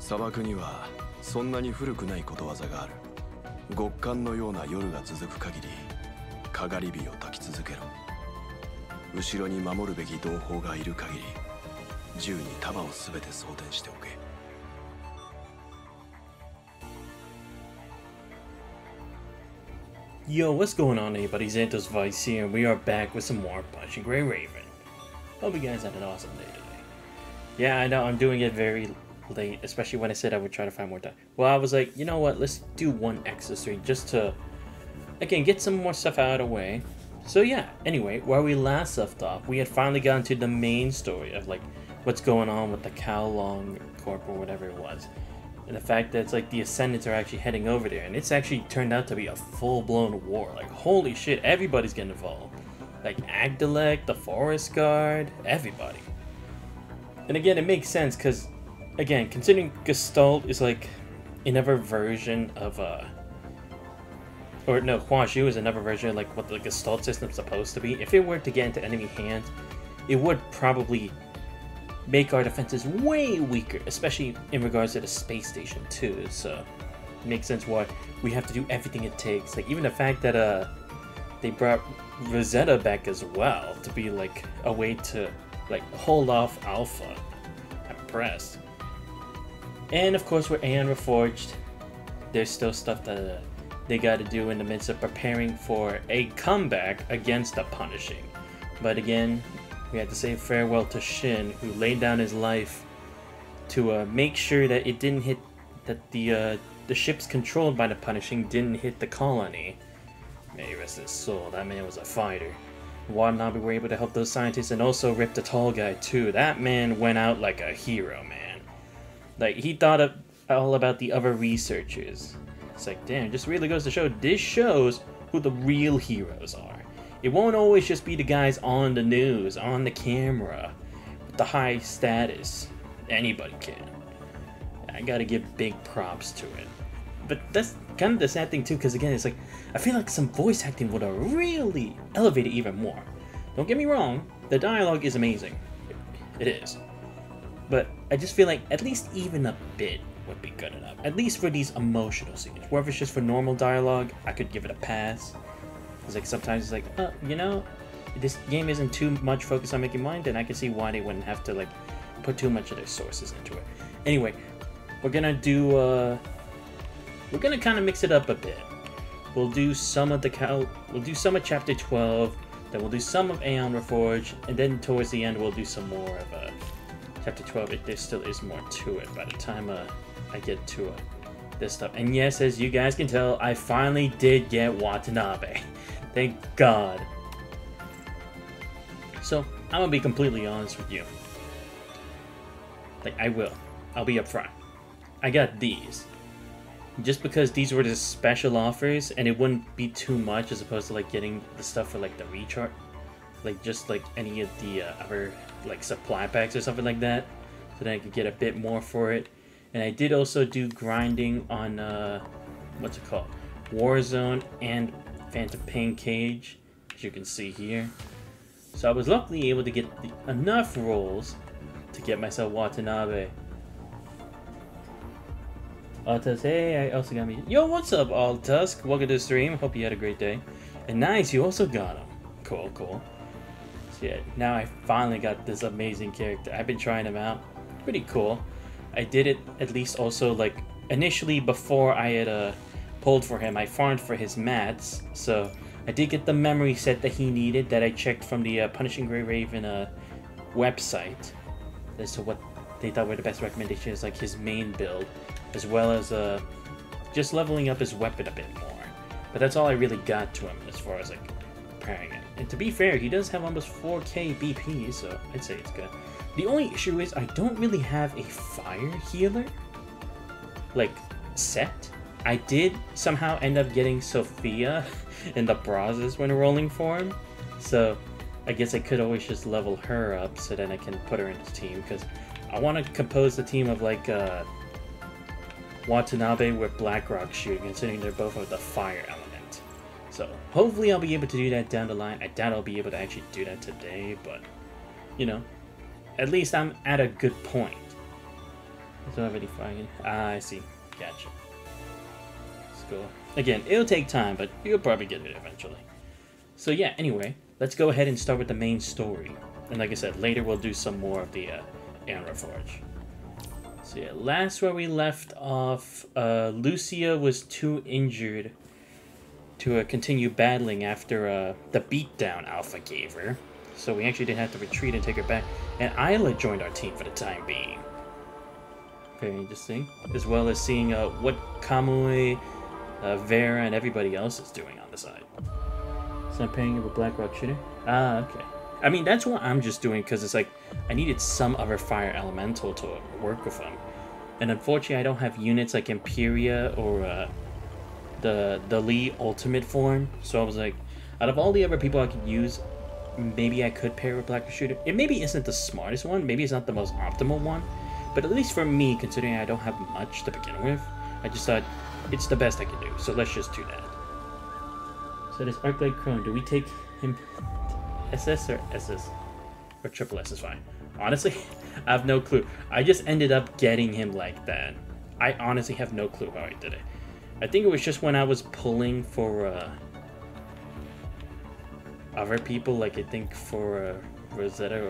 砂漠にはそんなに古くないことわざがある。極寒のような夜が続く限り、かがり火を焚き続けろ。後ろに守るべき同胞がいる限り、銃に弾をすべて装填しておけ。Yo, what's going on, everybody? Xanthos Vice here, and we are back with some more Punching Gray Raven. Hope you guys had an awesome day today. Yeah, I know I'm doing it very late, especially when I said I would try to find more time. Well, I was like, you know what? Let's do one Exodus 3 just to, again, get some more stuff out of the way. So yeah, anyway, where we last left off, we had finally gotten to the main story of like what's going on with the Kowloon Corp or whatever it was. And the fact that it's like the Ascendants are actually heading over there, and it's actually turned out to be a full-blown war. Like, holy shit, everybody's getting involved. Like, Agdalek, the Forest Guard, everybody. And again, it makes sense, because, again, considering Gestalt is like another version of, or no, Huashu is another version of like what the Gestalt system's supposed to be. If it were to get into enemy hands, it would probably make our defenses way weaker, especially in regards to the space station too. So it makes sense why we have to do everything it takes. Like even the fact that they brought Rosetta back as well to be like a way to like hold off Alpha. I'm impressed. And of course, we're Aeon Reforged. There's still stuff that they got to do in the midst of preparing for a comeback against the Punishing. But again, we had to say farewell to Shin, who laid down his life to make sure that it didn't hit, that the ships controlled by the Punishing didn't hit the colony. May he rest his soul. That man was a fighter. Watanabe were able to help those scientists and also rip the tall guy too. That man went out like a hero, man. Like he thought all about the other researchers. It's like, damn, just really goes to show. This shows who the real heroes are. It won't always just be the guys on the news, on the camera, with the high status. Anybody can. I gotta give big props to it. But that's kind of the sad thing too, because again, it's like, I feel like some voice acting would have really elevated even more. Don't get me wrong, the dialogue is amazing. It is. But I just feel like at least even a bit would be good enough. At least for these emotional scenes. Whether it's just for normal dialogue, I could give it a pass. It's like sometimes it's like, you know, this game isn't too much focused on making money, then I can see why they wouldn't have to like put too much of their sources into it. Anyway, we're gonna do we're gonna kind of mix it up a bit. We'll do some of we'll do some of Chapter 12, then we'll do some of Aeon Reforged, and then towards the end we'll do some more of Chapter 12. There still is more to it by the time I get to this stuff. And yes, as you guys can tell, I finally did get Watanabe. Thank God. So, I'm gonna be completely honest with you. Like, I will. I'll be upfront. I got these. Just because these were the special offers, and it wouldn't be too much as opposed to, like, getting the stuff for, like, the recharge. Like, just, like, any of the other, like, supply packs or something like that. So that I could get a bit more for it. And I did also do grinding on, what's it called? Warzone and Phantom Pain Cage, as you can see here. So I was luckily able to get enough rolls to get myself Watanabe. Altus, hey, I also got me. Yo, what's up, Altus? Welcome to the stream. Hope you had a great day. And nice, you also got him. Cool, cool. So yeah, now I finally got this amazing character. I've been trying him out. Pretty cool. I did it at least also like initially before I had pulled for him. I farmed for his mats, so I did get the memory set that he needed that I checked from the Punishing Gray Raven website as to what they thought were the best recommendations, like his main build, as well as just leveling up his weapon a bit more. But that's all I really got to him as far as like preparing it. And to be fair, he does have almost 4k BP, so I'd say it's good. The only issue is I don't really have a fire healer, like, set. I did somehow end up getting Sophia in the process when rolling for him, so I guess I could always just level her up so then I can put her in the team, because I want to compose the team of, like, Watanabe with Blackrock shooting, considering they're both of the fire element. So hopefully I'll be able to do that down the line. I doubt I'll be able to actually do that today, but, you know, at least I'm at a good point. Don't have any fighting. Ah, I see. Gotcha. Let's go. Again, it'll take time, but you'll probably get it eventually. So yeah, anyway, let's go ahead and start with the main story. And like I said, later we'll do some more of the Anra Forge. So yeah, last where we left off, Lucia was too injured to continue battling after the beatdown Alpha gave her. So we actually did have to retreat and take her back. And Isla joined our team for the time being. Very interesting. As well as seeing what Kamui, Vera, and everybody else is doing on the side. So I'm pairing it with Black Rock Shooter? Ah, okay. I mean, that's what I'm just doing because it's like I needed some other fire elemental to work with them. And unfortunately, I don't have units like Imperia or the Lee Ultimate form. So I was like, out of all the other people I could use, maybe I could pair with Black Rock Shooter. It maybe isn't the smartest one. Maybe it's not the most optimal one. But at least for me, considering I don't have much to begin with, I just thought it's the best I can do. So let's just do that. So this Arclight Crone, do we take him SS or SS? Or triple S is fine. Honestly, I have no clue. I just ended up getting him like that. I honestly have no clue how I did it. I think it was just when I was pulling for other people, like I think for Rosetta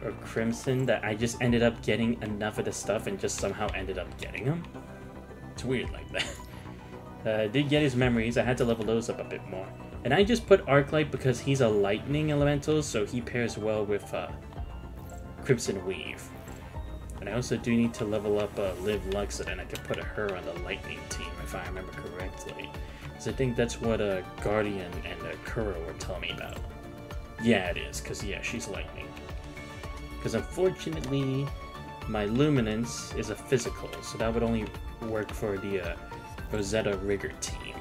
or Crimson, that I just ended up getting enough of the stuff and just somehow ended up getting them. It's weird like that. I did get his memories. I had to level those up a bit more. And I just put Arclight because he's a lightning elemental, so he pairs well with Crimson Weave. And I also do need to level up Liv Lux, and I can put her on the lightning team if I remember correctly. So I think that's what Guardian and Kuro were telling me about. Yeah, it is, because yeah, she's lightning. Because unfortunately, my Luminance is a physical, so that would only work for the Rosetta Rigger team.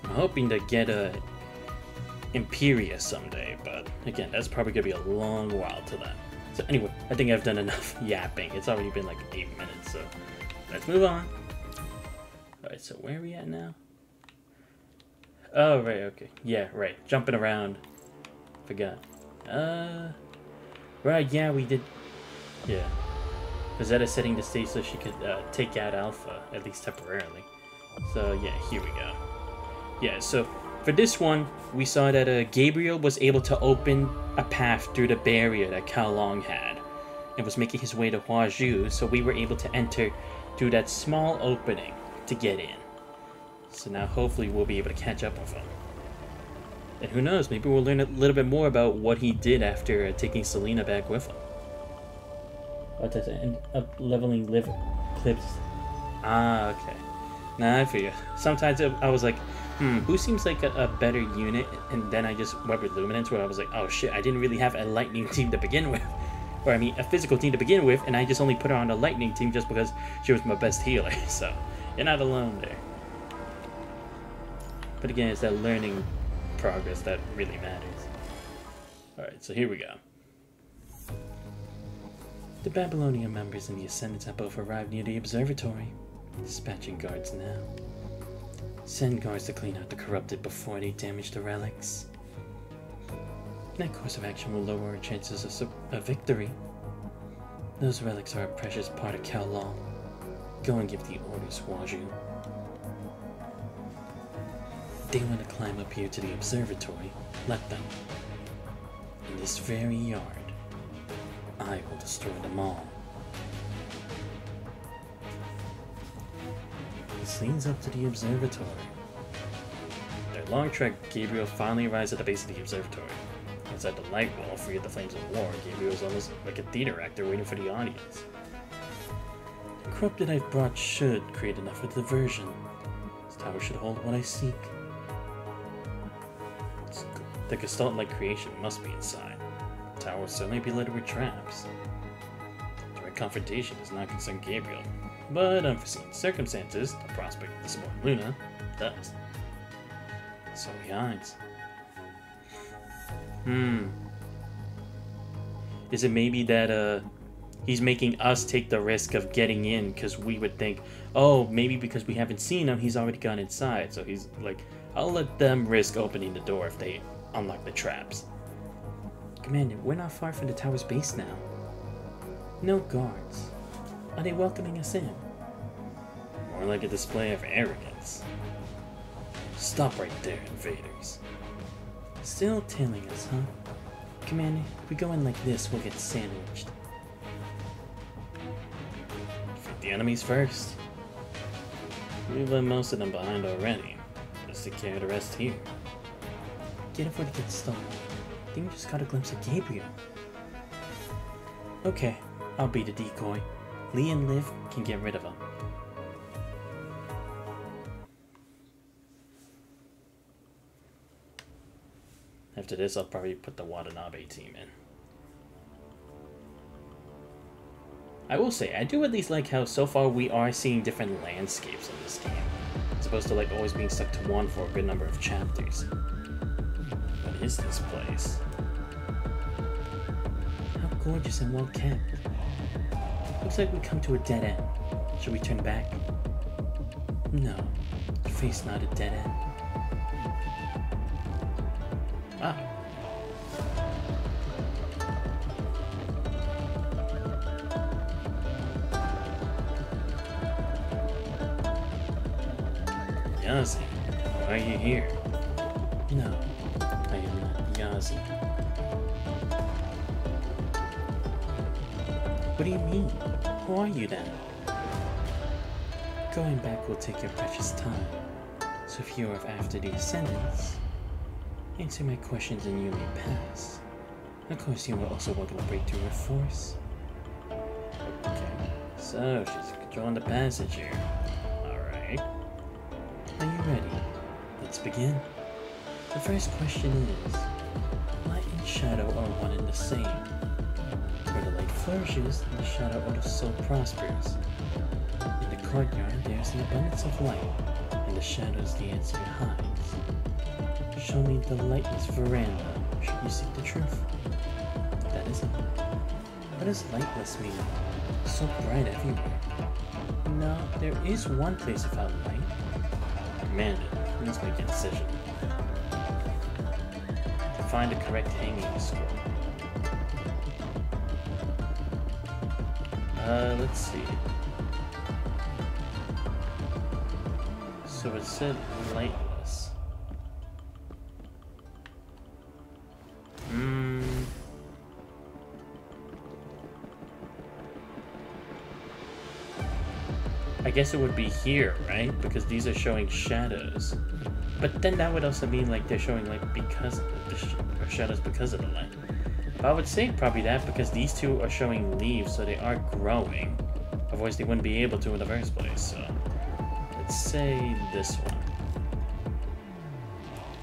I'm hoping to get a Imperia someday, but again, that's probably going to be a long while to that. So anyway, I think I've done enough yapping. It's already been like 8 minutes, so let's move on. Alright, so where are we at now? Oh, right, okay. Yeah, right. Jumping around. Forgot. Right, yeah, we did. Yeah. Rosetta setting the stage so she could take out Alpha, at least temporarily. So, yeah, here we go. Yeah, so for this one, we saw that Gabriel was able to open a path through the barrier that Cao Long had and was making his way to Huazhu, so we were able to enter through that small opening to get in. So now hopefully we'll be able to catch up with him. And who knows, maybe we'll learn a little bit more about what he did after taking Selena back with him. What does it end up leveling live clips? Ah, okay. Nah, I figure. Sometimes I was like, who seems like a better unit? And then I just went with Luminance, where I was like, oh shit, I didn't really have a lightning team to begin with. Or I mean, a physical team to begin with, and I just only put her on a lightning team just because she was my best healer. So, you're not alone there. But again, it's that learning progress that really matters. Alright, so here we go. The Babylonian members and the Ascendants have both arrived near the observatory. Dispatching guards now. Send guards to clean out the corrupted before they damage the relics. That course of action will lower our chances of victory. Those relics are a precious part of Cao Long. Go and give the orders, Huazhu. They want to climb up here to the observatory. Let them. In this very yard, I will destroy them all. This leads up to the observatory. Their long trek, Gabriel finally arrives at the base of the observatory. Inside the light wall, free of the flames of war, Gabriel is almost like a theater actor waiting for the audience. The corrupted I've brought should create enough of diversion. This tower should hold what I seek. The Gestalt-like creation must be inside. The tower will certainly be littered with traps. Direct confrontation does not concern Gabriel, but unforeseen circumstances, the prospect of the small Luna, does. So he hides. Is it maybe that he's making us take the risk of getting in because we would think, oh, maybe because we haven't seen him, he's already gone inside. So he's like, I'll let them risk opening the door if they unlock the traps. Commander, we're not far from the tower's base now. No guards. Are they welcoming us in? More like a display of arrogance. Stop right there, invaders. Still tailing us, huh? Commander, if we go in like this, we'll get sandwiched. Fight the enemies first. We've left most of them behind already. Let's take care of the rest here. Get it before they get stolen. I think we just got a glimpse of Gabriel. Okay, I'll be the decoy. Lee and Liv can get rid of him. After this, I'll probably put the Watanabe team in. I will say, I do at least like how so far we are seeing different landscapes in this game, as opposed to like always being stuck to one for a good number of chapters. What is this place? How gorgeous and well kept. Looks like we come to a dead end. Should we turn back? No, the face not a dead end. Ah. Yazi, why are you here? No, I am not Yazi. What do you mean? Who are you then? Going back will take your precious time. So if you are after the Ascendants, answer my questions and you may pass. Of course, you are also welcome to break through your force. Okay, so she's controlling the passage here. Alright. Are you ready? Let's begin. The first question is, light and shadow are one and the same. Where the light flourishes, the shadow also prospers. In the courtyard, there is an abundance of light, and the shadow is the answer it hides. Show me the lightless veranda, should you seek the truth? That is it. What does lightless mean? So bright everywhere. No, there is one place without light. Commander, please make a decision. Find the correct hanging scroll. Let's see. So it said lightless. I guess it would be here, right? Because these are showing shadows. But then that would also mean like they're showing light because of the shadows because of the light. But I would say probably that because these two are showing leaves, so they are growing. Otherwise they wouldn't be able to in the first place. So let's say this one.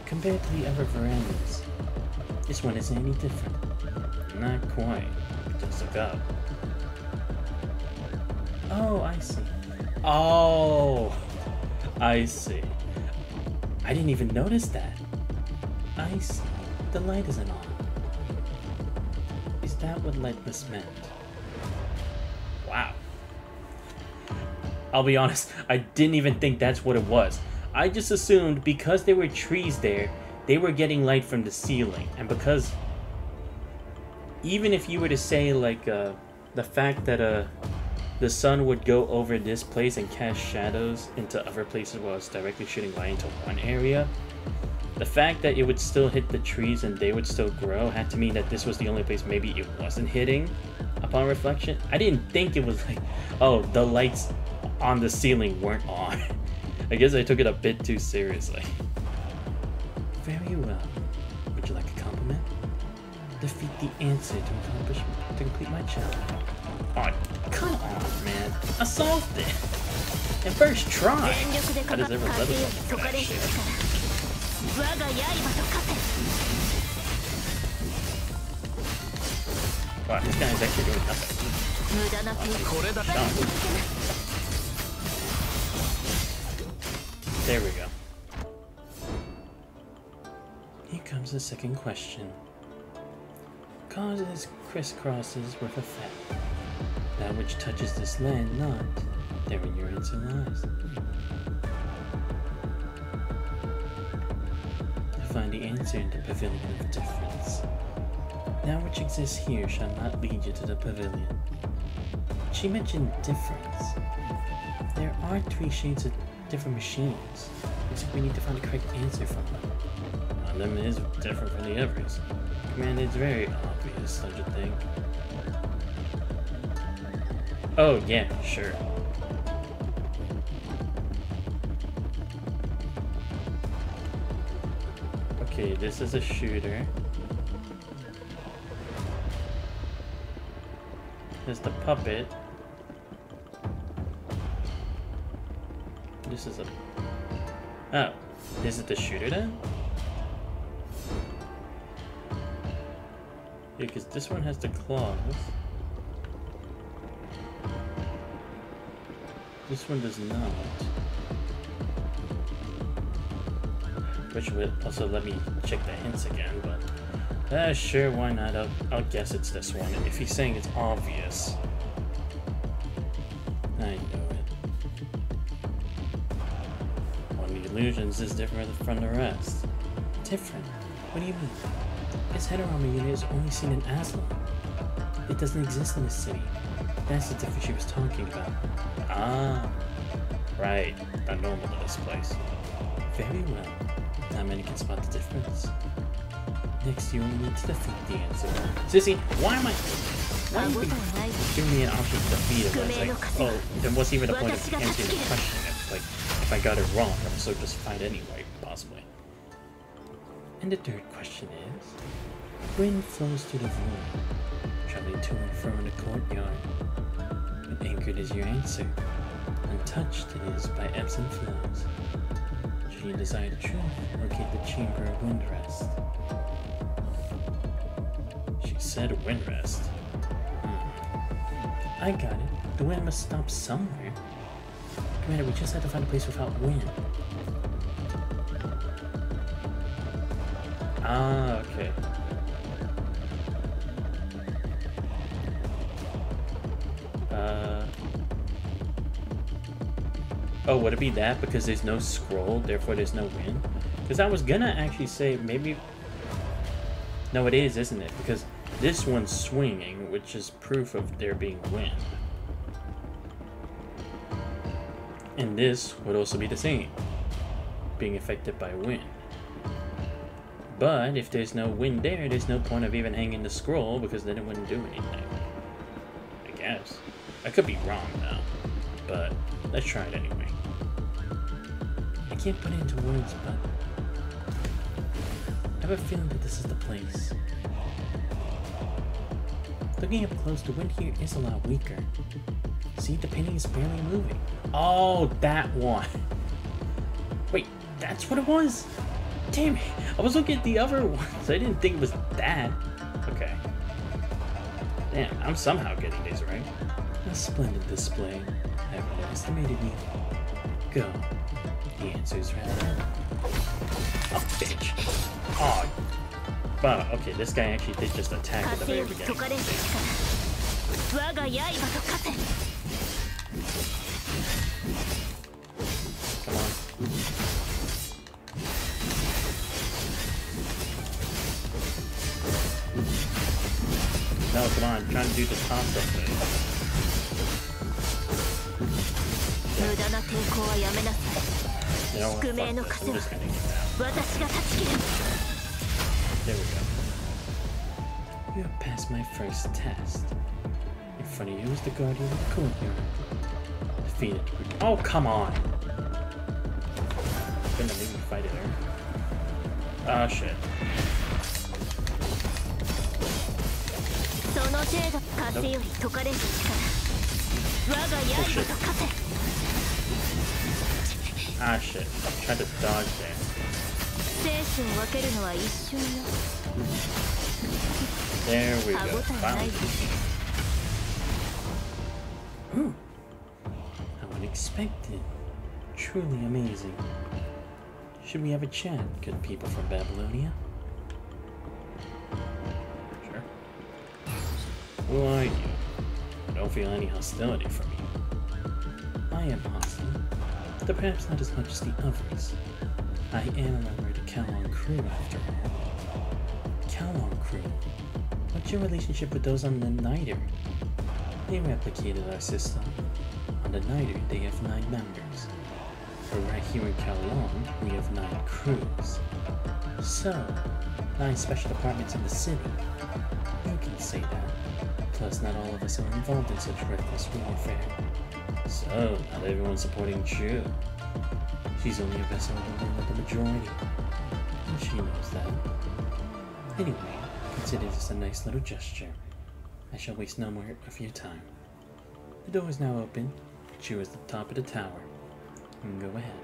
Compared to the other verandas, this one isn't any different. Not quite. Just look up. Oh, I see. Oh, I see. I didn't even notice that. I see. The light isn't on. Is that what lightless meant? Wow. I'll be honest, I didn't even think that's what it was. I just assumed because there were trees there, they were getting light from the ceiling. And because even if you were to say like the fact that the sun would go over this place and cast shadows into other places while it's directly shooting light into one area, the fact that it would still hit the trees and they would still grow had to mean that this was the only place maybe it wasn't hitting upon reflection. I didn't think it was like, oh, the lights on the ceiling weren't on. I guess I took it a bit too seriously. Very well. Would you like a compliment? Defeat the answer to complete my challenge. Oh, come on, man. I solved it. And first try. I deserve a level up for that shit. Wow, this guy is actually doing nothing. There we go. Here comes the second question. Causes crisscrosses with effect. That which touches this land not, therein your answer lies. To find the answer in the pavilion of difference. That which exists here shall not lead you to the pavilion. She mentioned difference. There are 3 shades of different machines. Except we need to find the correct answer from them. One of them is different from the others. Man, it's very obvious, such a thing. Oh, yeah, sure. Okay, this is a shooter. There's the puppet. This is a... Oh, is it the shooter then? Yeah, because this one has the claws. This one does not. Which will also let me check the hints again, but sure, why not? I'll guess it's this one. If he's saying it's obvious, I know it. One of the illusions is different from the rest. Different? What do you mean? This head armor unit is only seen in Aslan. It doesn't exist in this city. That's the difference she was talking about. Ah, right. Not normal to this place. Very well. Not many can spot the difference. Next, you only need to defeat the answer. Sissy, why am I giving me an option to defeat it? It's like, oh, there wasn't even a point of answering the question. It's like, if I got it wrong, I'm so justified anyway, possibly. And the third question is, wind flows through the void, traveling to and fro in the courtyard. When anchored is your answer. Untouched it is by ebbs and flows. Should you desire the truth, locate the chamber of wind rest. She said wind rest. I got it. The wind must stop somewhere. Commander, we just had to find a place without wind. Ah, okay. Oh, would it be that because there's no scroll, therefore there's no wind? Because I was gonna actually say maybe... No, it is, isn't it? Because this one's swinging, which is proof of there being wind. And this would also be the same, being affected by wind. But if there's no wind there, there's no point of even hanging the scroll because then it wouldn't do anything. I guess. I could be wrong now, but let's try it anyway. I can't put it into words, but I have a feeling that this is the place. Looking up close, the wind here is a lot weaker. See, the painting is barely moving. Oh, that one. Wait, that's what it was? Damn it, I was looking at the other ones. I didn't think it was that. Okay. Damn, I'm somehow getting these right. A splendid display. I underestimated you. Go. The answer is right there. Oh, bitch. Oh. Wow, okay, this guy actually did just attack at the very beginning. Come on. No, come on, I'm trying to do the toss-up thing. You know what? I'm just gonna get that. There we go. You have passed my first test. In front of you is the guardian of the courtyard. Defeated. Oh, come on! Gonna make me fight it there. Ah, shit. Nope. Oh, shit. Ah, shit. I tried to dodge there. There we go. Finally. Ooh. How unexpected. Truly amazing. Should we have a chat, good people from Babylonia? Sure. Who are you? I don't feel any hostility from you. I am hostile, though perhaps not as much as the others. I am a member of the Kalon crew, after all. Kalon crew? What's your relationship with those on the Niter? They replicated our system. On the Nighter, they have 9 members. But right here in Calon, we have 9 crews. So, 9 special departments in the city. You can say that. Plus, not all of us are involved in such reckless warfare. So, not everyone's supporting Chu. She's only a vessel of the majority. And she knows that. Anyway, consider this a nice little gesture. I shall waste no more of your time. The door is now open. Chu is at the top of the tower. You can go ahead.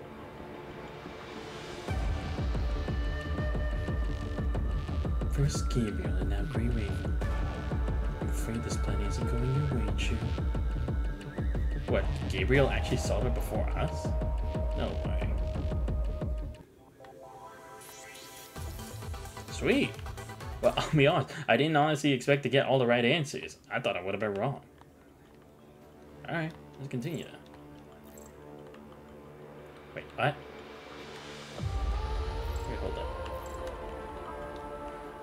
First Gabriel and now Grey Raven. I'm afraid this plan isn't going your way, Chu. What, Gabriel actually saw her before us? No way. Sweet! Well, I'll be honest, I didn't honestly expect to get all the right answers. I thought I would have been wrong. Alright, let's continue now. Wait, what? Wait, hold up.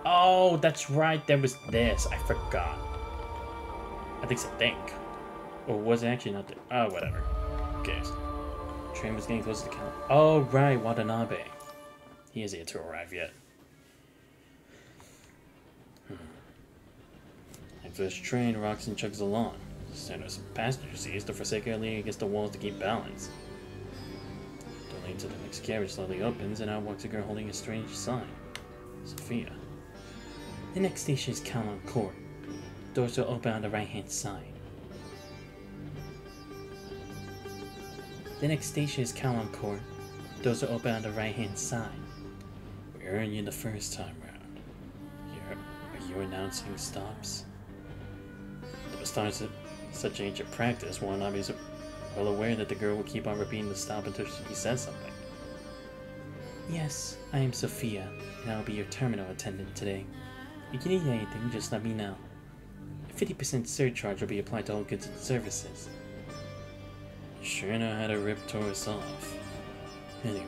Oh, that's right, there was this. I forgot. I think it's a think. Or was it actually not there? Oh, whatever. Who cares? Train was getting close to the count. Oh, right, Watanabe. He is yet to arrive yet. First train rocks and chugs along. Standard some passengers seats the Forsaker leaning against the walls to keep balance. The lane to the next carriage slowly opens, and out walks a girl holding a strange sign. Sophia. The next station is Calon Court. Doors will open on the right-hand side. The next station is Calon Court. Doors will open on the right-hand side. We earned you the first time round. Are you announcing stops? Starts such ancient practice, Watanabe is well aware that the girl will keep on repeating the stop until he says something. Yes, I am Sophia, and I will be your terminal attendant today. If you need anything, just let me know. A 50% surcharge will be applied to all goods and services. You sure know how to rip tourists off. Anyway,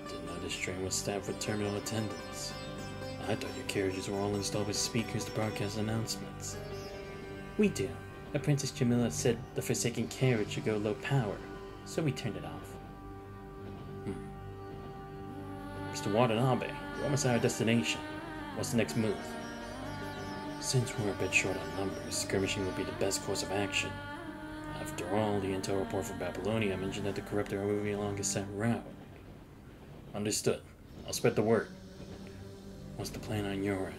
didn't know this train was staffed with terminal attendants. I thought your carriages were all installed with speakers to broadcast announcements. We do. Apprentice Jamila said the Forsaken carriage should go low power, so we turned it off. Mr. Watanabe, we're almost at our destination. What's the next move? Since we're a bit short on numbers, skirmishing will be the best course of action. After all, the intel report from Babylonia mentioned that the corrupted are moving along a set route. Understood. I'll spread the word. What's the plan on your end?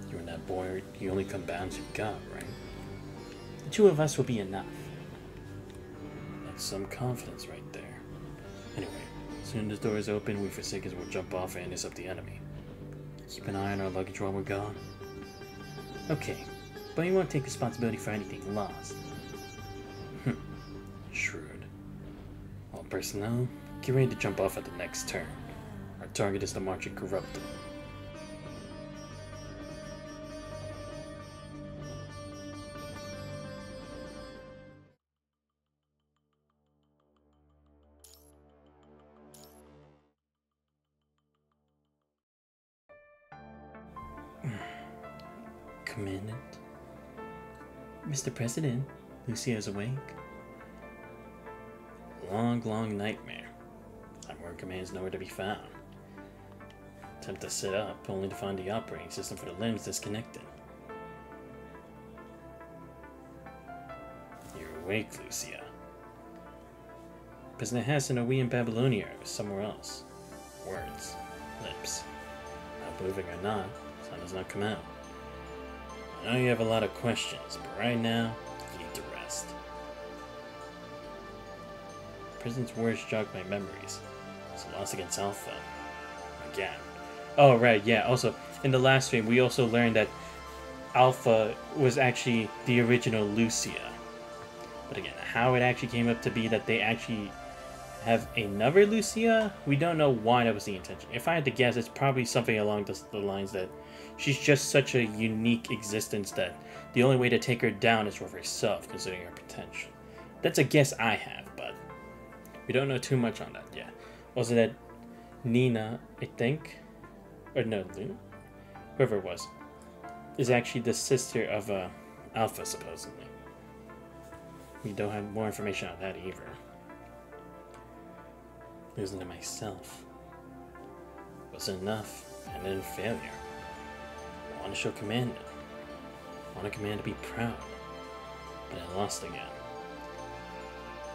You and that boy are the only combatants you've got, right? The 2 of us will be enough. That's some confidence right there. Anyway, as soon as the door is open, we Forsakers will jump off and intercept the enemy. Keep an eye on our luggage while we're gone. Okay, but you won't take responsibility for anything lost. Shrewd. All personnel, get ready to jump off at the next turn. Our target is the marching corrupted. Commandant? Mr. President, Lucia is awake. Long nightmare. I'm where command's nowhere to be found. Attempt to sit up, only to find the operating system for the limbs disconnected. You're awake, Lucia. President Hassan, are we in Babylonia or somewhere else? Words. Lips. Not moving or not, sun does not come out. I know you have a lot of questions, but right now, you need to rest. President's words jog my memories. It's a loss against Alpha. Again. Oh, right, yeah. Also, in the last stream, we also learned that Alpha was actually the original Lucia. But again, how it actually came up to be that they actually have another Lucia, we don't know why that was the intention. If I had to guess, it's probably something along the lines that she's just such a unique existence that the only way to take her down is for herself, considering her potential. That's a guess I have, but we don't know too much on that yet. Also that Nina, I think, or no, whoever it was, is actually the sister of Alpha, supposedly. we don't have more information on that either. Losing to myself wasn't enough, and then failure. I want to show command. I want a command to be proud, but I lost again.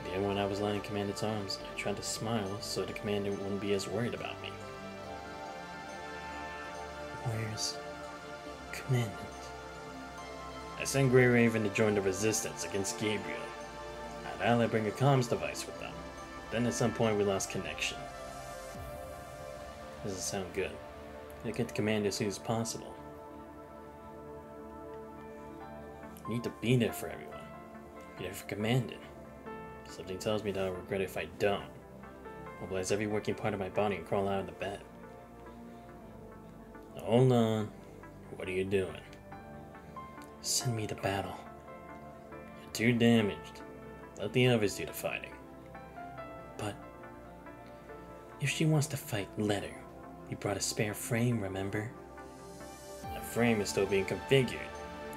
Then when I was lying in Commandant's arms, I tried to smile so the Commandant wouldn't be as worried about me. Where's Commandant? I sent Grey Raven to join the resistance against Gabriel. I'd ally bring a comms device with them. Then at some point we lost connection. Doesn't sound good. I'll get the command as soon as possible. I need to be there for everyone. Be there for Commandant. Something tells me that I'll regret it if I don't. Mobilize every working part of my body and crawl out of the bed. Now, hold on. What are you doing? Send me to battle. You're too damaged. Let the others do the fighting. But if she wants to fight, let her. You brought a spare frame, remember? That frame is still being configured.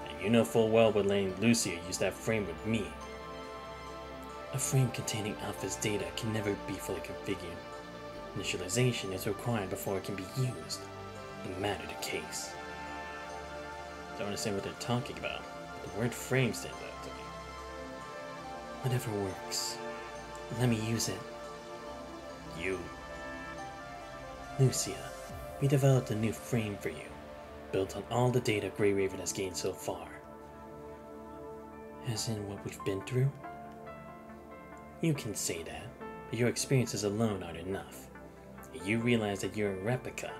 And you know full well we're letting Lucia use that frame with me. A frame containing Alpha's data can never be fully configured. Initialization is required before it can be used, no matter the case. Don't understand what they're talking about. The word frame stands out to me. Whatever works. Let me use it. You. Lucia, we developed a new frame for you, built on all the data Grey Raven has gained so far. As in what we've been through? You can say that, but your experiences alone aren't enough. You realize that you're a replica,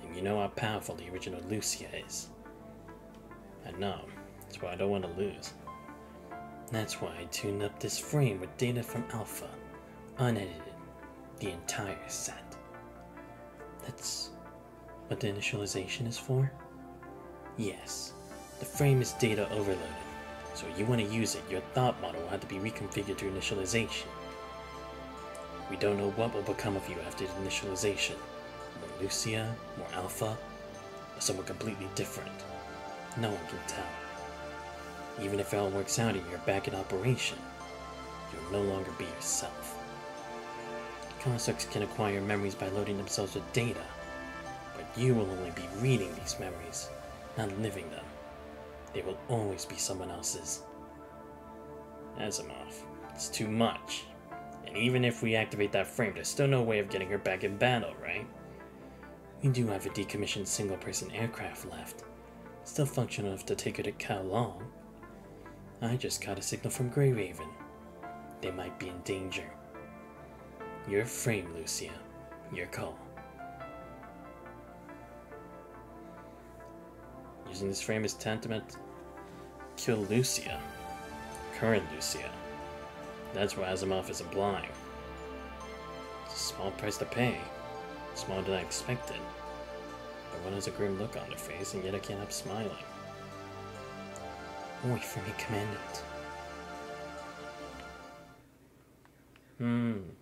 and you know how powerful the original Lucia is. I know, that's why I don't want to lose. That's why I tuned up this frame with data from Alpha, unedited, the entire set. That's what the initialization is for? Yes, the frame is data overloaded. So if you want to use it, your thought model will have to be reconfigured to initialization. We don't know what will become of you after the initialization. More Lucia, more Alpha, or someone completely different. No one can tell. Even if it all works out and you're back in operation, you'll no longer be yourself. Constructs can acquire memories by loading themselves with data, but you will only be reading these memories, not living them. They will always be someone else's. Asimov, it's too much. And even if we activate that frame, there's still no way of getting her back in battle, right? We do have a decommissioned single-person aircraft left. Still functional enough to take her to Kowloon. I just got a signal from Grey Raven. They might be in danger. Your frame, Lucia. Your call. Using this frame is tantamount to kill Lucia. Current Lucia. That's why Asimov is implying. It's a small price to pay. Smaller than I expected. Everyone has a grim look on their face, and yet I can't help smiling. Wait for me, Commandant.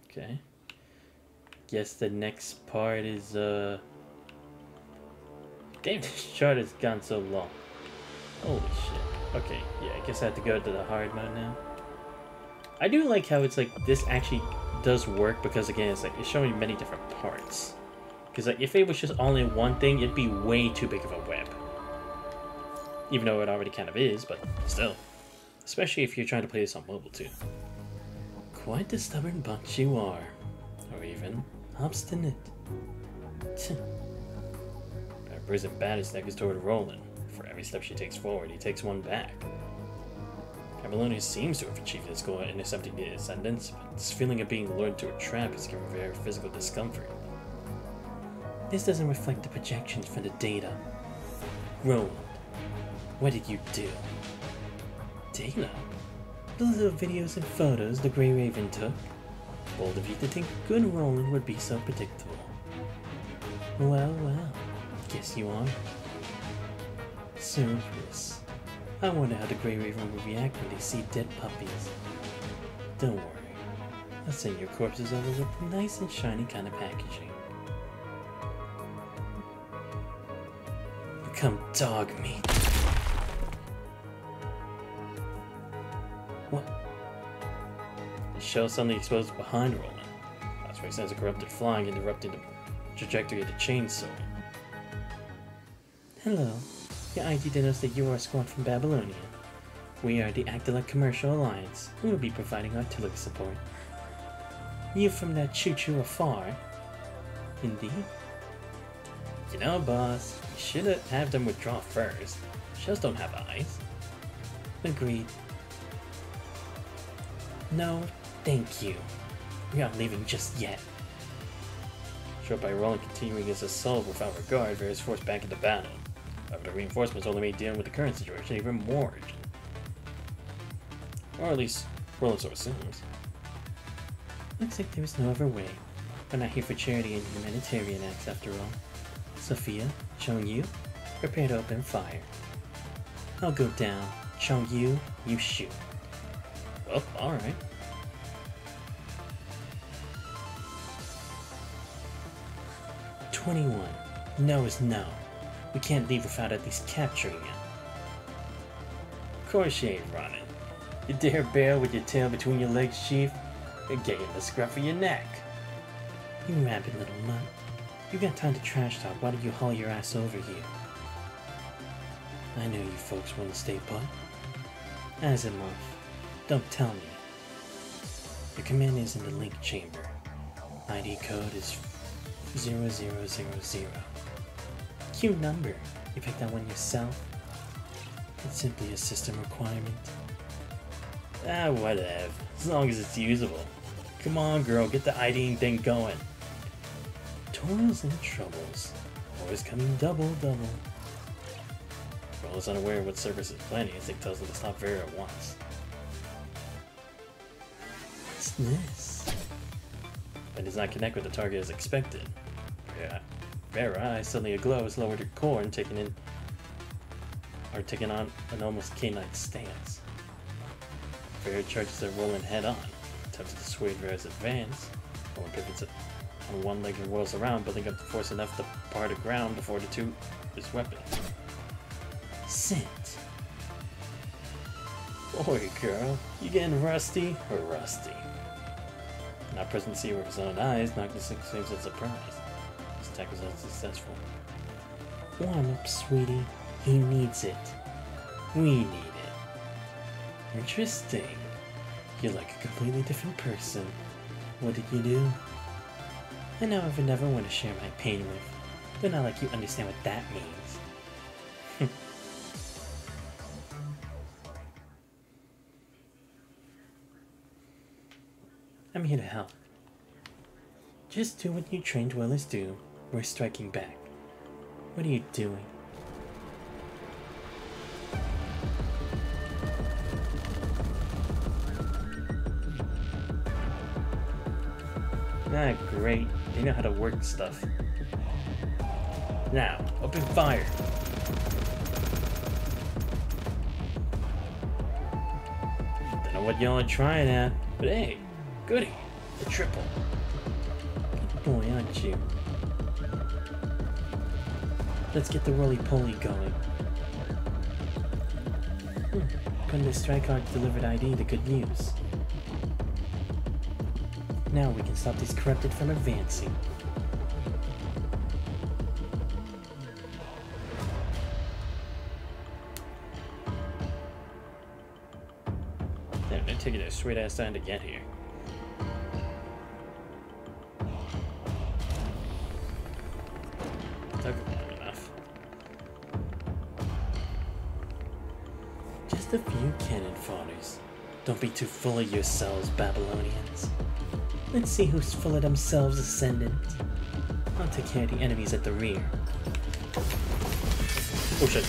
Okay. Guess the next part is, Damn, this chart has gone so long. Holy shit. Okay, yeah, I guess I have to go to the hard mode now. I do like how it's like, this actually does work, because again, it's like, it's showing many different parts. Because like, if it was just all in one thing, it'd be way too big of a web. Even though it already kind of is, but still. Especially if you're trying to play this on mobile too. Quite the stubborn bunch you are. Or even obstinate. Pepper's and Baddest neck is toward Roland. For every step she takes forward, he takes one back. Camillonius seems to have achieved his goal in intercepting the Ascendants, but this feeling of being lured to a trap is giving very physical discomfort. This doesn't reflect the projections from the data. Roland, what did you do? Data? The little videos and photos the Grey Raven took? Bold of you to think good Roland would be so predictable. Well, well, guess you are. Cerberus. I wonder how the Grey Raven will react when they see dead puppies. Don't worry. I'll send your corpses over with nice and shiny kind of packaging. Become dog meat. What? The shell suddenly explodes behind Roland. That's why he sends a corrupted flying, interrupting the trajectory of the chainsaw. Hello. Your ID denotes that you are a squad from Babylonia. We are the Actila Commercial Alliance, who will be providing artillery support. You from that choo-choo afar? Indeed. You know, boss, you should have them withdraw first. Shells don't have eyes. Agreed. No, thank you. We aren't leaving just yet. Showed by Roland continuing his assault without regard, Varys forced back into battle. However, the reinforcements only made dealing with the current situation even more urgent. Or at least, Roland so assumes. Looks like there is no other way. We're not here for charity and humanitarian acts after all. Sophia, Chong-Yu, prepare to open fire. I'll go down. Chong-Yu, you shoot. Well, alright. "21. No is no. We can't leave without at least capturing him." Of course you ain't running. You dare bail with your tail between your legs, Chief? You're getting the scruff of your neck. You rabid little mutt. You got time to trash talk, why don't you haul your ass over here? I know you folks want to stay put. Asimov, don't tell me. Your command is in the link chamber. ID code is 0000. Cute number. You picked that one yourself? It's simply a system requirement. Ah, whatever. As long as it's usable. Come on, girl, get the IDing thing going. Toils and troubles. Always coming double. Roland is unaware of what Cerberus is planning as he tells him to stop Vera at once. What's this? But does not connect with the target as expected. Vera, eyes suddenly aglow, has lowered her core and taking on an almost canine stance. Vera charges at Roland head on, attempts to dissuade Vera's advance. Roland pivots on one leg and whirls around, building up the force enough to part the ground before the two his weapon. Sit. Boy, girl, you getting rusty or rusty? Not present to see with his own eyes, Noctis seems in surprise. His attack was unsuccessful. Warm up, sweetie. He needs it. We need it. Interesting. You're like a completely different person. What did you do? I know I would never want to share my pain with, but not like you understand what that means. I'm here to help. Just do what you trained dwellers do. We're striking back. What are you doing? Ah, great. They know how to work stuff. Now, open fire! Don't know what y'all are trying at, but hey, goody, a triple. Good boy, aren't you? Let's get the roly-poly going. Couldn't the strike card delivered ID the good news? Now we can stop these corrupted from advancing. Damn, they're taking a sweet ass time to get here. Took long enough. Just a few cannon fodders. Don't be too full of yourselves, Babylonians. Let's see who's full of themselves ascendant. I'll take care of the enemies at the rear. Oh shit.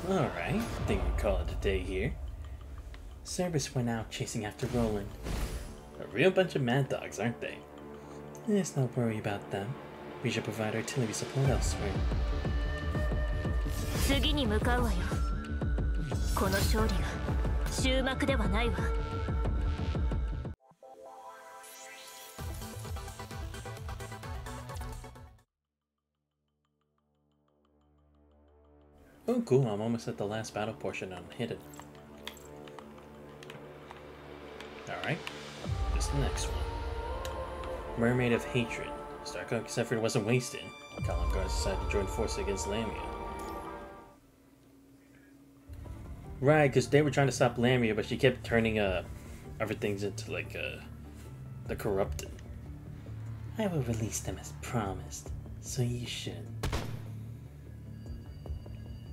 Alright, think we call it a day here. Cerberus went out chasing after Roland. A real bunch of mad dogs, aren't they? Let's not worry about them. We should provide artillery support elsewhere. 次に向かうわよ。この勝利が終幕ではないわ。Oh, cool. I'm almost at the last battle portion unhidden. Alright, this is the next one. Mermaid of Hatred. Starcock's effort wasn't wasted. Colin Guards decided to join forces against Lamia. Right, because they were trying to stop Lamia, but she kept turning other things into like the corrupted. I will release them as promised, so you should.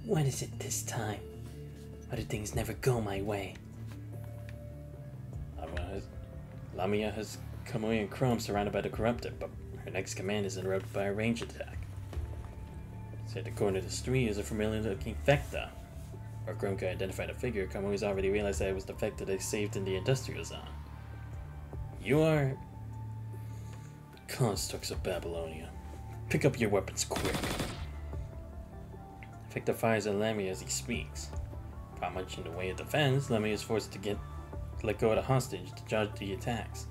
What is it this time? Why do things never go my way? Lamia has Kamui and Chrome surrounded by the corrupted, but her next command is interrupted by a ranged attack. Said the corner of the street is a familiar-looking Vecta. Or Chrome could identify the figure, Kamui's already realized that it was the Vecta they saved in the industrial zone. You are constructs of Babylonia. Pick up your weapons quick. Vecta fires at Lamia as he speaks. Not much in the way of defense, Lamia is forced to let go of the hostage to dodge the attacks.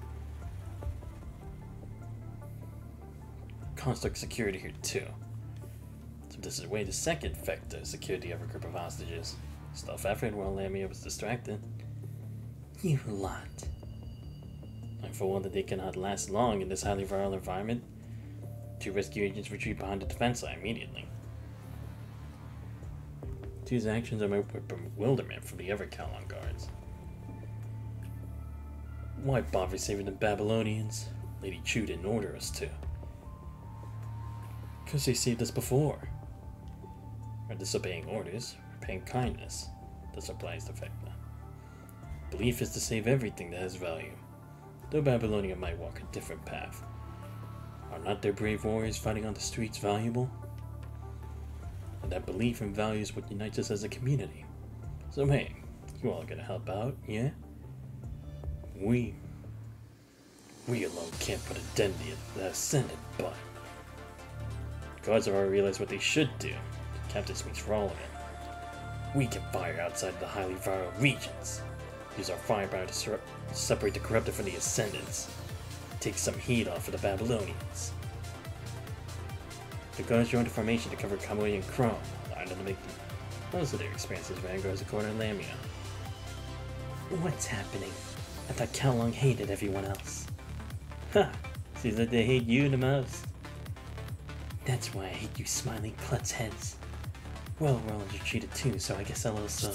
Construct security here too. So this is where the second Vecta secured the other group of hostages. Stealth effort while Lamia was distracted. You lot. I forewarned that they cannot last long in this highly viral environment. Two rescue agents retreat behind the defense line immediately. Two's actions are met with bewilderment from the other Kalon guards. Why bother saving the Babylonians? Lady Chu didn't order us to. Because they saved us before. Or disobeying orders, or paying kindness. This applies to Vecna. Belief is to save everything that has value. Though Babylonia might walk a different path. Are not their brave warriors fighting on the streets valuable? And that belief and value is what unites us as a community. So hey, you all gonna help out, yeah? We alone can't put a dent in the Ascendant, but gods have already realized what they should do. Captain speaks for all of it. We can fire outside the highly viral regions. Use our firepower to separate the corrupted from the Ascendants. Take some heat off of the Babylonians. The guards joined the formation to cover Kamui and Chrome, allowing them to make most of their experiences vanguards a corner Lamia. What's happening? I thought Kowloon hated everyone else. Ha! Seems like they hate you the most. That's why I hate you smiling klutz heads. Well, Roland retreated too, so I guess I'll also...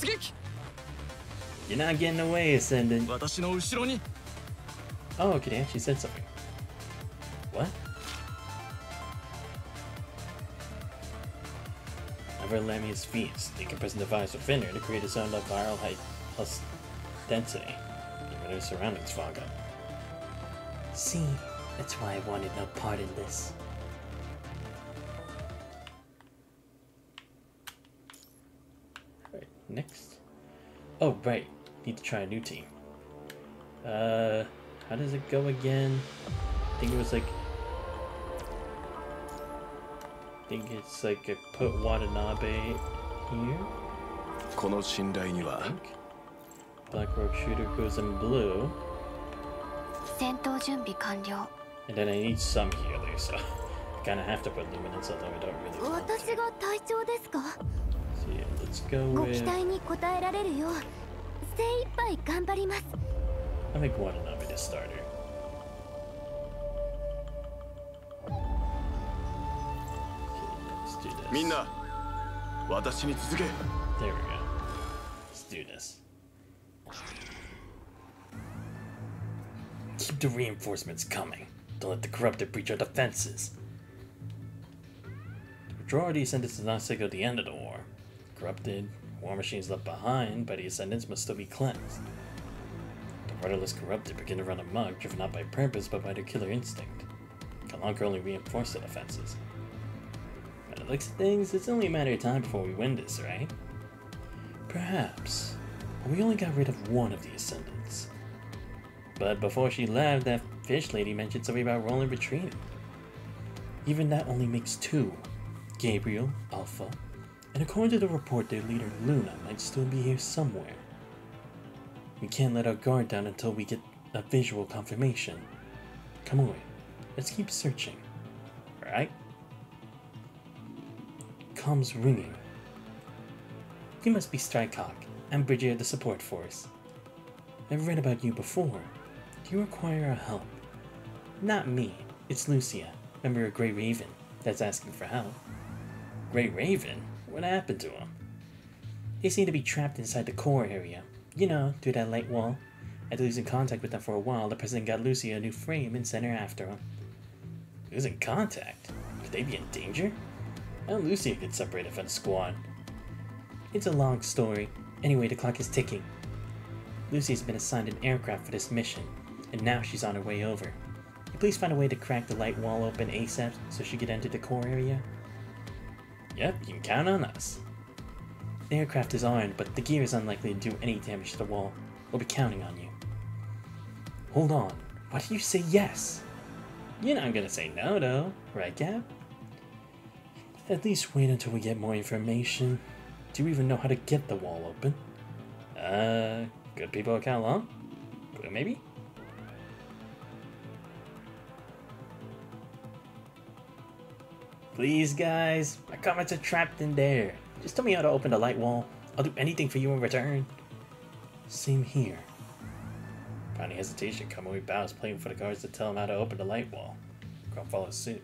You're not getting away, Ascendant. Oh, okay, they actually said something. What? Over Lamia's feats, they compress the device within her to create its own viral height plus density, even their surroundings fog up. See, that's why I wanted no part in this. Alright, next. Oh, right. Need to try a new team. How does it go again? I think it was like... I think it's like I put Watanabe here. Black Rogue Shooter goes in blue. And then I need some healers, so I kinda have to put Luminance, although I don't really want to. So yeah, let's go with... I'll make Watanabe the starter. Okay, let's do this. There we go. Let's do this. Keep the reinforcements coming. Don't let the corrupted breach our defenses. The majority Ascendants does not signal the end of the war. Corrupted, war machines left behind by the Ascendants must still be cleansed. The rudderless corrupted begin to run amok, driven not by purpose but by their killer instinct. Kalanka only reinforce the defenses. By the looks of things, it's only a matter of time before we win this, right? Perhaps. We only got rid of one of the Ascendants. But before she left, that fish lady mentioned something about Roland retreating. Even that only makes two. Gabriel, Alpha, and according to the report, their leader Luna might still be here somewhere. We can't let our guard down until we get a visual confirmation. Come on, let's keep searching. Alright? Comms ringing. You must be Strykehawk. I'm Bridget of the support force. I've read about you before. Do you require our help? Not me. It's Lucia, member of Grey Raven, that's asking for help. Grey Raven? What happened to him? They seem to be trapped inside the core area. You know, through that light wall. After losing contact with them for a while, the president got Lucia a new frame and sent her after him. Losing contact? Could they be in danger? How Lucia get separated from the squad? It's a long story. Anyway, the clock is ticking. Lucy's been assigned an aircraft for this mission, and now she's on her way over. Can you please find a way to crack the light wall open ASAP so she can enter the core area? Yep, you can count on us. The aircraft is armed, but the gear is unlikely to do any damage to the wall. We'll be counting on you. Hold on, why did you say yes? You're not gonna say no though, right Gab? At least wait until we get more information. Do you even know how to get the wall open? Good people account long? Maybe? Please guys, my comments are trapped in there. Just tell me how to open the light wall. I'll do anything for you in return. Same here. Without any hesitation, Kamui bows, playing for the guards to tell him how to open the light wall. Chrome follows suit.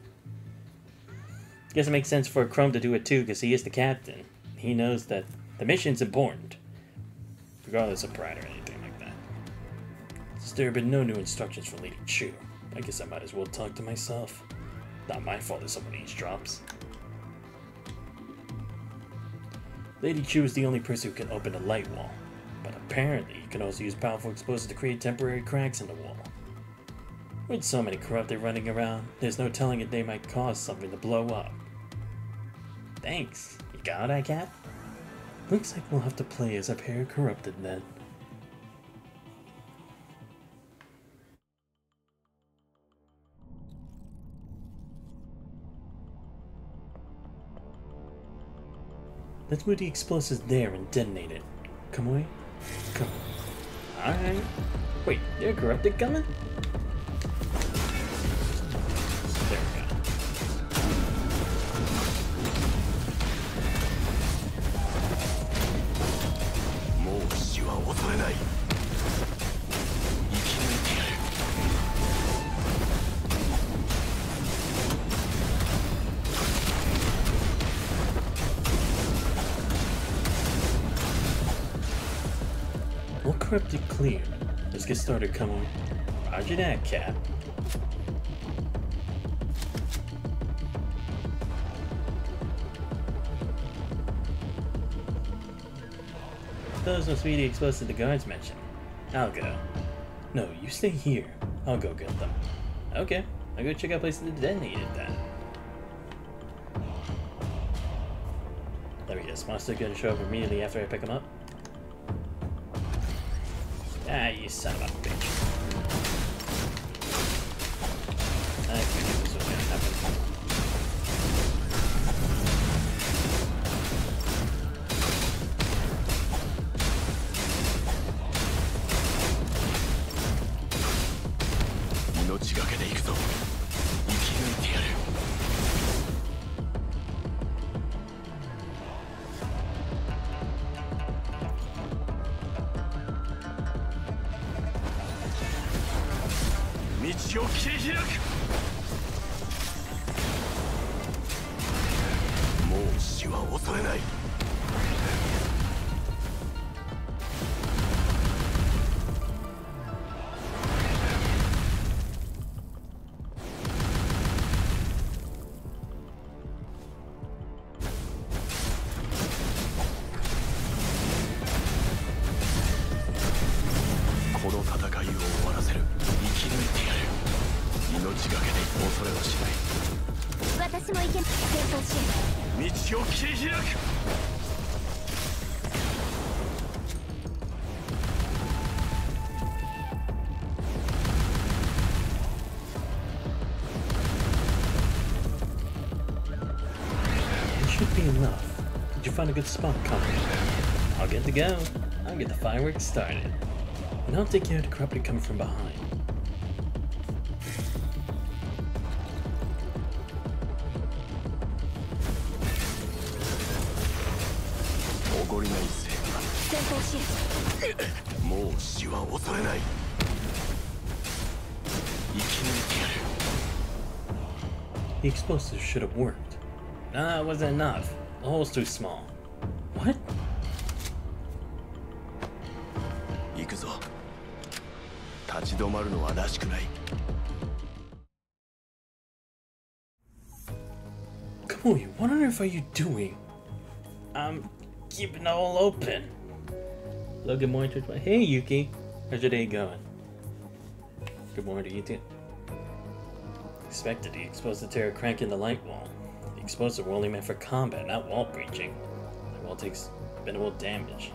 Guess it makes sense for Chrome to do it too, because he is the captain. He knows that the mission's important, regardless of pride or anything like that. Since there have been no new instructions from Lady Chu, I guess I might as well talk to myself. Not my fault if someone eavesdrops. Lady Chu is the only person who can open a light wall, but apparently you can also use powerful explosives to create temporary cracks in the wall. With so many corrupted running around, there's no telling if they might cause something to blow up. Thanks. You got it, Cat? Looks like we'll have to play as a pair of corrupted then. Let's move the explosives there and detonate it. Come away. Come. Alright. Wait, they're corrupted coming? There we go. All corrupted clear. Let's get started, come on. Roger that, Cap. Those must be the explosives the guards mentioned. I'll go. No, you stay here. I'll go get them. Okay, I'll go check out places to detonate it then. Let me guess, monster gonna show up immediately after I pick him up? Ah, you son of a bitch. I figured this was gonna happen. find a good spot, come on. I'll get to go. I'll get the fireworks started. And I'll take care of the corrupted coming from behind. The explosives should have worked. Nah, it wasn't enough. The hole's too small. What? Come on, what on earth are you doing? I'm keeping it all open. Hello, good morning to Hey Yuki, how's your day going? Good morning to you too. Expected the explosive to tear a crack in the light wall. The explosives were only meant for combat, not wall breaching. The wall takes minimal damage.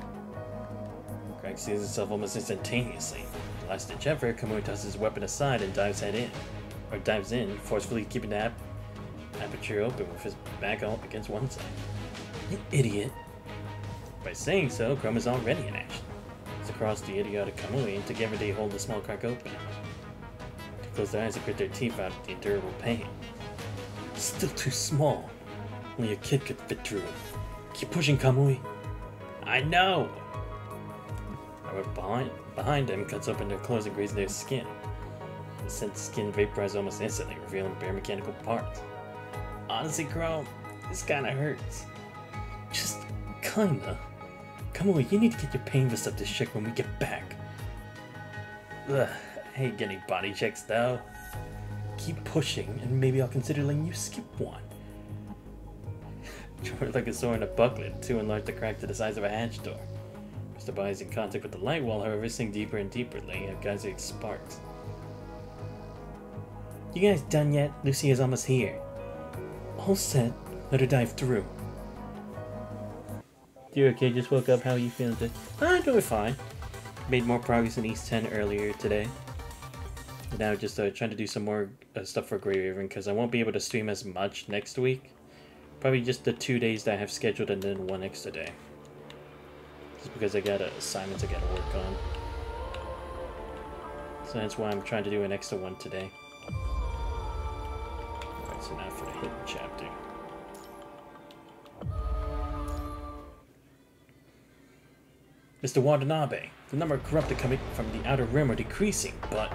The crack seals itself almost instantaneously. The last ditch effort, Kamui tosses his weapon aside and dives in, forcefully keeping the aperture open with his back up against one side. You idiot! By saying so, Chrome is already in action. It's across the idiotic Kamui, and together they hold the small crack open. They close their eyes and grit their teeth out of the endurable pain. It's still too small. Only a kid could fit through it. Keep pushing, Kamui. I know! However, behind him cuts open their clothes and grazes their skin. The scent skin vaporizes almost instantly, revealing bare mechanical parts. Honestly, Chrome, this kinda hurts. Just kinda. Come on, you need to get your pain vest up to check when we get back. Ugh, I hate getting body checks though. Keep pushing, and maybe I'll consider letting you skip one. Short like a sword in a bucklet, too enlarged the crack to the size of a hatch door. As the body's in contact with the light wall, however, sink deeper and deeper, laying out geyser sparks. You guys done yet? Lucy is almost here. All set. Let her dive through. Dear okay, just woke up. How are you feeling today? I'm doing fine. Made more progress in East 10 earlier today. Now just trying to do some more stuff for Grey Raven because I won't be able to stream as much next week. Probably just the 2 days that I have scheduled and then one extra day. Just because I got assignments I gotta work on. So that's why I'm trying to do an extra one today. Alright, so now for the hidden chapter. Mr. Watanabe, the number of corrupted coming from the outer rim are decreasing, but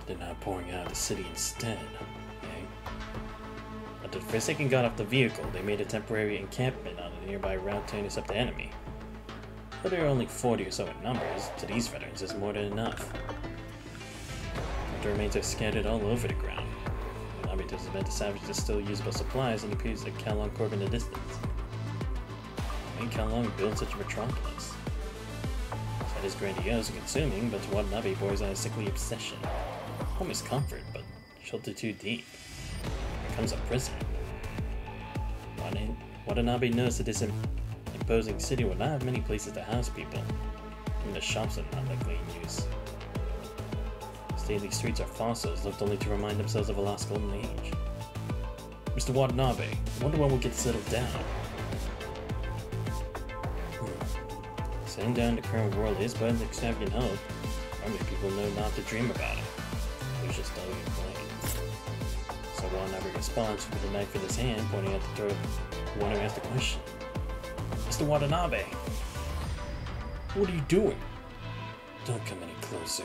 they're now pouring out of the city instead. Okay? After the Forsaken got off the vehicle, they made a temporary encampment on a nearby route to intercept the enemy. Though there are only 40 or so in numbers, to these veterans is more than enough. The remains are scattered all over the ground. The army does event to salvage the still usable supplies and appears like Kalong Corp in the distance. When Kalong built such a metropolis? That is grandiose and consuming, but to Watanabe bores on a sickly obsession. Home is comfort, but shelter too deep. Here comes a prison. Watanabe knows that this imposing city will not have many places to house people. Even the shops are not likely in use. Stately streets are fossils, left only to remind themselves of a lost golden age. Mr. Watanabe, I wonder when we'll get settled down. Setting down the current world is but an extravagant hope. How many people know not to dream about it? There's just all your blame. So Watanabe responds with a knife in his hand, pointing at the throat. One who asked the question. Mr. Watanabe! What are you doing? Don't come any closer.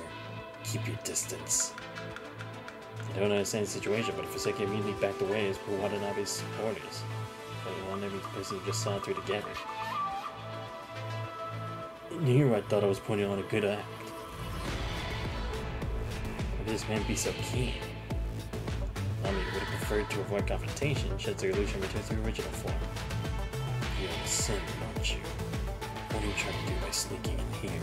Keep your distance. I don't understand the situation, but Forsaken immediately backed away as per Watanabe's orders. But Watanabe basically just saw through together. In here I thought I was pointing on a good act. Why did this man be so keen? Nami would have preferred to avoid confrontation, sheds her illusion returns to her original form. You're a sin, aren't you? What are you trying to do by sneaking in here?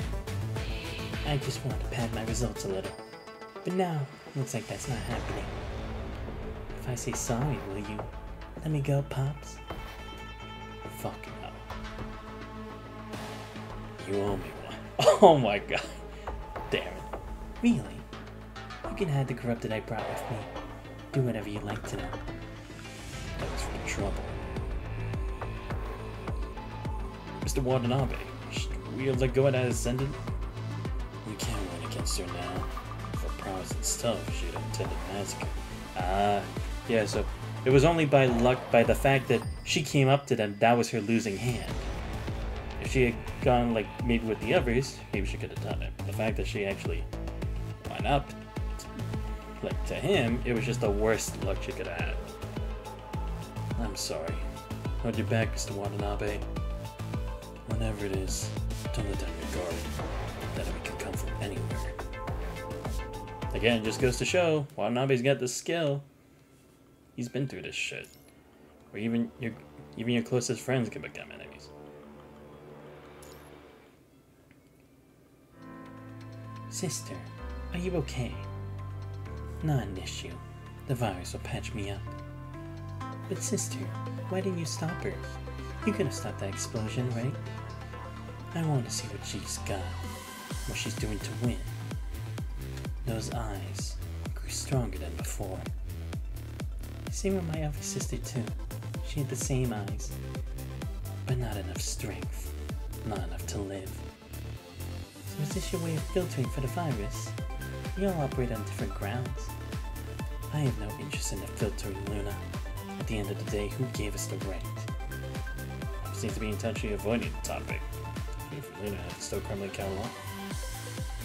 I just wanted to pad my results a little. But now, looks like that's not happening. If I say sorry, will you let me go, Pops? Fuck no. You owe me one. Oh my god. Damn it. Really? You can have the corrupted I brought with me. Do whatever you like to know. That was for the trouble. Mr. Watanabe, should we let go of that ascendant? We can't win against her now. For prowess and stuff, she'd intended massacre. Yeah, so it was only by luck, by the fact that she came up to them, that was her losing hand. If she had gone, like, maybe with the others, maybe she could have done it. But the fact that she actually went up, like, to him, it was just the worst luck she could have had. I'm sorry. Hold your back, Mr. Watanabe. Whenever it is, don't let them regard that enemy can come from anywhere. Again, just goes to show, Watanabe's got the skill. He's been through this shit. Or even your closest friends can become enemies. Sister, are you okay? Not an issue. The virus will patch me up. But sister, why didn't you stop her? You could have stopped that explosion, right? I want to see what she's got. What she's doing to win. Those eyes grew stronger than before. Same with my other sister too. She had the same eyes. But not enough strength. Not enough to live. So is this your way of filtering for the virus? You all operate on different grounds. I have no interest in the filtering, Luna. At the end of the day, who gave us the right? Seems to be intentionally avoiding the topic. If Luna had still crumbling catalog.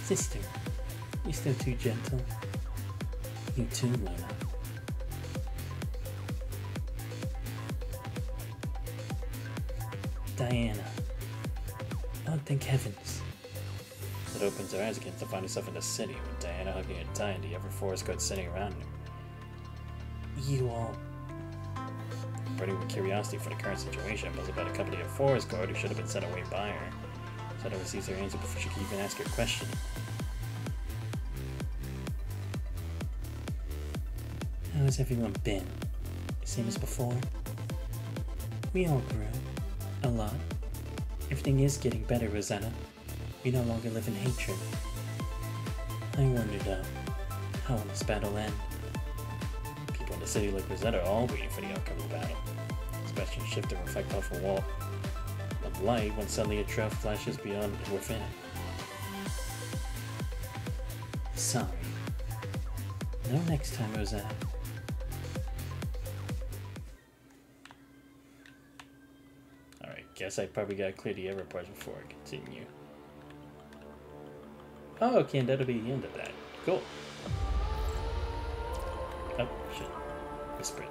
Sister, you're still too gentle. You too, Luna. Diana. Oh, thank heavens. It opens her eyes again to find herself in the city, with Diana hugging her tie and the other forest guards sitting around her. You all... Burning with curiosity for the current situation, puzzled by the company of forest guard who should have been sent away by her. Suddenly sees her answer before she can even ask her question. How has everyone been? Same as before? We all grew. A lot. Everything is getting better, Rosetta. We no longer live in hatred. I wonder though, how will this battle end? People in the city like Rosetta are all waiting for the outcome of the battle. Especially shift to reflect off a wall of light when suddenly a trail flashes beyond and within. Sorry. No next time, Rosetta. Alright, guess I probably gotta clear the error parts before I continue. Oh, okay, and that'll be the end of that. Cool. Oh, shit. Whisper it.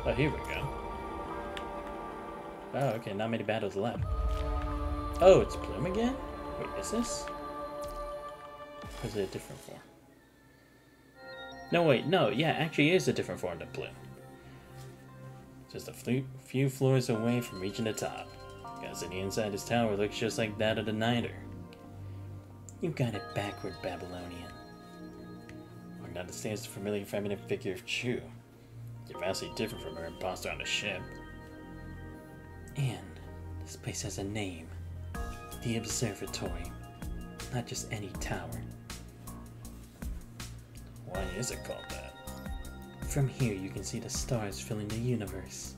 Oh, here we go. Oh, okay, not many battles left. Oh, it's Plume again? Wait, is this? Or is it a different form? No, wait, no, yeah, actually it is a different form than Plume. Just a few floors away from reaching the top. Guys, on the inside this tower looks just like that of the Niter. You got it backward, Babylonian. Or understands the familiar feminine figure of Chu. You're vastly different from her imposter on the ship. And this place has a name. The Observatory. Not just any tower. Why is it called that? From here you can see the stars filling the universe.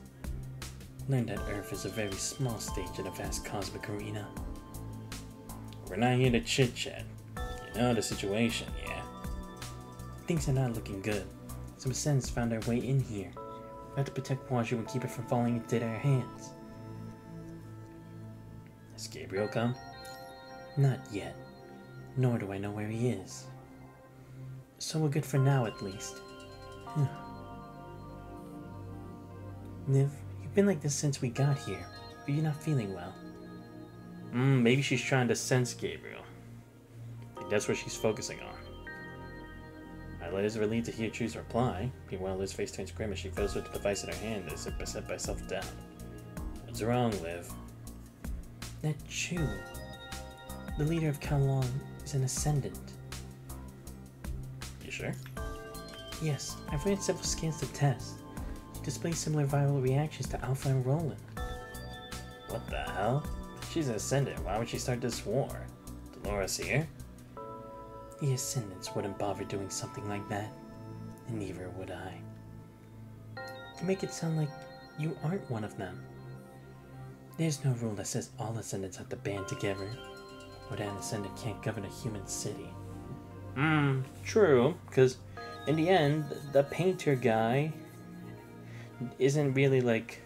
Learn that Earth is a very small stage in a vast cosmic arena. We're not here to chit-chat. You know the situation, yeah? Things are not looking good. Some ascendants found their way in here. We have to protect Washu and keep it from falling into their hands. Has Gabriel come? Not yet. Nor do I know where he is. So we're good for now, at least. Niv, you've been like this since we got here, but you're not feeling well. Maybe she's trying to sense Gabriel. I think that's what she's focusing on. Liz is relieved to hear Chu's reply. Meanwhile, Liz's face turns grim as she fiddles with the device in her hand as if beset by self-doubt. What's wrong, Liv? That Chu, the leader of Kowloon, is an ascendant. You sure? Yes, I've ran several scans to test. He displays similar viral reactions to Alpha and Roland. What the hell? If she's an ascendant, why would she start this war? Dolores here? The Ascendants wouldn't bother doing something like that, and neither would I. You make it sound like you aren't one of them. There's no rule that says all ascendants have to band together, or that an ascendant can't govern a human city. True, because in the end, the painter guy isn't really like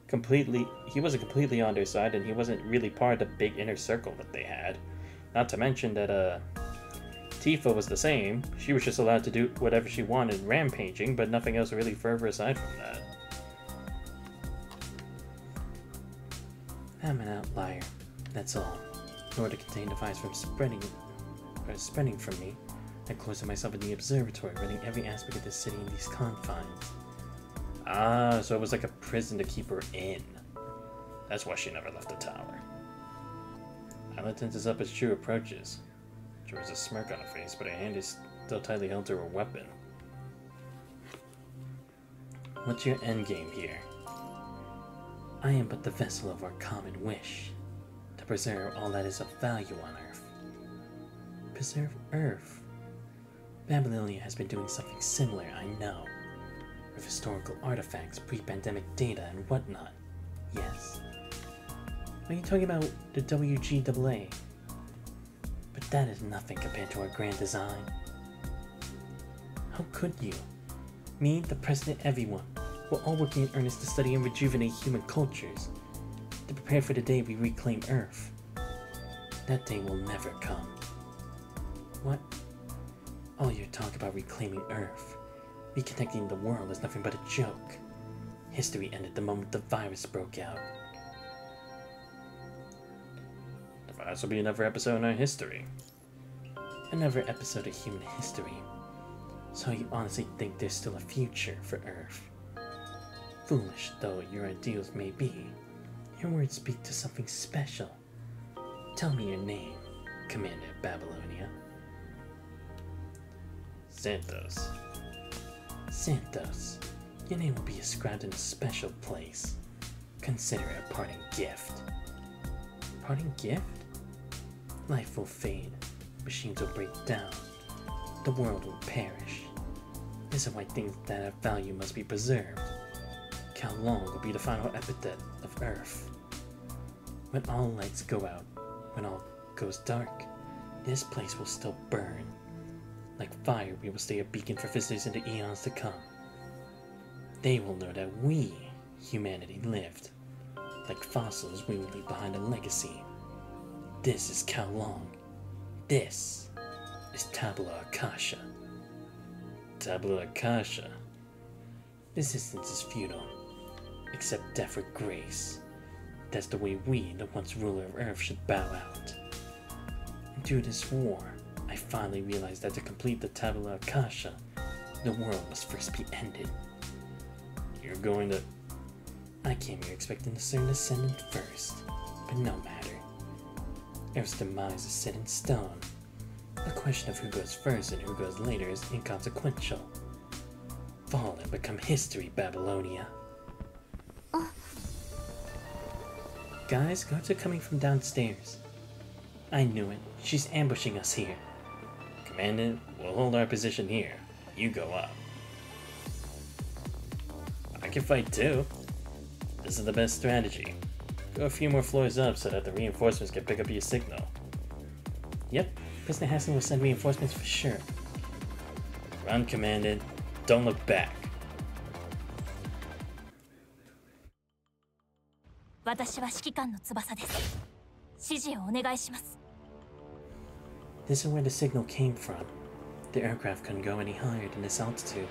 he wasn't completely on their side, and he wasn't really part of the big inner circle that they had. Not to mention that Tifa was the same. She was just allowed to do whatever she wanted rampaging, but nothing else really further aside from that. I'm an outlier, that's all. In order to contain the virus from spreading from me, I cloisoned myself in the observatory, running every aspect of the city in these confines. Ah, so it was like a prison to keep her in. That's why she never left the tower. Ayla tenses up as Chu approaches. There was a smirk on her face, but her hand is still tightly held to her weapon. What's your endgame here? I am but the vessel of our common wish, to preserve all that is of value on Earth. Preserve Earth? Babylonia has been doing something similar, I know. With historical artifacts, pre-pandemic data, and whatnot. Yes. Are you talking about the WGAA? But that is nothing compared to our grand design. How could you? Me, the President, everyone. We're all working in earnest to study and rejuvenate human cultures, to prepare for the day we reclaim Earth. That day will never come. What? All your talk about reclaiming Earth, reconnecting the world is nothing but a joke. History ended the moment the virus broke out. The virus will be another episode in our history. Another episode of human history. So you honestly think there's still a future for Earth? Foolish though your ideals may be, your words speak to something special. Tell me your name, Commander of Babylonia. Santos. Santos, your name will be ascribed in a special place. Consider it a parting gift. Parting gift? Life will fade, machines will break down, the world will perish. This is why things that have value must be preserved. Kowloon will be the final epithet of Earth. When all lights go out, when all goes dark, this place will still burn. Like fire, we will stay a beacon for visitors in the eons to come. They will know that we, humanity, lived. Like fossils, we will leave behind a legacy. This is Kowloon. This is Tabula Akasha. Tabula Akasha. Resistance is futile. Accept death with grace. That's the way we, the once ruler of Earth, should bow out. And through this war, I finally realized that to complete the Tabula Akasha, the world must first be ended. You're going to... I came here expecting a certain ascendant first, but no matter. Earth's demise is set in stone. The question of who goes first and who goes later is inconsequential. Fall and become history, Babylonia. Guys, guards are coming from downstairs. I knew it. She's ambushing us here. Commandant, we'll hold our position here. You go up. I can fight too. This is the best strategy. Go a few more floors up so that the reinforcements can pick up your signal. Yep, President Hassan will send reinforcements for sure. Run, Commandant. Don't look back. 私は指揮官の翼です。指示をお願いします。 This is where the signal came from. The aircraft couldn't go any higher than this altitude.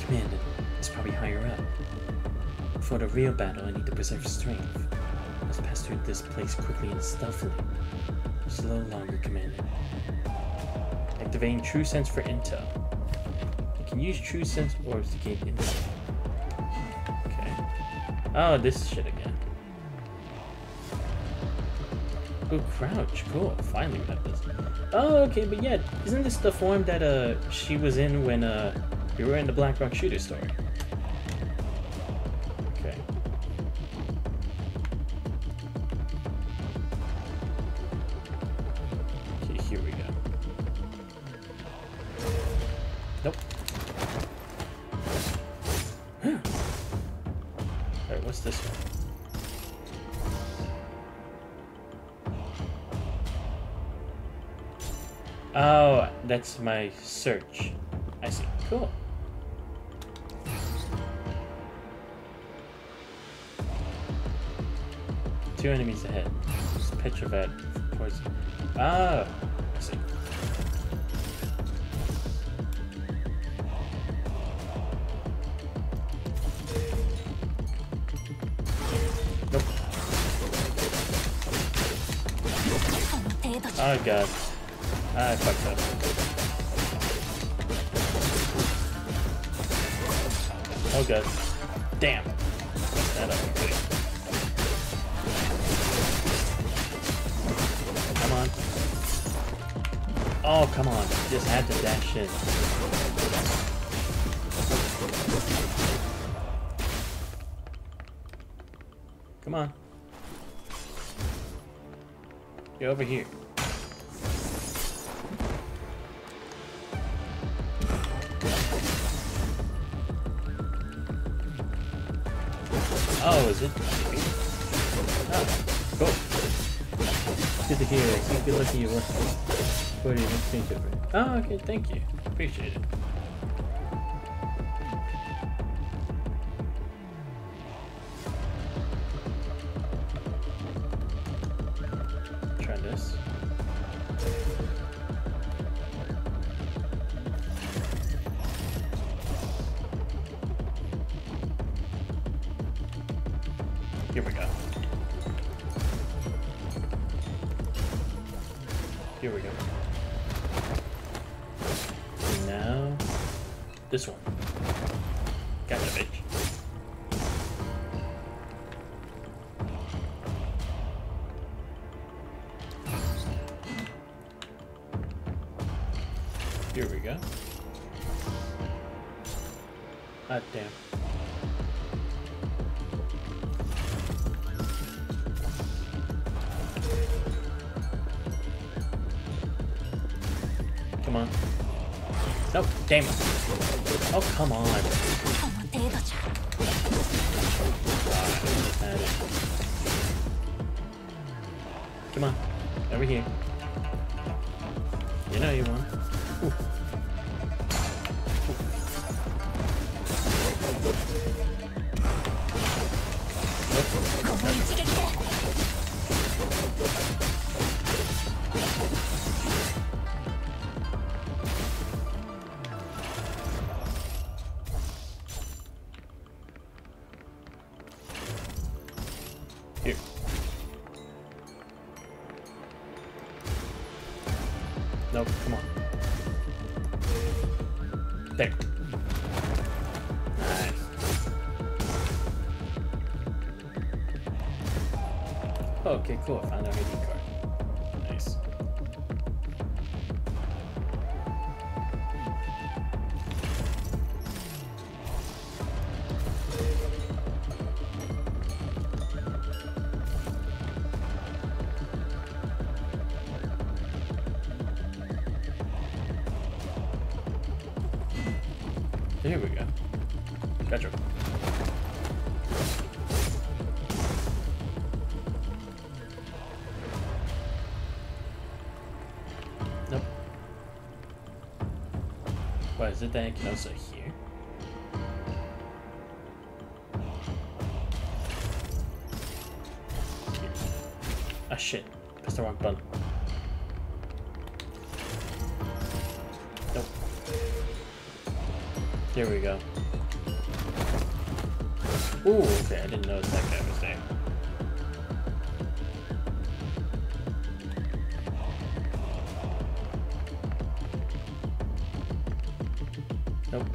Commandant is probably higher up. For the real battle, I need to preserve strength. I must pass through this place quickly and stealthily. Slow longer, Commandant. Activating True Sense for intel. You can use True Sense orbs to gain intel. Okay. Oh, this shit again. Oh, crouch. Cool. Finally we have this. Oh, okay, but yeah, isn't this the form that she was in when we were in the Black Rock Shooter story? Okay. Okay, here we go. Nope. Alright, what's this one? Oh, that's my search. I see. Cool. Two enemies ahead. Petrified poison. Oh, I see. Nope. Oh god. I fucked up. Oh god. Damn. Messed that up quickly. Come on. Oh, come on. Just had to dash in. Come on. Get over here. Oh, is it? Oh, cool. Good to hear. It's good looking you. What do you think of it? Oh, okay, thank you. Appreciate it. Try this. Here we go. Here we go. Now, this one. Gotcha, bitch. Here we go. Ah, damn. Come on. Nope, damn it. Oh, come on. Come on. Over here. You know you want. Ooh. Here. Nope, come on. There. Nice. Okay, cool. I found our ID card. Nice. Here we go. Gotcha. Nope. What is it that I can also hear? Here. Ah shit. Pressed the wrong button. Nope. There we go. Ooh, okay, I didn't notice that guy was there. Nope.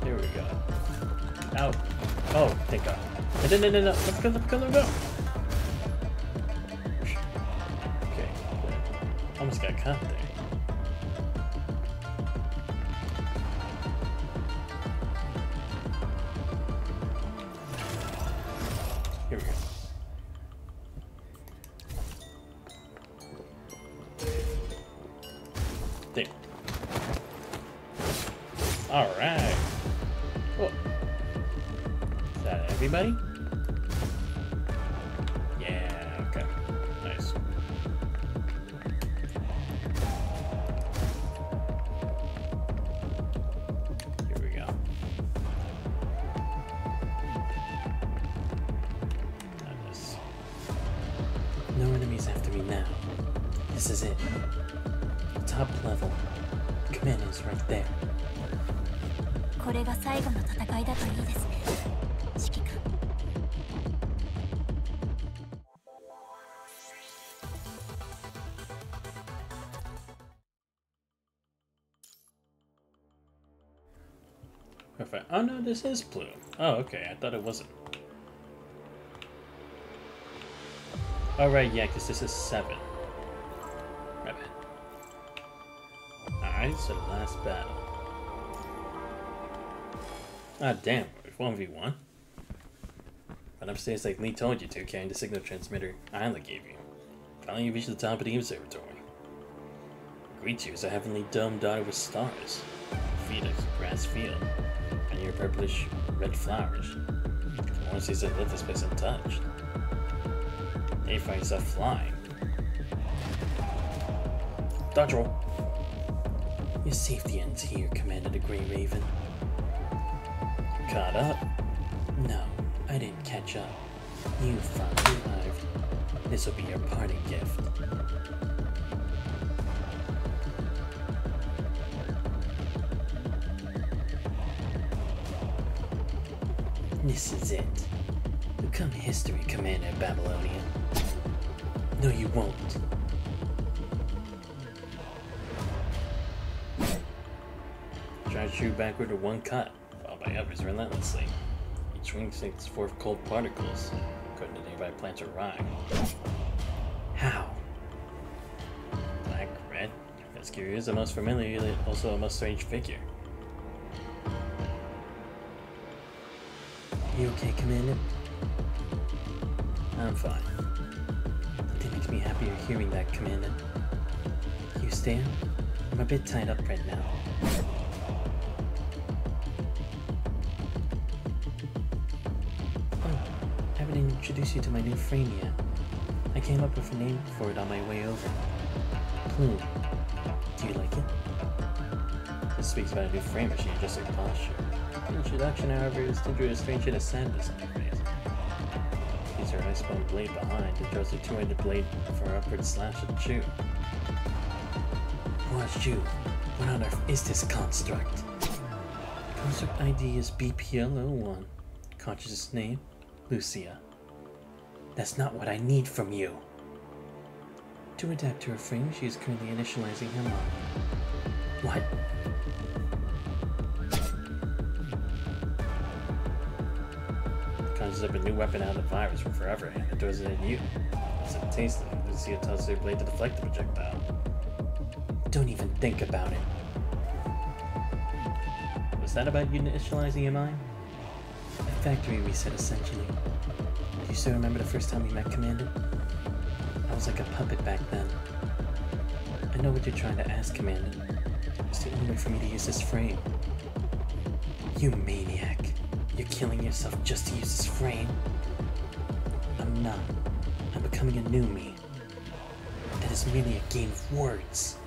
There we go. Out. Oh, thank God. No. Let's go. Almost got caught there. Here we go. There. Alright. Oh. Is that it? Everybody? Yeah, okay. Nice. Here we go. Not this. No enemies after me now. This is it. The top level. Command is right there. これが最後の戦いだといいですね。指揮官。Perfect. Oh no, this is blue. Oh, okay. I thought it wasn't. Oh right, yeah, because this is 7. My bad. Alright, so the last battle. Ah, damn, 1v1. Run upstairs like Lee told you to, carrying the signal transmitter Isla gave you. Finally, you reach the top of the observatory. Greet you as a heavenly dome dotted with stars. Feet a grass field, and your purplish red flowers. I want to see if this place untouched. They find yourself flying. Dodge roll. Your safety ends here, Commander the Grey Raven. Caught up? No, I didn't catch up. You finally arrived. This will be your parting gift. This is it. Become history, Commander of Babylonia. No, you won't. Try to shoot backward to one cut, followed by others relentlessly. Each wing sinks forth cold particles, according to nearby plants or rhyme. How? Black, red, Rescue is the most familiar, yet also a most strange figure. You okay, Commander? I'm fine. It makes me happier hearing that, Commander. You stand? I'm a bit tied up right now. Oh, I haven't introduced you to my new frame yet. I came up with a name for it on my way over. Plume. Do you like it? This speaks about a new frame machine, just like posture. The introduction, however, is to do a strange hit of sadness on her face. Sees her ice-bone blade behind and throws a two-handed blade for an upward slash at Chu. Watch you. What on earth is this construct? Construct ID is BPL01. Consciousness name, Lucia. That's not what I need from you. To adapt to her frame, she is currently initializing her mind. What? Conjures up a new weapon out of the virus from forever and throws it at you. As it tastes it, Lucia tells her blade to deflect the projectile. Don't even think about it. Was that about you initializing your mind? A factory reset, essentially. Do you still remember the first time we met, Commander? I was like a puppet back then. I know what you're trying to ask, Commander. It's the only way for me to use this frame. You maniac. You're killing yourself just to use this frame. I'm not. I'm becoming a new me. That is merely a game of words.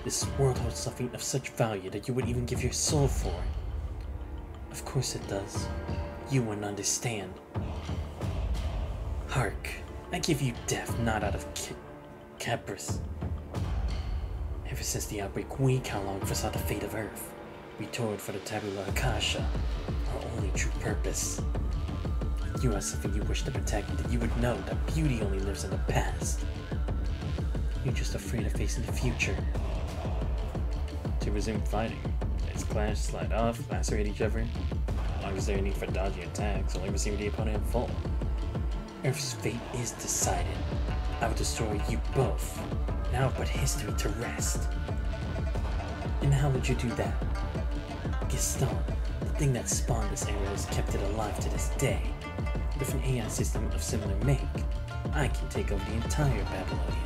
This world holds something of such value that you would even give your soul for it. Of course it does. You wouldn't understand. Hark. I give you death not out of caprice. Ever since the outbreak, we how long foresaw the fate of Earth. We toiled for the Tabula Akasha, our only true purpose. You are something you wish to protect, that you would know that beauty only lives in the past. You're just afraid of facing the future. To resume fighting, let's clash, slide off, lacerate each other. As long as there's a need for dodging attacks, only receive the opponent in full. Earth's fate is decided. I will destroy you both. Now put history to rest. And how would you do that? Gaston, the thing that spawned this era, has kept it alive to this day. With an AI system of similar make, I can take over the entire Babylonia.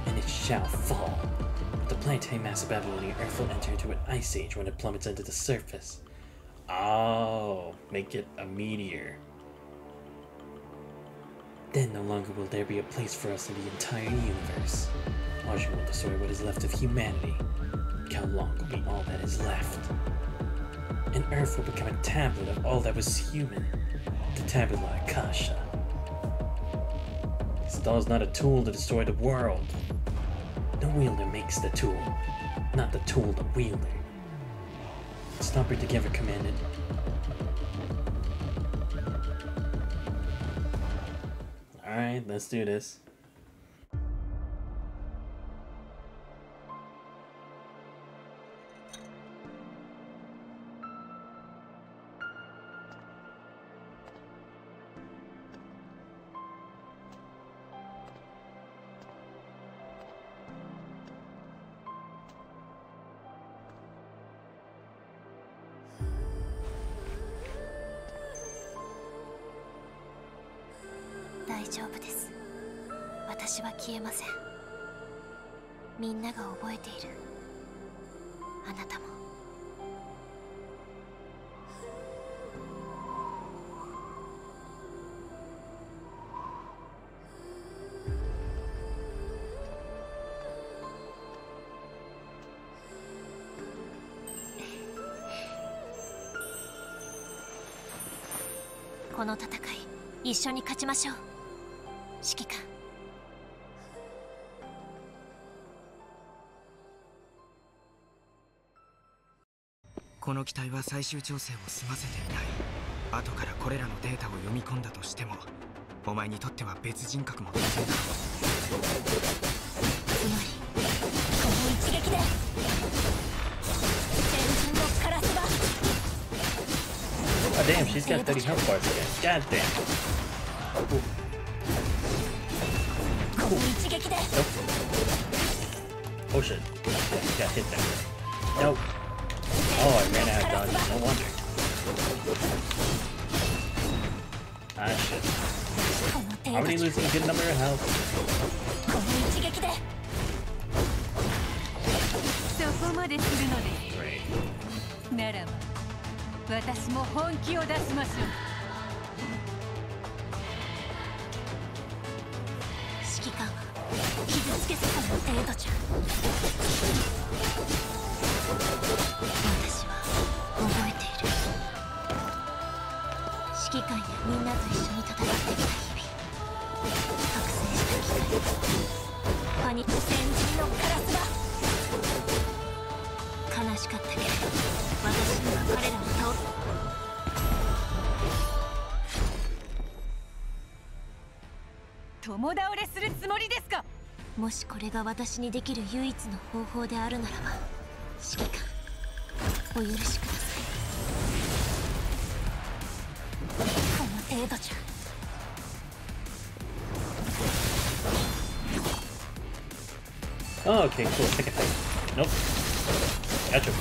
And it shall fall. With the planetary mass of Babylonia, Earth will enter into an ice age when it plummets into the surface. Oh, make it a meteor. Then no longer will there be a place for us in the entire universe. Ocean will destroy what is left of humanity. How long will be all that is left? And Earth will become a tablet of all that was human. The tablet of Akasha. Star is not a tool to destroy the world. The wielder makes the tool, not the tool the wielder. Stop her together, commanded. Alright, let's do this.大丈夫です。私は消えません。みんなが覚えている。あなたも。この戦い、一緒に勝ちましょう。指揮官。この機体は最終調整を済ませていない。後からこれらのデータを読み込んだとしても、お前にとっては別人格も当然だ。つまりこの一撃で先人のカラスが。Oh damn, she's got 30 health bars again. God damn. Nope. Oh shit. Yeah, got hit there. Nope. Oh, I ran out of dodges. No wonder. Ah shit. Already losing a good number of health. Great. ならば私も本気を出しましょう。指揮官は傷つけてたの程度じゃ。私は覚えている。指揮官やみんなと一緒に戦ってきた日々、覚醒した機械、パニック先人のカラスが。悲しかったけれど私には彼らを倒す。共倒れするつもりですか。もしこれが私にできる唯一の方法であるならば、指揮官、お許しください。この程度じゃ。Oh, okay, cool. Second thing. Nope. Gotcha.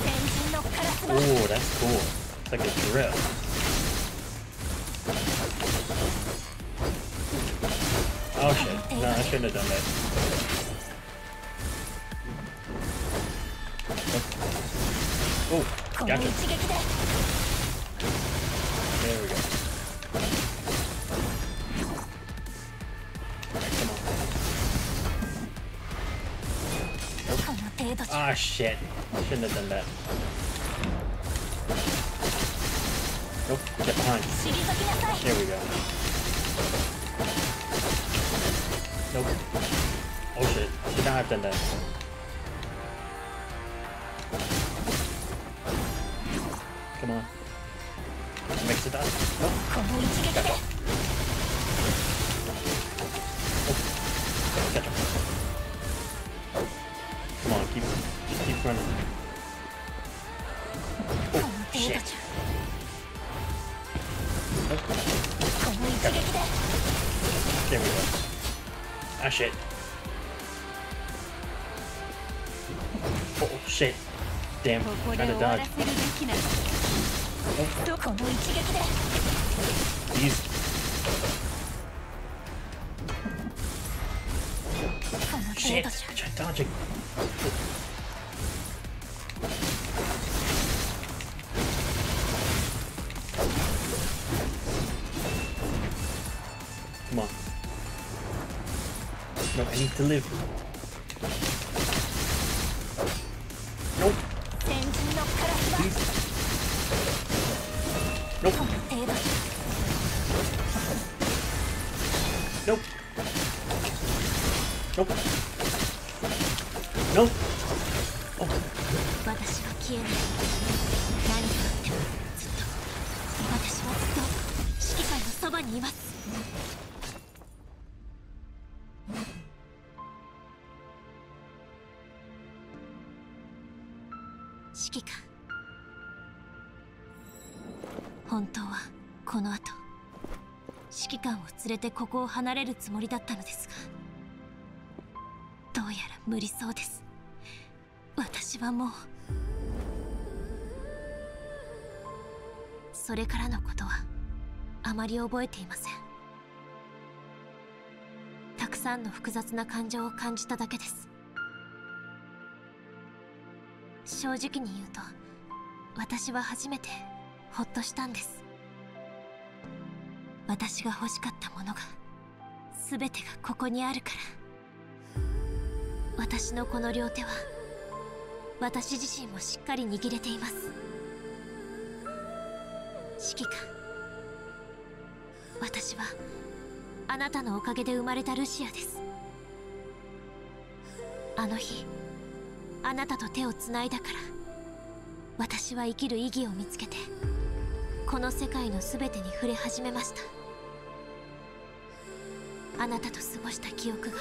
Oh, that's cool. It's like a drill. Oh shit. No, I shouldn't have done that. Oh, gotcha. There we go. Alright, come on. Ah shit. Shouldn't have done that. Nope, get behind. There we go. Nope. Oh shit. Should not have done that. Come on. Mix it up. Nope. Gotcha. Oh. Gotcha. Come on, keep running. Oh shit. Nope. Gotcha. There we go. Ah shit. Oh shit. Damn, trying to dodge. Oh. Easy. Shit, try dodging. I need to live. Nope. Please. Nope. Nope. Nope. Nope. Oh. 私は消えない。何があってもずっと私はずっと指揮官のそばにいます。指揮官、本当はこの後指揮官を連れてここを離れるつもりだったのですが、どうやら無理そうです。私はもうそれからのことはあまり覚えていません。たくさんの複雑な感情を感じただけです。正直に言うと、私は初めてほっとしたんです。私が欲しかったものが全てがここにあるから。私のこの両手は私自身もしっかり握れています。指揮官、私はあなたのおかげで生まれたルシアです。あの日あなたと手をつないだから、私は生きる意義を見つけてこの世界の全てに触れ始めました。あなたと過ごした記憶が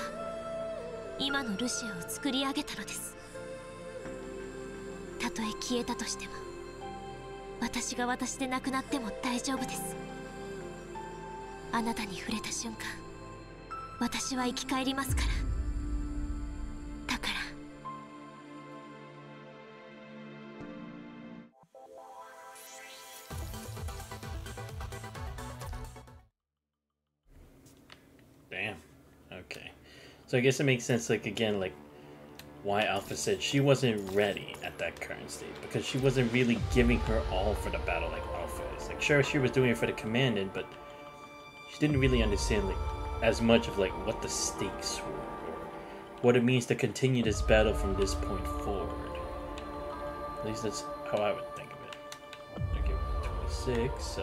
今のルシアを作り上げたのです。たとえ消えたとしても、私が私でなくなっても大丈夫です。あなたに触れた瞬間、私は生き返りますから。だから。Damn. Okay. So I guess it makes sense, like, again, like, why Alpha said she wasn't ready at that current state, because she wasn't really giving her all for the battle like Alpha is. Like, sure, she was doing it for the commandant, but she didn't really understand, like, as much of, like, what the stakes were, or what it means to continue this battle from this point forward. At least that's how I would think of it. Okay, 26,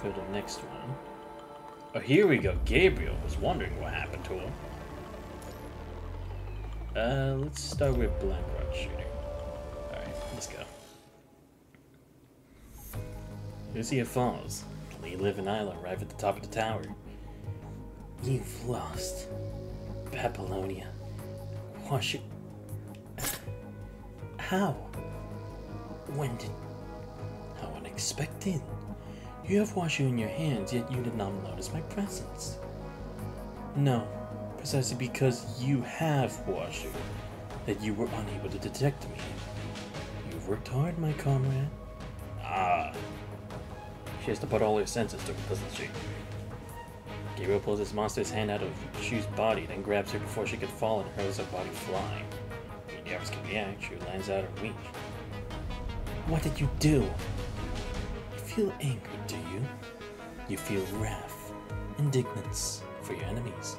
go to the next one. Oh, here we go. Gabriel was wondering what happened to him. Let's start with Black Rock shooting. Alright, let's go. Lucia falls. Lee, Liv, and Isla arrive at the top of the tower. You've lost. Babylonia. Wash it. How? When did... How unexpected. You have Washu in your hands, yet you did not notice my presence. No, precisely because you have Washu, that you were unable to detect me. You've worked hard, my comrade. Ah. She has to put all her senses to it, doesn't she? Gabriel pulls this monster's hand out of Shu's body, then grabs her before she could fall and hurls her body flying. When the others can react, Shu lands out of reach. What did you do? You feel anger, do you? You feel wrath, indignance for your enemies.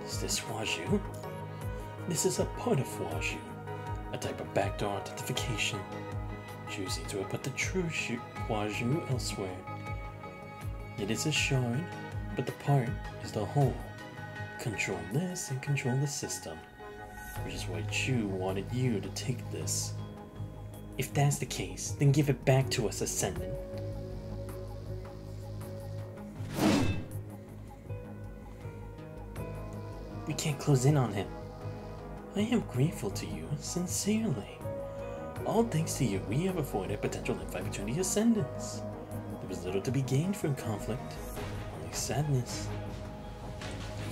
Is this Washu? This is a part of Washu, a type of backdoor identification, choosing to put the true Washu elsewhere. It is a shard, but the part is the whole. Control this and control the system, which is why Chu wanted you to take this. If that's the case, then give it back to us, Ascendant. We can't close in on him. I am grateful to you, sincerely. All thanks to you, we have avoided potential infight between the Ascendants. There was little to be gained from conflict, only sadness.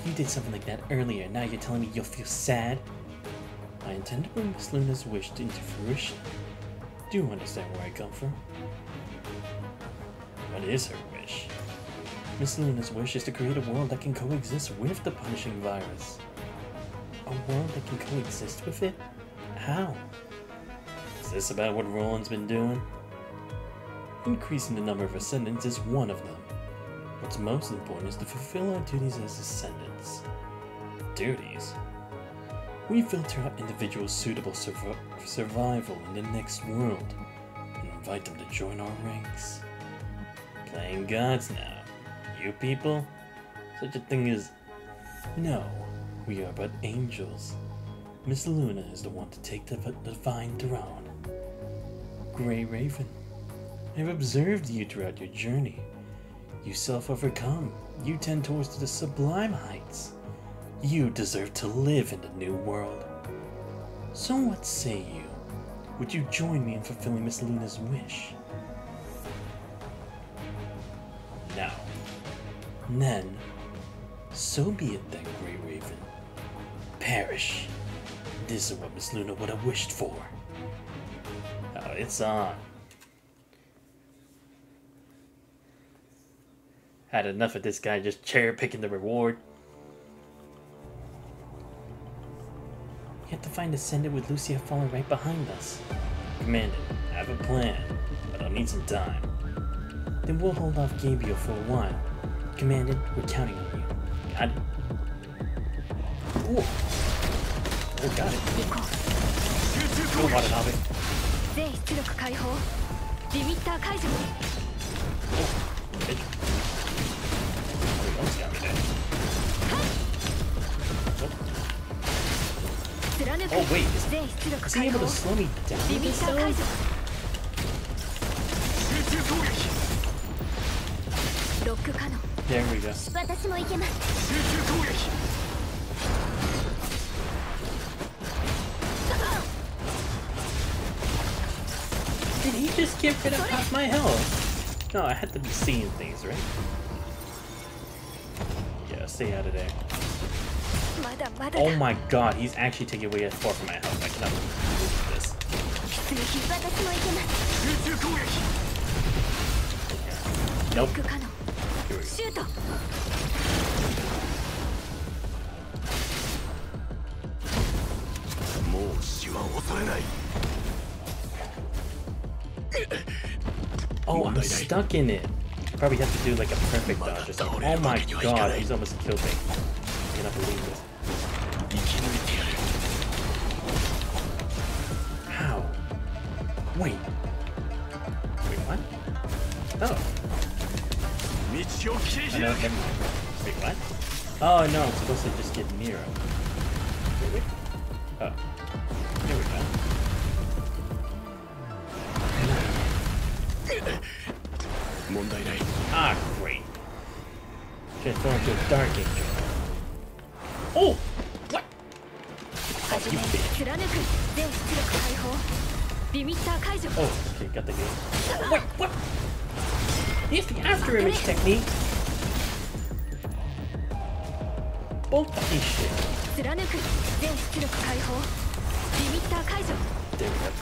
You did something like that earlier, now you're telling me you'll feel sad? I intend to bring Miss Luna's wish into fruition. Do you understand where I come from? What is her wish? Miss Luna's wish is to create a world that can coexist with the punishing virus. A world that can coexist with it? How? Is this about what Roland's been doing? Increasing the number of Ascendants is one of them. What's most important is to fulfill our duties as descendants. Duties? We filter out individuals suitable for survival in the next world and invite them to join our ranks. Playing gods now. You people? Such a thing as... No, we are but angels. Miss Luna is the one to take the divine throne. Grey Raven, I have observed you throughout your journey. You self-overcome. You tend towards the sublime heights. You deserve to live in the new world. So what say you? Would you join me in fulfilling Miss Luna's wish? No. Then, so be it then, Grey Raven. Perish. This is what Miss Luna would have wished for. Oh, it's on. Had enough of this guy just cherry-picking the reward. You have to find Ascendant with Lucia falling right behind us. Commander, I have a plan, but I'll need some time. Then we'll hold off Gabriel for a while. Commander, we're counting on you. Got it? Ooh. Oh, got it. Go, Watanabe. Almost got me there. Oh wait, is he able to slow me down with this though? There we go. Did he just get rid of half my health? No, I had to be seeing things, right? Yeah, stay out of there. Oh my god, he's actually taking away a 4 from my health. I cannot believe this. Nope. Here we go. Oh, I'm stuck in it. Probably have to do like a perfect dodge or something. Oh my god, he's almost killed me. I cannot believe this. How? Wait. Wait, what? Oh. Oh, no, never mind. Wait, what? Oh no, I'm supposed to just get Nero. Wait. Oh. There we go. Ah, great. Transform into a dark angel. Oh! What? Oh, you bitch. Oh, okay, got the game. Oh, wait, what? Here's the after image technique. Both fucking shit. There we go.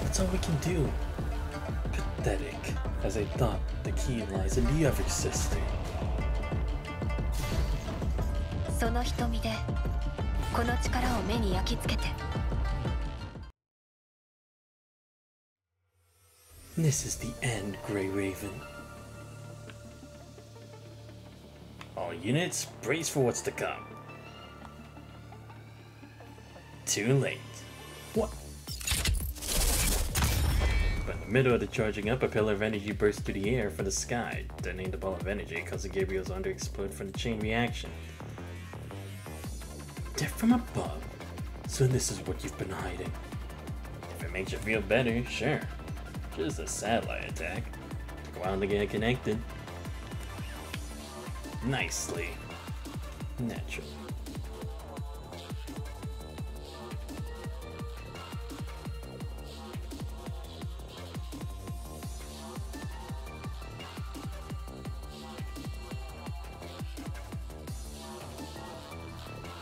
That's all we can do. Pathetic, as I thought the key lies in the other sister. This is the end, Grey Raven. All units, brace for what's to come. Too late. What? But in the middle of the charging up, a pillar of energy burst through the air from the sky, detonating the ball of energy, causing Gabriel's arm to explode from the chain reaction. Death from above? So this is what you've been hiding. If it makes you feel better, sure. Just a satellite attack. Took a while to get connected. Nicely. Natural.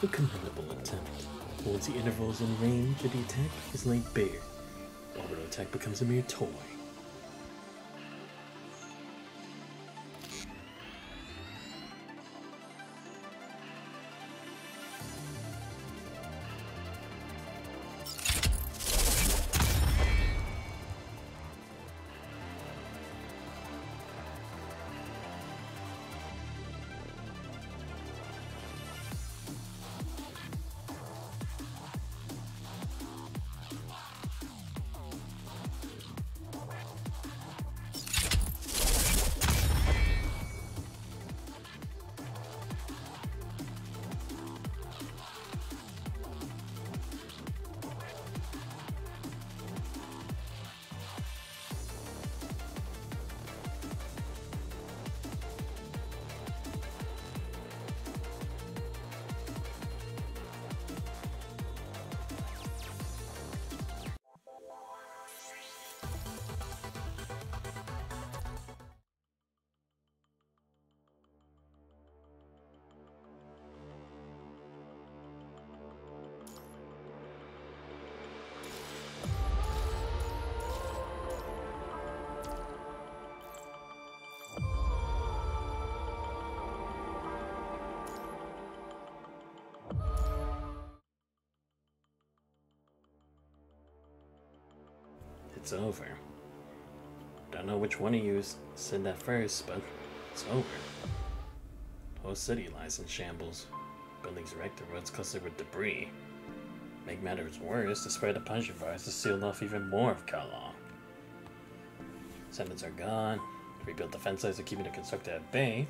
A commendable attempt. Once the intervals in range of the attack is laid bare, orbital attack becomes a mere toy. It's over. Don't know which one of you said that first, but it's over. The whole city lies in shambles. Buildings wrecked, the roads clustered with debris. Make matters worse, the spread of punch virus has sealed off even more of Kalong. Descendants are gone. Rebuilt defense lines are keeping the constructed at bay,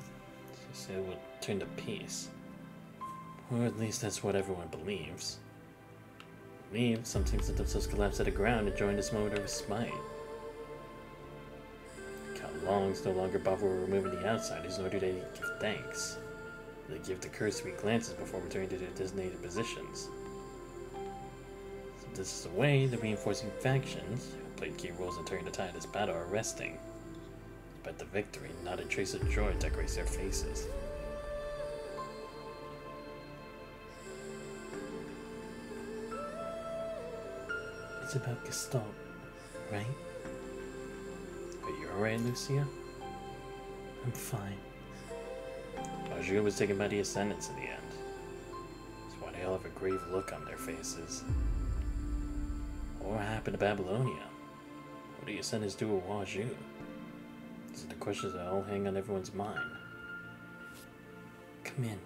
so it will turn to peace. Or at least that's what everyone believes. Some teams let themselves collapse to the ground and join this moment of respite. Kalong's no longer bothered with removing the outsiders, nor do they give thanks. They give the cursory glances before returning to their designated positions. So this is the way the reinforcing factions, who played key roles in turning the tide of this battle, are resting. But the victory, not a trace of joy decorates their faces. It's about Gaston, right? But you're alright, Lucia? I'm fine. Jules was taken by the Ascendants in the end. That's why they all have a grave look on their faces. What happened to Babylonia? What do the Ascendants do with Waju? These are the questions that all hang on everyone's mind. Come in.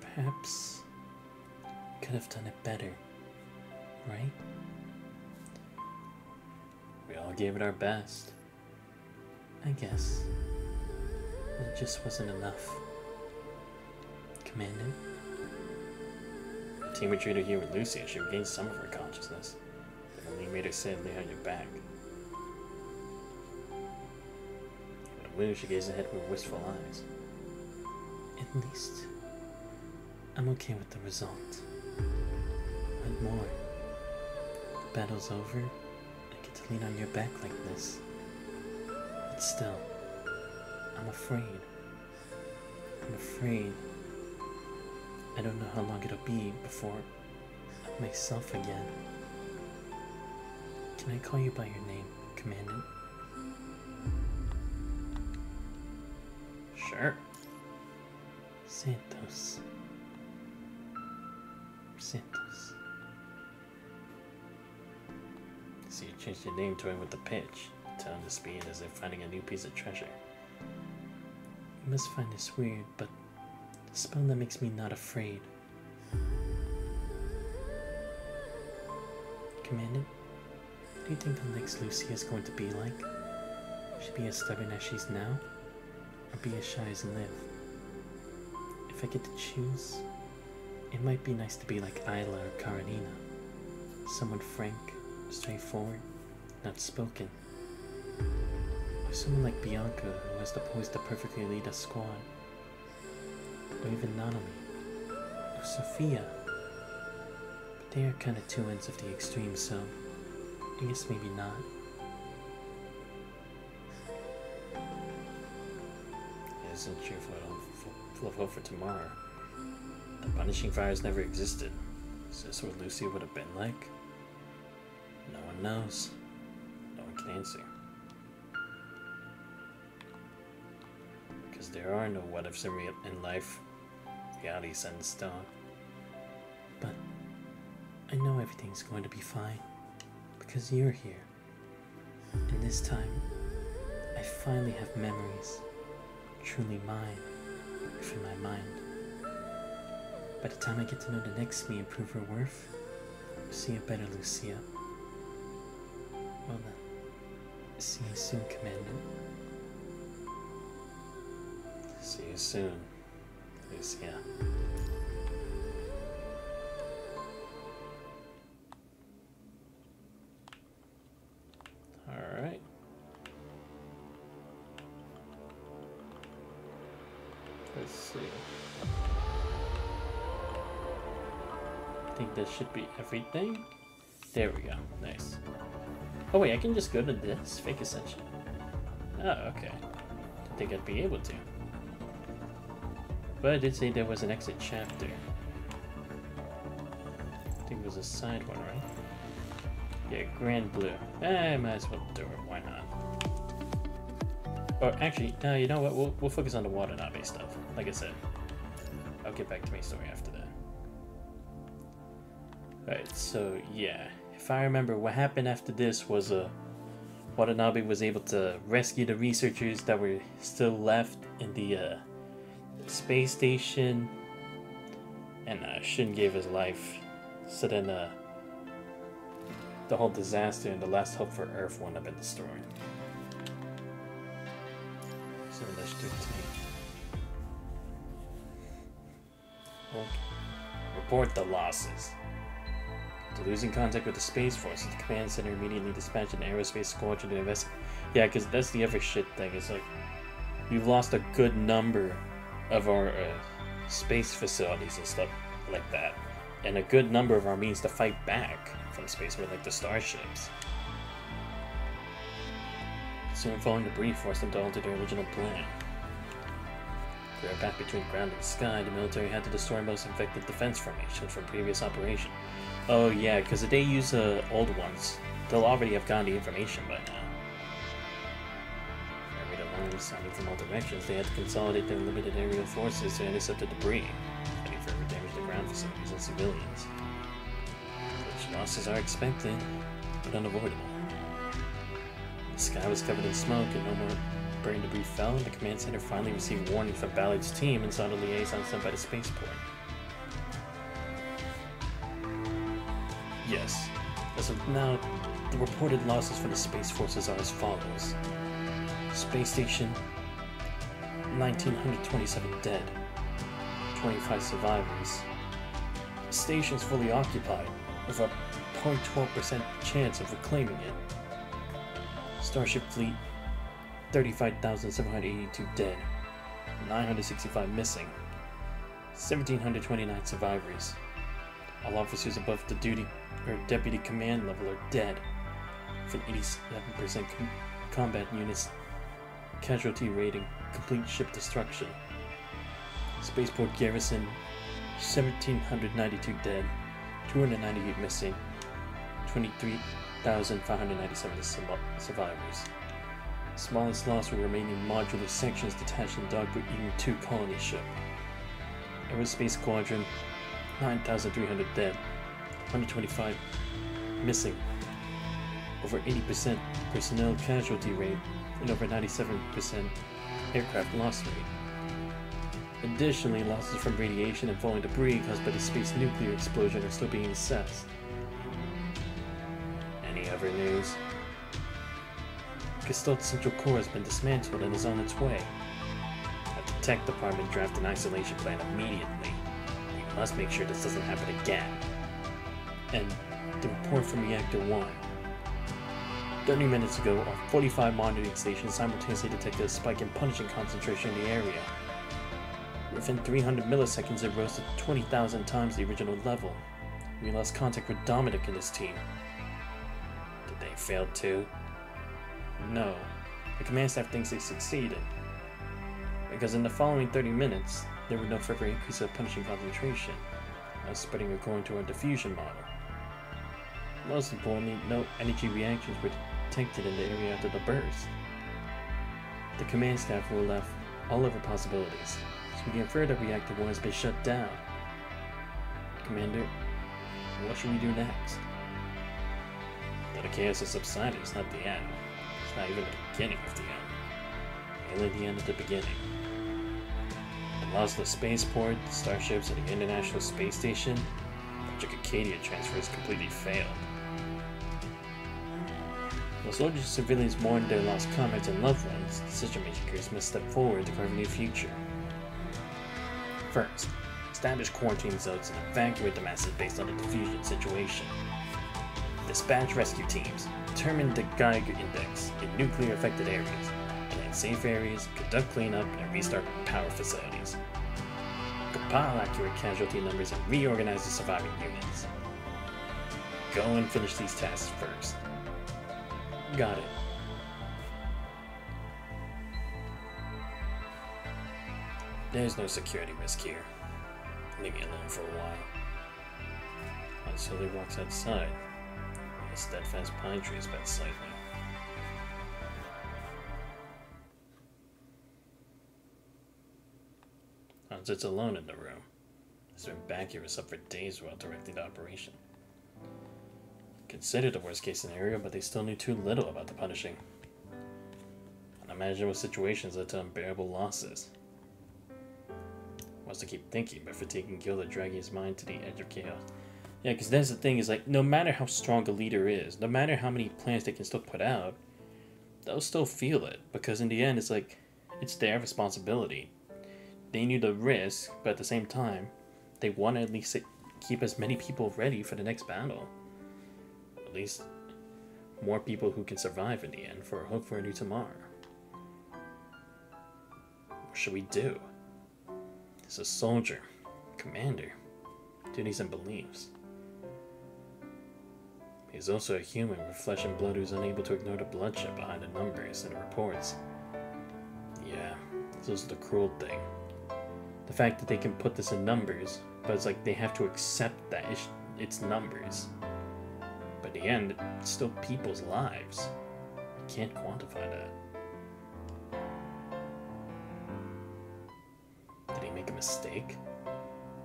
Perhaps could have done it better, right? We all gave it our best. I guess. It just wasn't enough. Commandant? The team retreated here with Lucy and she regained some of her consciousness. They only made her sit and lay on your back. With a move, she gazed ahead with wistful eyes. At least, I'm okay with the result. What more? The battle's over. I get to lean on your back like this. But still, I'm afraid. I'm afraid. I don't know how long it'll be before I'm myself again. Can I call you by your name, Commandant? Sure. Santos. Santos. So you changed your name to him with the pitch, telling the speed as if finding a new piece of treasure. must find this weird, but the spell that makes me not afraid. Commandant, what do you think the next Lucia is going to be like? Will she be as stubborn as she's now, or be as shy as Liv? If I get to choose, it might be nice to be like Isla or Karenina. Someone frank, straightforward, not spoken. Or someone like Bianca who has the poise to perfectly lead a squad. Or even Nanami. Or Sophia. But they are kind of two ends of the extreme, so I guess maybe not. It isn't cheerful full of hope for tomorrow. The punishing fires never existed. Is this what Lucia would have been like? No one knows. No one can answer. Because there are no what ifs in life. Reality set in stone. But I know everything's going to be fine. Because you're here. And this time, I finally have memories. Truly mine. If in my mind. By the time I get to know the next me and prove her worth, I'll see a better Lucia. Well then, see you soon, Commandant. See you soon, Lucia. Alright. Let's see. I think that should be everything. There we go. Nice. Oh wait, I can just go to this fake ascension. Oh, okay. Didn't think I'd be able to. But I did say there was an exit chapter. I think it was a side one, right? Yeah, Grand Blue. I might as well do it. Why not? Or actually, no. You know what? We'll focus on the Watanabe stuff. Like I said, I'll get back to my story after that. Alright, so yeah, if I remember, what happened after this was Watanabe was able to rescue the researchers that were still left in the space station, and Shin gave his life. So then the whole disaster and the last hope for Earth wound up in the story. 7-13. Okay. Report the losses. To losing contact with the Space Force, the command center immediately dispatched an aerospace squadron to investigate. Yeah, because that's the other shit thing. It's like, we've lost a good number of our space facilities and stuff like that. And a good number of our means to fight back from space were like the starships. Soon falling debris forced them to alter their original plan. For a path between ground and sky, the military had to destroy most infected defense formations from previous operation. Oh yeah, because if they use old ones, they'll already have gotten the information by now. Armored alarms sounding from all directions, they had to consolidate their limited aerial forces to intercept the debris, ready for further damage to ground facilities and civilians. Such losses are expected, but unavoidable. The sky was covered in smoke and no more burning debris fell, and the command center finally received warning from Ballard's team and saw the liaison sent by the spaceport. Yes. As of now, the reported losses for the Space Forces are as follows. Space Station, 1,927 dead, 25 survivors. The station is fully occupied, with a 0.12% chance of reclaiming it. Starship Fleet, 35,782 dead, 965 missing, 1,729 survivors. All officers above the deputy command level are dead, with an 87% combat units casualty rating, complete ship destruction. Spaceport garrison, 1,792 dead, 298 missing, 23,597 survivors. Smallest loss were remaining modular sections detached in Dogwood Eden 2 colony ship. Aerospace Squadron, 9,300 dead, 125 missing, over 80% personnel casualty rate, and over 97% aircraft loss rate. Additionally, losses from radiation and falling debris caused by the space nuclear explosion are still being assessed. Any other news? Gestalt Central Core has been dismantled and is on its way. Have the tech department draft an isolation plan immediately. We must make sure this doesn't happen again. And the report from Reactor 1. 30 minutes ago, our 45 monitoring stations simultaneously detected a spike in punishing concentration in the area. Within 300 milliseconds, it rose to 20,000 times the original level. We lost contact with Dominic and his team. Did they fail too? No. The command staff thinks they succeeded. Because in the following 30 minutes, there were no further increase of punishing concentration, now spreading according to our diffusion model. Most importantly, no energy reactions were detected in the area after the burst. The command staff ruled out all other possibilities, so we can infer that Reactor 1 has been shut down. Commander, what should we do next? Though the chaos has subsided, it's not the end. It's not even the beginning of the end. Only the end of the beginning. The loss of the spaceport, the starships, and the International Space Station, the Acadia transfer has completely failed. While soldiers and civilians mourn their lost comrades and loved ones, decision makers must step forward to carve a new future. First, establish quarantine zones and evacuate the masses based on the diffusion situation. Dispatch rescue teams, determine the Geiger index in nuclear affected areas, plan safe areas, conduct cleanup, and restart power facilities. Compile accurate casualty numbers and reorganize the surviving units. Go and finish these tasks first. Got it. There's no security risk here. Leave me alone for a while. Han slowly walks outside. A steadfast pine tree is beside me. Han sits alone in the room. He's been back here up for days while directing the operation. Considered the worst case scenario, but they still knew too little about the punishing. Unimaginable situations led to unbearable losses. Wants to keep thinking, but fatiguing Gilda dragging his mind to the edge of chaos. Yeah, because that's the thing, is like, no matter how strong a leader is, no matter how many plans they can still put out, they'll still feel it, because in the end, it's like, it's their responsibility. They knew the risk, but at the same time, they want to at least keep as many people ready for the next battle. At least more people who can survive in the end for a hope for a new tomorrow. What should we do? As a soldier, commander, duties and beliefs. He's also a human with flesh and blood who's unable to ignore the bloodshed behind the numbers and the reports. Yeah, this is the cruel thing. The fact that they can put this in numbers, but it's like they have to accept that it's numbers. But in the end, it's still people's lives. You can't quantify that. Did he make a mistake?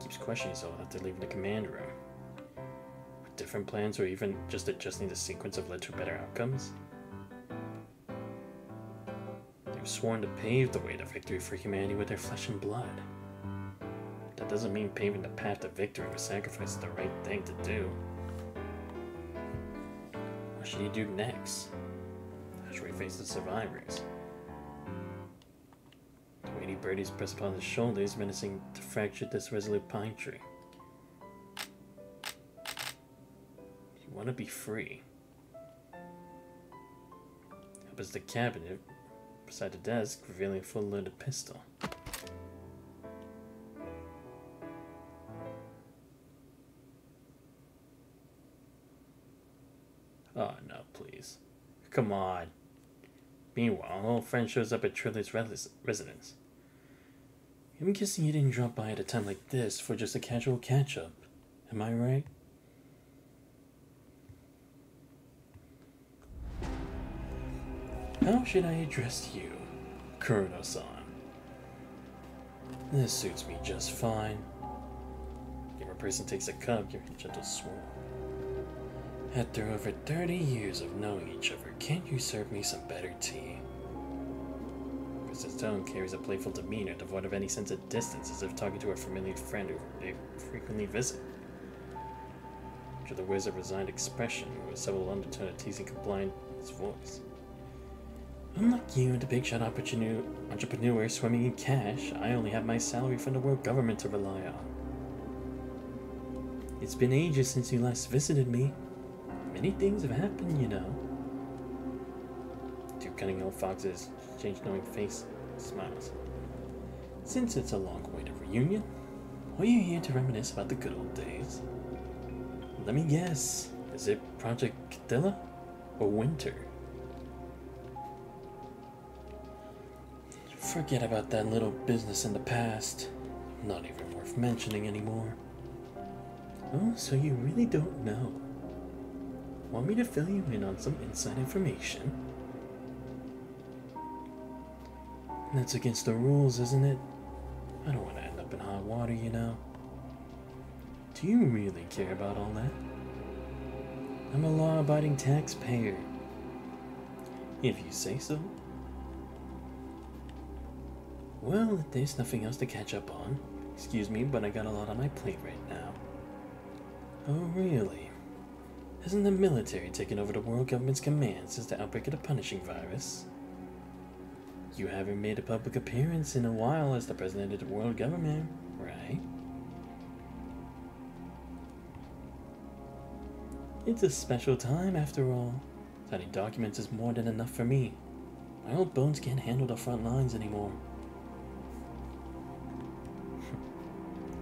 Keeps questioning himself after leaving the command room. With different plans or even just adjusting the sequence have led to better outcomes? They've sworn to pave the way to victory for humanity with their flesh and blood. That doesn't mean paving the path to victory with sacrifice is the right thing to do. What should he do next? How should we face the survivors? The weighty birdies press upon his shoulders, menacing to fracture this resolute pine tree. You want to be free. Up is the cabinet beside the desk, revealing a full-loaded pistol. Oh no, please. Come on. Meanwhile, an old friend shows up at Triller's residence. I'm guessing you didn't drop by at a time like this for just a casual catch-up. Am I right? How should I address you, Kurono-san? This suits me just fine. If a person takes a cup, give it a gentle swirl. After over 30 years of knowing each other, can't you serve me some better tea? His tone carries a playful demeanor devoid of any sense of distance, as if talking to a familiar friend who they frequently visit. To the wears a resigned expression, with several undertone of teasing compliant in his voice. Unlike you and the big shot entrepreneur swimming in cash, I only have my salary from the world government to rely on. It's been ages since you last visited me. Many things have happened, you know. Two cunning old foxes exchange knowing face smiles. Since it's a long-awaited reunion, are you here to reminisce about the good old days? Let me guess, is it Project Cadilla or Winter? Forget about that little business in the past. Not even worth mentioning anymore. Oh, so you really don't know. Want me to fill you in on some inside information? That's against the rules, isn't it? I don't want to end up in hot water, you know. Do you really care about all that? I'm a law-abiding taxpayer. If you say so. Well, if there's nothing else to catch up on, excuse me, but I got a lot on my plate right now. Oh, really? Hasn't the military taken over the world government's command since the outbreak of the punishing virus? You haven't made a public appearance in a while as the president of the world government, right? It's a special time, after all. Signing documents is more than enough for me. My old bones can't handle the front lines anymore.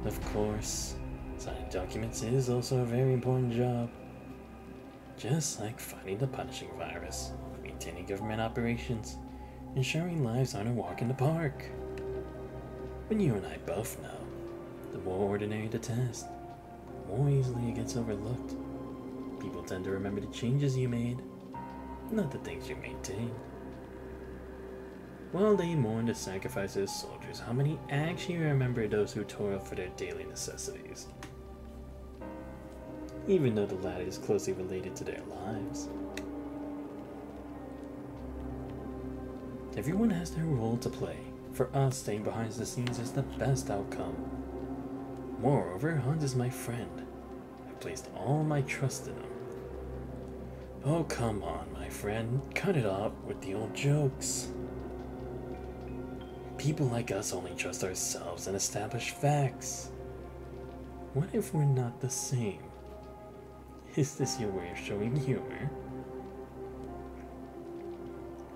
Of course, signing documents is also a very important job. Just like fighting the punishing virus, maintaining government operations, ensuring lives aren't a walk in the park. But you and I both know, the more ordinary the task, the more easily it gets overlooked. People tend to remember the changes you made, not the things you maintained. While they mourn the sacrifices of soldiers, how many actually remember those who toil for their daily necessities? Even though the latter is closely related to their lives. Everyone has their role to play. For us, staying behind the scenes is the best outcome. Moreover, Hans is my friend. I placed all my trust in him. Oh, come on, my friend. Cut it out with the old jokes. People like us only trust ourselves and established facts. What if we're not the same? Is this your way of showing humor?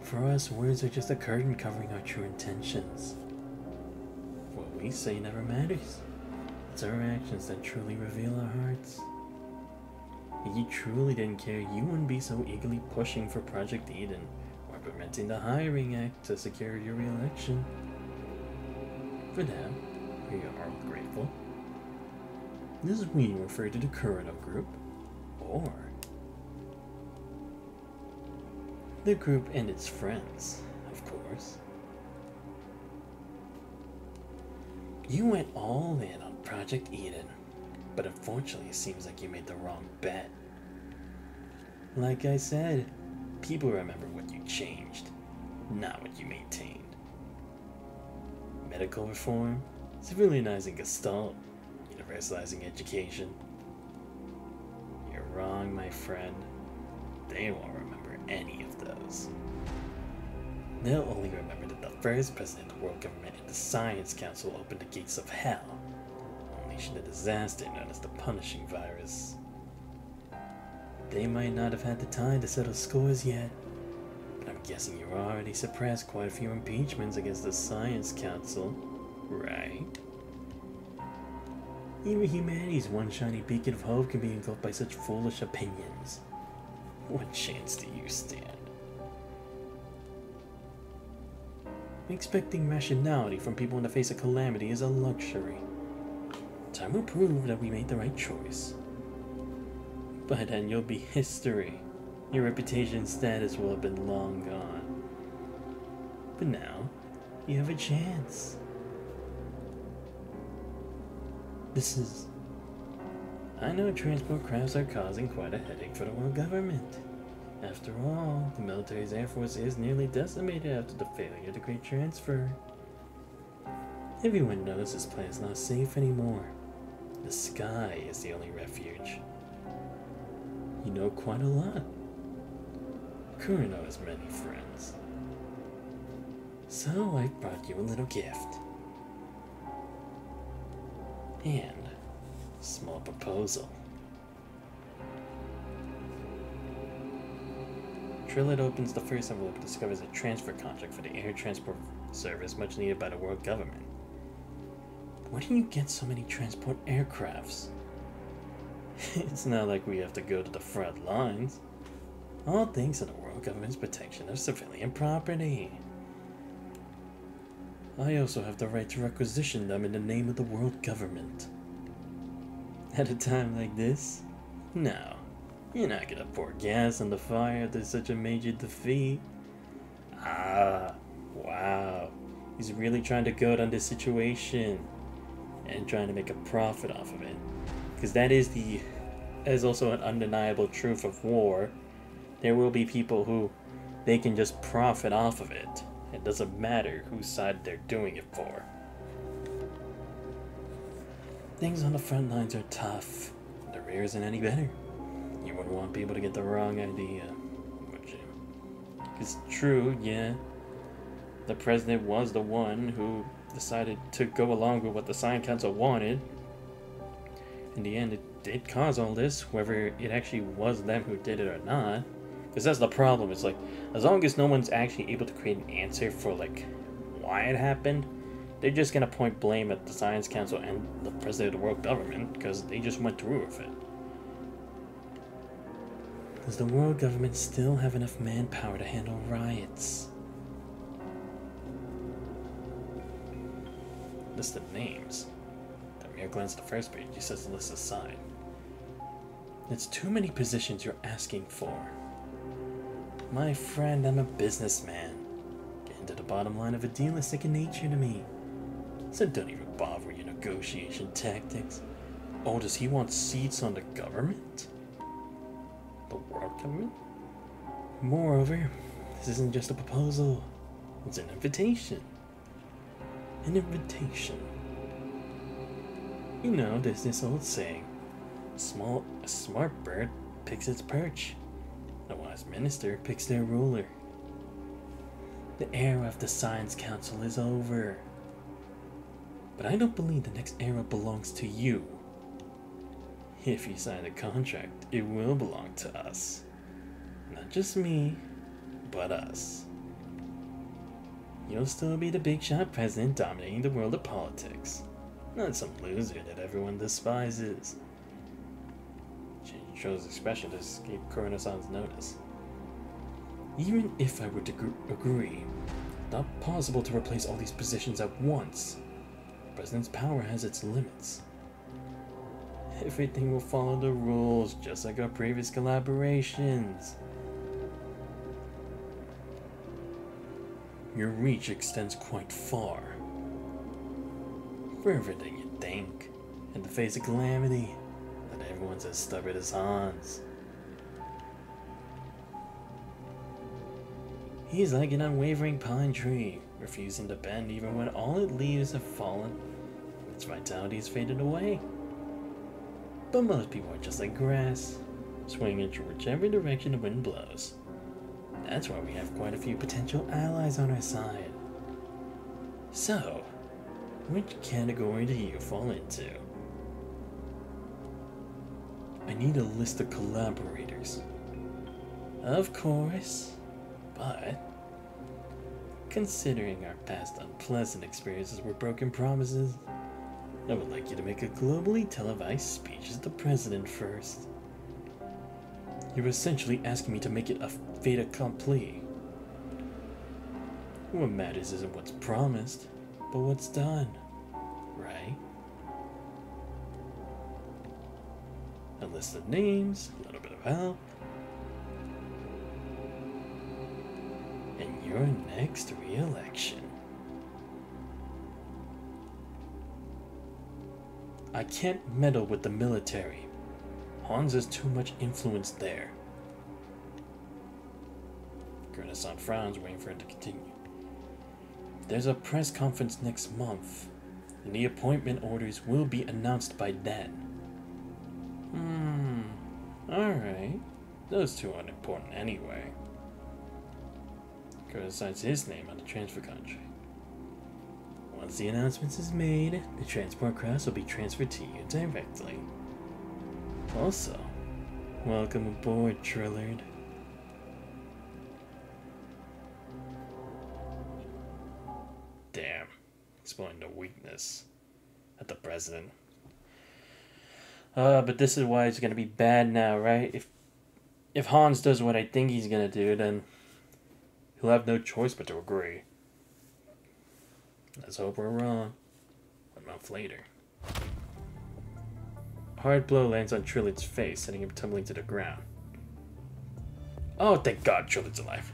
For us, words are just a curtain covering our true intentions. What we say never matters. It's our actions that truly reveal our hearts. If you truly didn't care, you wouldn't be so eagerly pushing for Project Eden or implementing the Hiring Act to secure your re-election. For that, we are grateful. This we refer to the Kurano group, or the group and its friends, of course. You went all in on Project Eden, but unfortunately it seems like you made the wrong bet. Like I said, people remember what you changed, not what you maintained. Medical reform, civilianizing Gestalt, universalizing education. You're wrong, my friend. They won't remember any of those. They'll only remember that the first president of the world government and the Science Council opened the gates of hell, unleashing the disaster known as the punishing virus. They might not have had the time to settle scores yet, but I'm guessing you already suppressed quite a few impeachments against the Science Council, right? Even humanity's one shiny beacon of hope can be engulfed by such foolish opinions. What chance do you stand? Expecting rationality from people in the face of calamity is a luxury. Time will prove that we made the right choice. By then you'll be history. Your reputation and status will have been long gone. But now, you have a chance. I know transport crafts are causing quite a headache for the world government. After all, the military's air force is nearly decimated after the failure of the Great Transfer. Everyone knows this place is not safe anymore. The sky is the only refuge. You know quite a lot. Kurino has many friends. So I brought you a little gift. And a small proposal. Trillet opens the first envelope and discovers a transfer contract for the air transport service much needed by the world government. Where do you get so many transport aircrafts? It's not like we have to go to the front lines. All thanks to the world government's protection of civilian property. I also have the right to requisition them in the name of the world government. At a time like this? No. You're not gonna pour gas on the fire after such a major defeat. Ah, wow. He's really trying to goad on this situation and trying to make a profit off of it. Because that is also an undeniable truth of war. There will be people who they can just profit off of it. It doesn't matter whose side they're doing it for. Things on the front lines are tough. The rear isn't any better. You wouldn't want people to get the wrong idea, would you? It's true, yeah. The president was the one who decided to go along with what the Science Council wanted. In the end, it did cause all this, whether it actually was them who did it or not. Because that's the problem. It's like, as long as no one's actually able to create an answer for like why it happened, they're just gonna point blame at the Science Council and the president of the world government because they just went through with it. Does the world government still have enough manpower to handle riots? List of names. Tamir glanced at the first page. He sets the list aside. It's too many positions you're asking for. My friend, I'm a businessman. Getting to the bottom line of a deal is second nature to me. So don't even bother with your negotiation tactics. Oh, does he want seats on the government? The world government? Moreover, this isn't just a proposal. It's an invitation. An invitation. You know, there's this old saying. A smart bird picks its perch. A wise minister picks their ruler. The era of the Science Council is over. But I don't believe the next era belongs to you. If you sign a contract, it will belong to us. Not just me, but us. You'll still be the big shot president dominating the world of politics. Not some loser that everyone despises. She chose expression to escape Kurino-san's notice. Even if I were to agree, it's not possible to replace all these positions at once. The president's power has its limits. Everything will follow the rules, just like our previous collaborations. Your reach extends quite far. Further than you think. In the face of calamity, not everyone's as stubborn as Hans. He's like an unwavering pine tree, refusing to bend even when all its leaves have fallen. Its vitality has faded away. But most people are just like grass, swinging to whichever direction the wind blows. That's why we have quite a few potential allies on our side. So, which category do you fall into? I need a list of collaborators. Of course, but considering our past unpleasant experiences with broken promises, I would like you to make a globally televised speech as the president first. You're essentially asking me to make it a fait accompli. What matters isn't what's promised, but what's done, right? A list of names, a little bit of help, and your next re-election. I can't meddle with the military. Hans has too much influence there. Renaissance frowns, waiting for it to continue. There's a press conference next month, and the appointment orders will be announced by then. Alright. Those two aren't important anyway. Curtis signs his name on the transfer contract. Once the announcement is made, the transport crafts will be transferred to you directly. Also, welcome aboard, Trillard. Damn. Exploring the weakness at the president. But this is why it's gonna be bad now, right? If Hans does what I think he's gonna do, then he'll have no choice but to agree. Let's hope we're wrong. A month later. A hard blow lands on Trillard's face, sending him tumbling to the ground. Oh, thank God Trillard's alive.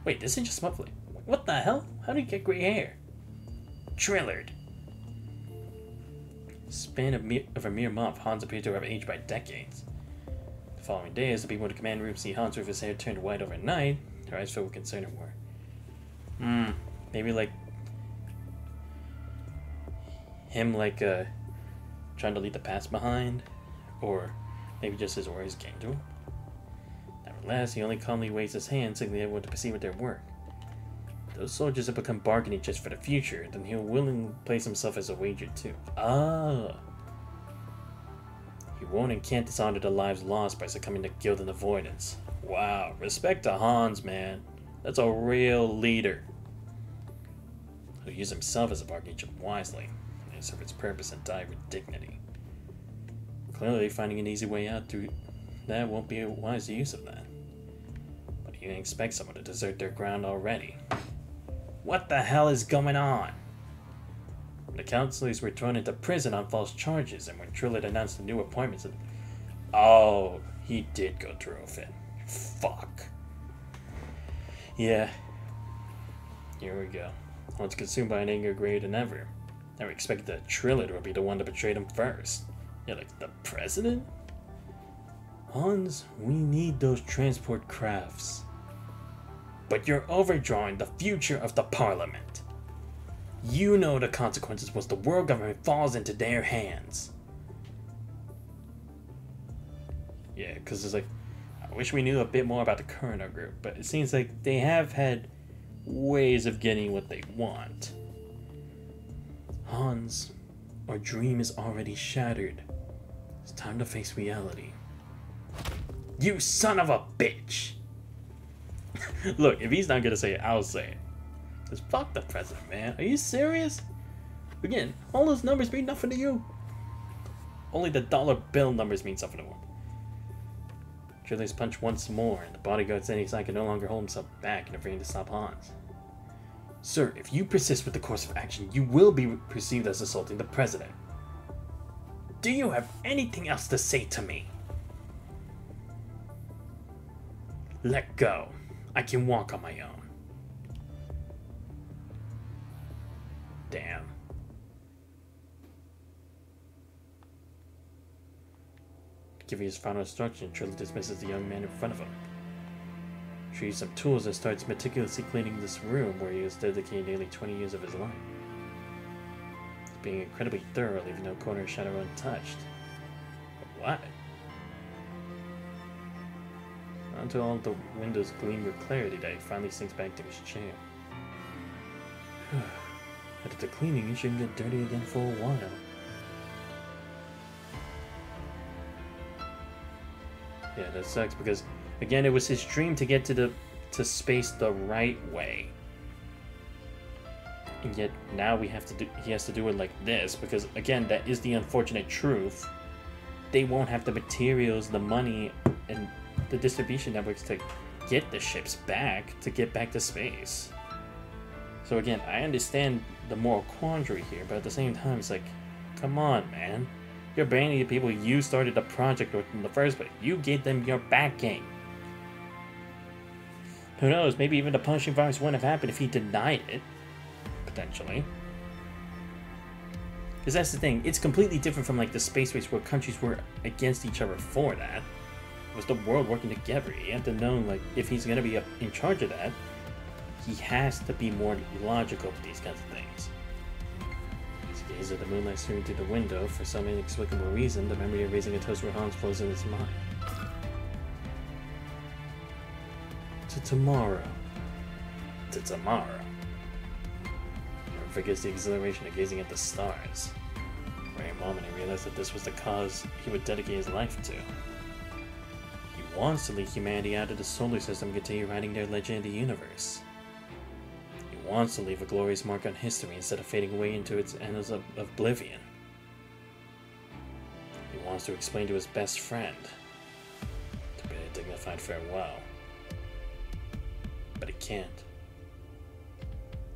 Wait, this isn't just muffling. What the hell? How did he get gray hair? Trillard. Span of a mere month, Hans appeared to have aged by decades. The following day, as the people in the command room see Hans with his hair turned white overnight, their eyes filled with concern and worry. Maybe like him trying to leave the past behind, or maybe just his worries came to him. Nevertheless, he only calmly waves his hand, signaling everyone to proceed with their work. Those soldiers have become bargaining chips for the future, then he'll willingly place himself as a wager too. Ah! He won't and can't dishonor the lives lost by succumbing to guilt and avoidance. Wow, respect to Hans, man. That's a real leader. He'll use himself as a bargaining chip wisely, and serve its purpose and die with dignity. Clearly, finding an easy way out through that won't be a wise use of that. But you can expect someone to desert their ground already. What the hell is going on? The counselors were thrown into prison on false charges, and when Trillard announced the new appointments, oh, he did go through with it. Fuck. Yeah. Here we go. Once consumed by an anger greater than ever. Never expected that Trillard would be the one to betray him first. Yeah, like the president? Hans, we need those transport crafts. But you're overdrawing the future of the Parliament. You know the consequences once the world government falls into their hands. Yeah, because it's like, I wish we knew a bit more about the Kerner group, but it seems like they have had ways of getting what they want. Hans, our dream is already shattered. It's time to face reality. You son of a bitch! Look, if he's not gonna say it, I'll say it. Just fuck the president, man. Are you serious? Again, all those numbers mean nothing to you. Only the dollar bill numbers mean something to him. Trillard's punched once more, and the bodyguard said his side can no longer hold himself back in a vain to stop Hans. Sir, if you persist with the course of action, you will be perceived as assaulting the president. Do you have anything else to say to me? Let go. I can walk on my own. Damn. Giving his final instruction, Trillard dismisses the young man in front of him. Retrieves some tools and starts meticulously cleaning this room where he has dedicated nearly 20 years of his life. He's being incredibly thorough, leaving no corner or shadow untouched. But what? Not until all the windows gleam with clarity that he finally sinks back to his chair. After the cleaning, he shouldn't get dirty again for a while. Yeah, that sucks because, again, it was his dream to get to space the right way. And yet now he has to do it like this because, again, that is the unfortunate truth. They won't have the materials, the money, and the distribution networks to get the ships back, to get back to space. So again, I understand the moral quandary here, but at the same time, it's like, come on, man. You're abandoning the people you started the project with in the first place. You gave them your backing. Who knows, maybe even the punishing virus wouldn't have happened if he denied it. Potentially. Because that's the thing, it's completely different from like the space race where countries were against each other for that. It was the world working together. He had to know, like, if he's gonna be in charge of that, he has to be more logical with these kinds of things. He gazes at the moonlight streaming through the window. For some inexplicable reason, the memory of raising a toast for Hans flows in his mind. To tomorrow. To tomorrow. Never forgets the exhilaration of gazing at the stars. For a moment, he realized that this was the cause he would dedicate his life to. He wants to lead humanity out of the solar system and continue writing their legend in the universe. He wants to leave a glorious mark on history instead of fading away into its annals of oblivion. He wants to explain to his best friend to bid a dignified farewell. But he can't.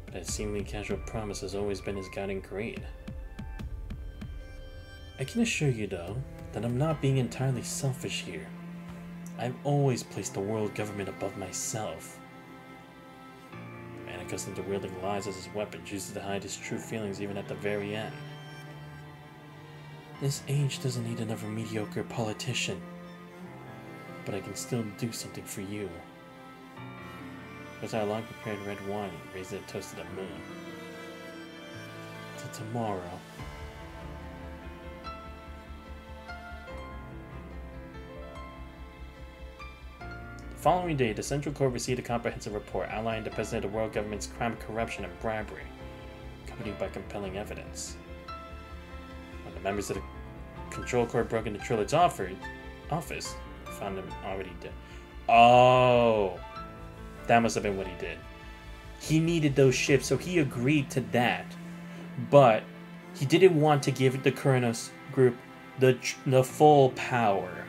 But that seemingly casual promise has always been his guiding creed. I can assure you, though, that I'm not being entirely selfish here. I've always placed the world government above myself. The man accustomed to wielding lies as his weapon chooses to hide his true feelings even at the very end. This age doesn't need another mediocre politician. But I can still do something for you. As I long prepared red wine and raised a toast to the moon. To tomorrow. The following day, the Central Court received a comprehensive report outlining the president of the world government's crime, corruption, and bribery, accompanied by compelling evidence. When the members of the Control Court broke into Trillard's office, found him already dead. Oh! That must have been what he did. He needed those ships, so he agreed to that. But he didn't want to give the Kronos group the full power.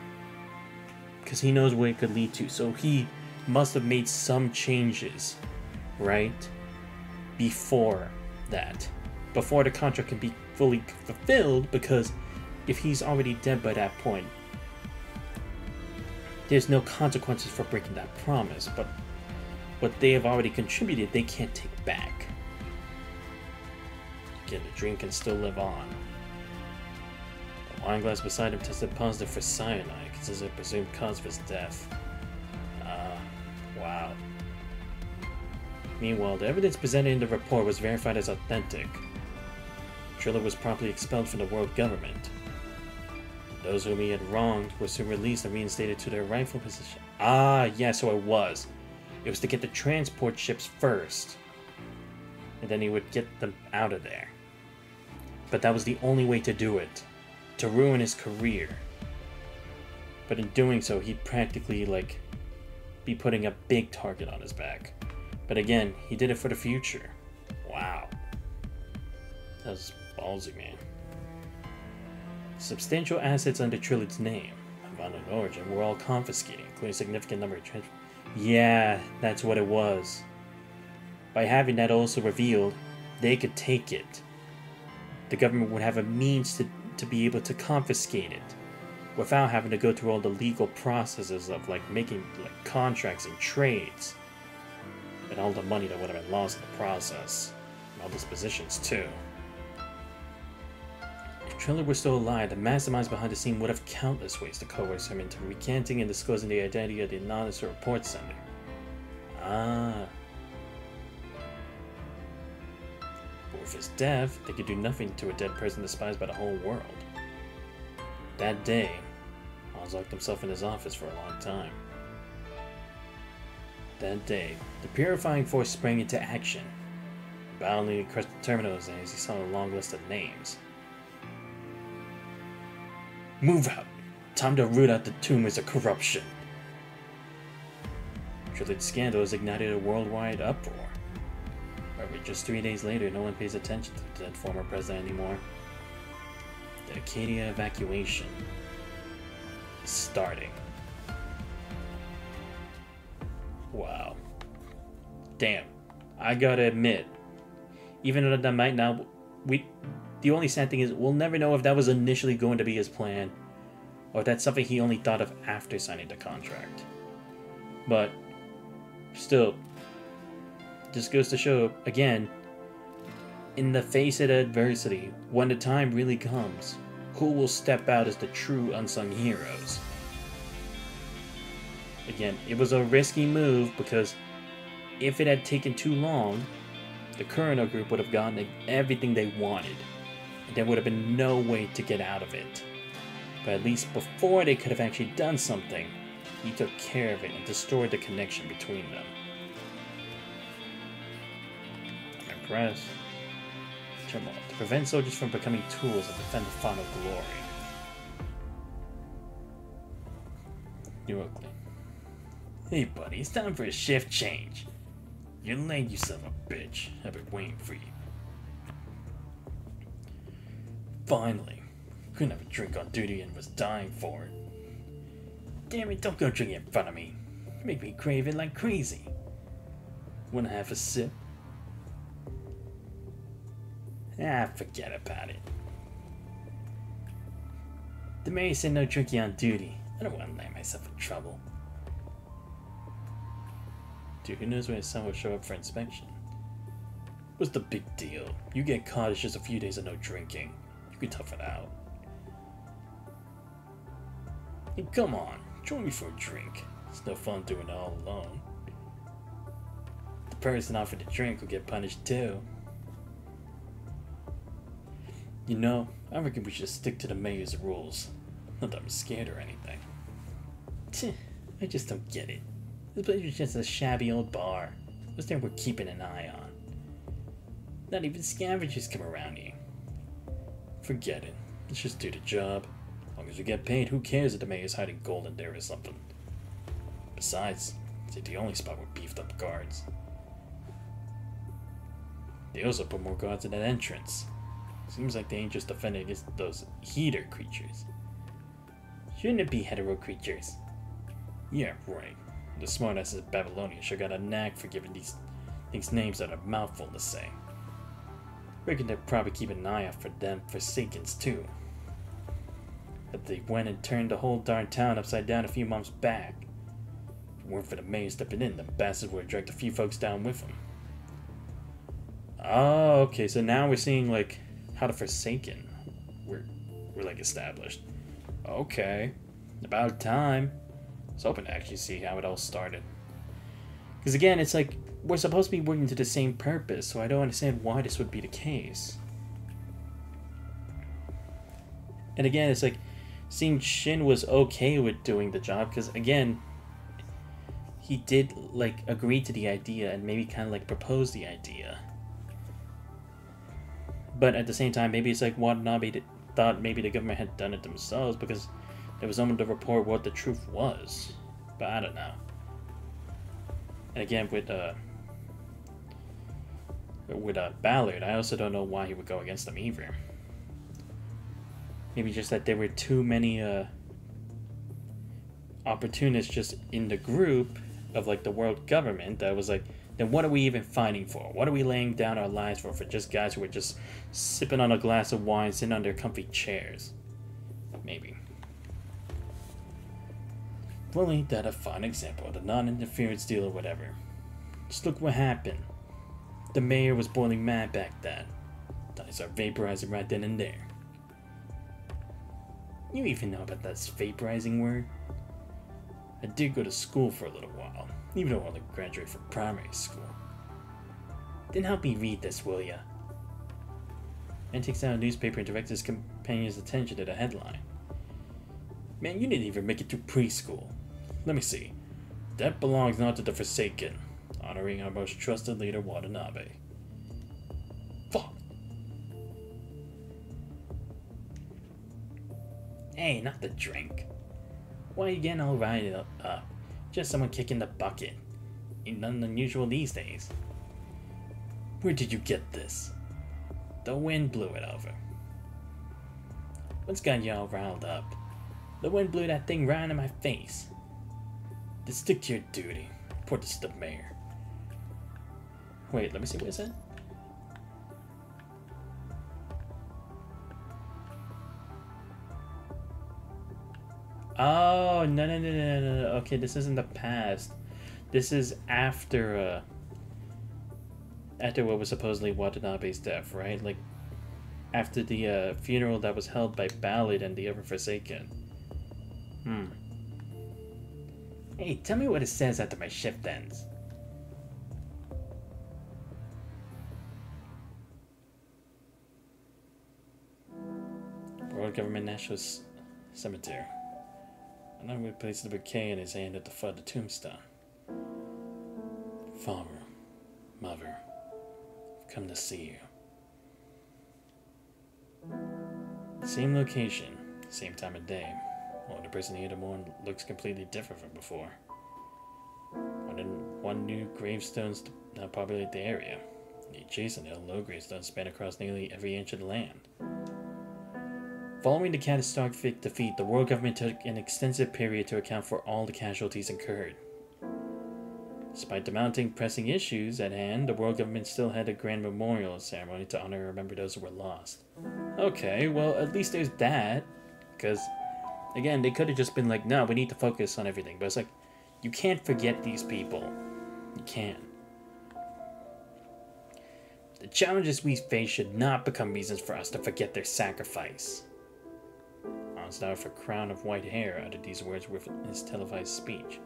Because he knows where it could lead to. So he must have made some changes, right? Before that. Before the contract can be fully fulfilled, because if he's already dead by that point, there's no consequences for breaking that promise. But what they have already contributed, they can't take back. Again, the dream can still live on. The wine glass beside him tested positive for cyanide, considered a presumed cause of his death. Wow. Meanwhile, the evidence presented in the report was verified as authentic. Triller was promptly expelled from the world government. Those whom he had wronged were soon released and reinstated to their rightful position. Ah, yeah, so it was. It was to get the transport ships first. And then he would get them out of there. But that was the only way to do it. To ruin his career. But in doing so, he'd practically, like, be putting a big target on his back. But again, he did it for the future. Wow. That was ballsy, man. Substantial assets under Trillard's name, of unknown origin, were all confiscated, including a significant number of transport. Yeah, that's what it was. By having that also revealed, they could take it. The government would have a means to be able to confiscate it without having to go through all the legal processes of like making like contracts and trades and all the money that would have been lost in the process and all those positions too. If Triller were still alive, the masterminds behind the scene would have countless ways to coerce him into recanting and disclosing the identity of the anonymous report sender. Ah. But with his death, they could do nothing to a dead person despised by the whole world. That day, Hans locked himself in his office for a long time. That day, the purifying force sprang into action, bounding across the terminals as he saw a long list of names. Move out! Time to root out the tumors of corruption! Trillard's scandal has ignited a worldwide uproar. However, just 3 days later, no one pays attention to the dead former president anymore. The Acadia evacuation is starting. Wow. Damn. I gotta admit, even though that might not... The only sad thing is, we'll never know if that was initially going to be his plan, or if that's something he only thought of after signing the contract. But, still, just goes to show, again, in the face of adversity, when the time really comes, who will step out as the true unsung heroes? Again, it was a risky move because if it had taken too long, the Kurano group would have gotten everything they wanted, and there would have been no way to get out of it. But at least before they could have actually done something, he took care of it and destroyed the connection between them. I'm impressed. Turmoil. To prevent soldiers from becoming tools and defend the final glory. New Oakley. Hey buddy, it's time for a shift change. You're late, you son of a bitch. I've been waiting for you. Finally. Couldn't have a drink on duty and was dying for it. Damn it, don't go drinking in front of me. You make me crave it like crazy. Wanna have a sip? Ah, forget about it. The mayor said no drinking on duty. I don't want to land myself in trouble. Dude, who knows when his son will show up for inspection? What's the big deal? You get caught, it's just a few days of no drinking. You can tough it out. Hey, come on, join me for a drink. It's no fun doing it all alone. The person offered the drink will get punished too. You know, I reckon we should stick to the mayor's rules. Not that I'm scared or anything. Tch, I just don't get it. This place was just a shabby old bar. What's there we're keeping an eye on? Not even scavengers come around here. Forget it. Let's just do the job. As long as we get paid, who cares if the mayor's hiding gold in there or something? Besides, it's the only spot with beefed up guards. They also put more guards at that entrance. Seems like they ain't just defending against those heater creatures. Shouldn't it be hetero creatures? Yeah, right. The smartasses of Babylonia sure got a knack for giving these things names that are a mouthful to say. Reckon they're probably keeping an eye out for them Forsakens too. But they went and turned the whole darn town upside down a few months back. If it weren't for the mayor stepping in, the bastards would have dragged a few folks down with them. Oh, okay, so now we're seeing like how the Forsaken were like established. Okay, about time. I was hoping to actually see how it all started. Because again, it's like we're supposed to be working to the same purpose, so I don't understand why this would be the case. And again, it's like seeing Shin was okay with doing the job because again, he did like agree to the idea and maybe kind of like propose the idea. But at the same time, maybe it's like Watanabe thought maybe the government had done it themselves because there was someone to report what the truth was. But I don't know. And again, with Ballard, I also don't know why he would go against them either. Maybe just that there were too many opportunists just in the group of like the world government that was like, then what are we even fighting for? What are we laying down our lives for just guys who are just sipping on a glass of wine, sitting on their comfy chairs? Maybe. Well, ain't that a fine example of the non-interference deal or whatever? Just look what happened. The mayor was boiling mad back then. Thought he started vaporizing right then and there. You even know about that vaporizing word? I did go to school for a little while, even though I only graduated from primary school. Then help me read this, will ya? Man takes out a newspaper and directs his companion's attention to the headline. Man, you didn't even make it to preschool. Let me see. That belongs not to the Forsaken, honoring our most trusted leader, Watanabe. Fuck! Hey, not the drink. Why are you getting all riled up? Just someone kicking the bucket. Ain't nothing unusual these days. Where did you get this? The wind blew it over. What's got you all riled up? The wind blew that thing right in my face. Just stick to your duty. Report this to the mayor. Wait, let me see what it said. Oh, no. Okay, this isn't the past. This is after what was supposedly Watanabe's death, right? Like, after the funeral that was held by Ballard and the other Forsaken. Hey, tell me what it says after my shift ends. World Government National Cemetery. Another places a bouquet in his hand at the foot of the tombstone. Father, Mother, I've come to see you. Same location, same time of day. Only the person here to mourn looks completely different from before. One new gravestones to now populate the area. The adjacent hill, low gravestones span across nearly every inch of the land. Following the catastrophic defeat, the world government took an extensive period to account for all the casualties incurred. Despite the mounting pressing issues at hand, the world government still had a grand memorial ceremony to honor and remember those who were lost. Okay, well, at least there's that. Because, again, they could have just been like, no, we need to focus on everything. But it's like, you can't forget these people. You can't. The challenges we face should not become reasons for us to forget their sacrifice. Now for crown of white hair uttered these words with his televised speech.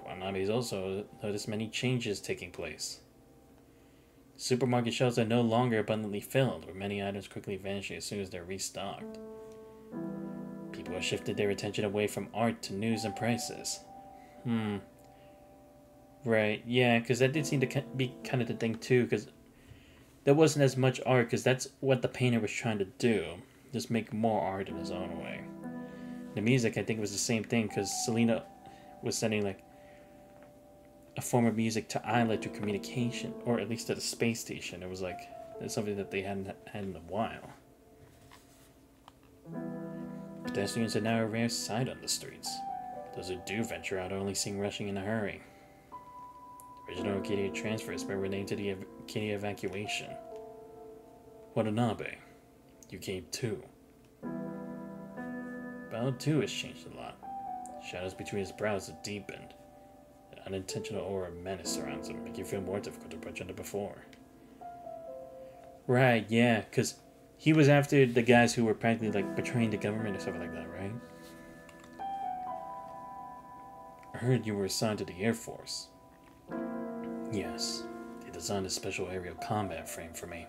Watanabe has also noticed many changes taking place. Supermarket shelves are no longer abundantly filled, with many items quickly vanishing as soon as they're restocked. People have shifted their attention away from art to news and prices. Right, yeah, because that did seem to be kind of the thing too, because there wasn't as much art, because that's what the painter was trying to do. Just make more art in his own way. The music, I think, was the same thing, because Selena was sending like a form of music to Isla through communication, or at least to the space station. It was like it's something that they hadn't had in a while. Pedestrians are now a rare sight on the streets. Those who do venture out are only seen rushing in a hurry. The original Acadia transfer has been renamed to the Acadia evacuation. Watanabe. You came too. Bao too has changed a lot. Shadows between his brows have deepened. An unintentional aura of menace surrounds him, making you feel more difficult to approach than before. Right, yeah, because he was after the guys who were practically like betraying the government or something like that, right? I heard you were assigned to the Air Force. Yes, they designed a special aerial combat frame for me.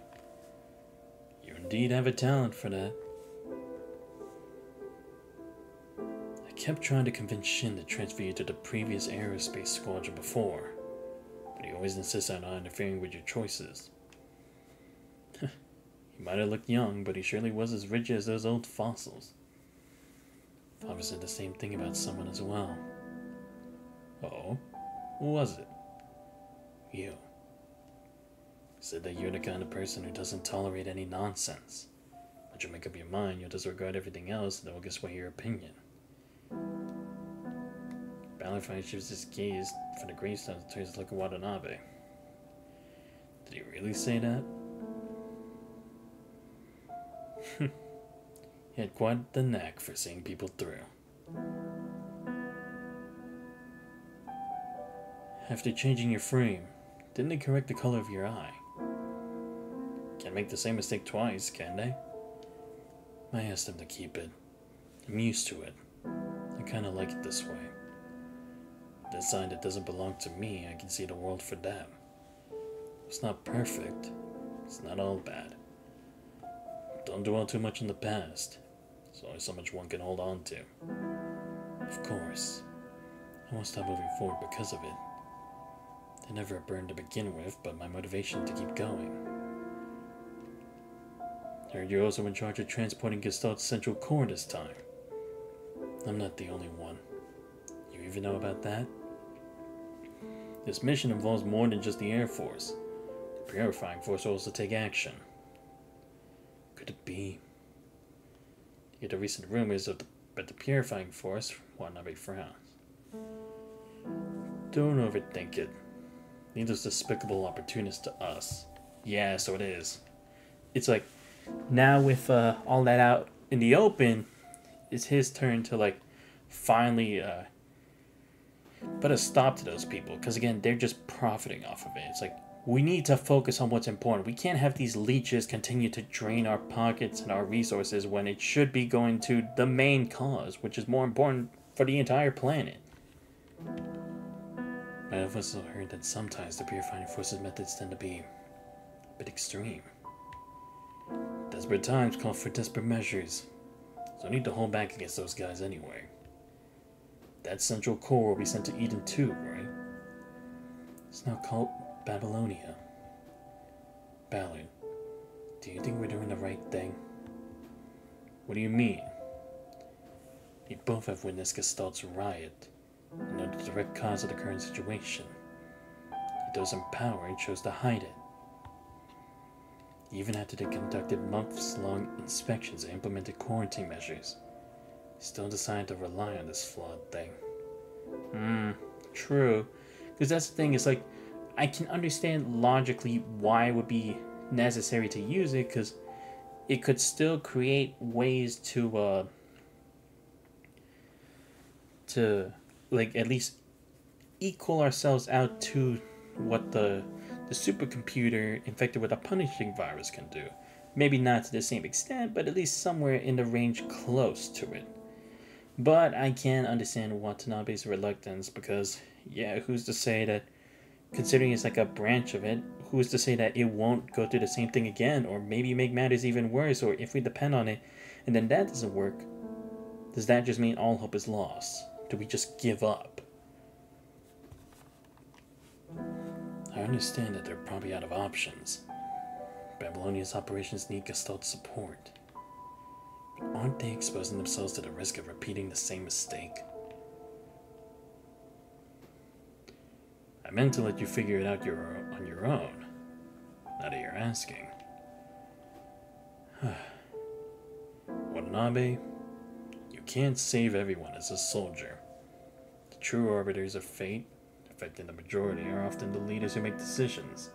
You indeed have a talent for that. I kept trying to convince Shin to transfer you to the previous aerospace squadron before, but he always insists on not interfering with your choices. He might have looked young, but he surely was as rigid as those old fossils. Father said the same thing about someone as well. Oh? Who was it? You. Said that you're the kind of person who doesn't tolerate any nonsense. Once you make up your mind, you'll disregard everything else that will get sway your opinion. Ballantyne shifts his gaze from the gravestone and turns to look at Watanabe. Did he really say that? He had quite the knack for seeing people through. After changing your frame, didn't they correct the color of your eye? Can't make the same mistake twice, can they? I asked them to keep it. I'm used to it. I kinda like it this way. That sign that doesn't belong to me, I can see the world for them. It's not perfect. It's not all bad. Don't dwell too much in the past. There's only so much one can hold on to. Of course. I won't stop moving forward because of it. They never burned to begin with, but my motivation to keep going. I heard you're also in charge of transporting Gestalt's central core this time. I'm not the only one. You even know about that? This mission involves more than just the Air Force. The Purifying Force will also take action. Could it be? You get the recent rumors of the Purifying Force, Watanabe frowns. Don't overthink it. Neither's despicable opportunist to us. Yeah, so it is. It's like, now with all that out in the open, it's his turn to like finally put a stop to those people. Because again, they're just profiting off of it. It's like, we need to focus on what's important. We can't have these leeches continue to drain our pockets and our resources when it should be going to the main cause, which is more important for the entire planet. But I've also heard that sometimes the purifying forces methods tend to be a bit extreme. Desperate times call for desperate measures, so I need to hold back against those guys anyway. That central core will be sent to Eden too, right? It's now called Babylonia. Ballard, do you think we're doing the right thing? What do you mean? You both have witnessed Gestalt's riot and know the direct cause of the current situation. Yet those in power chose to hide it. Even after they conducted months-long inspections and implemented quarantine measures, they still decided to rely on this flawed thing. True. Because that's the thing, is like, I can understand logically why it would be necessary to use it, because it could still create ways to like at least equal ourselves out to what the supercomputer infected with a punishing virus can do. Maybe not to the same extent, but at least somewhere in the range close to it. But I can understand Watanabe's reluctance, because yeah, who's to say that, considering it's like a branch of it, who's to say that it won't go through the same thing again, or maybe make matters even worse, or if we depend on it and then that doesn't work, does that just mean all hope is lost? Do we just give up? I understand that they're probably out of options. Babylonia's operations need Gestalt support. But aren't they exposing themselves to the risk of repeating the same mistake? I meant to let you figure it out on your own. Now that you're asking. Watanabe, you can't save everyone as a soldier. The true arbiters of fate, affecting the majority, are often the leaders who make decisions.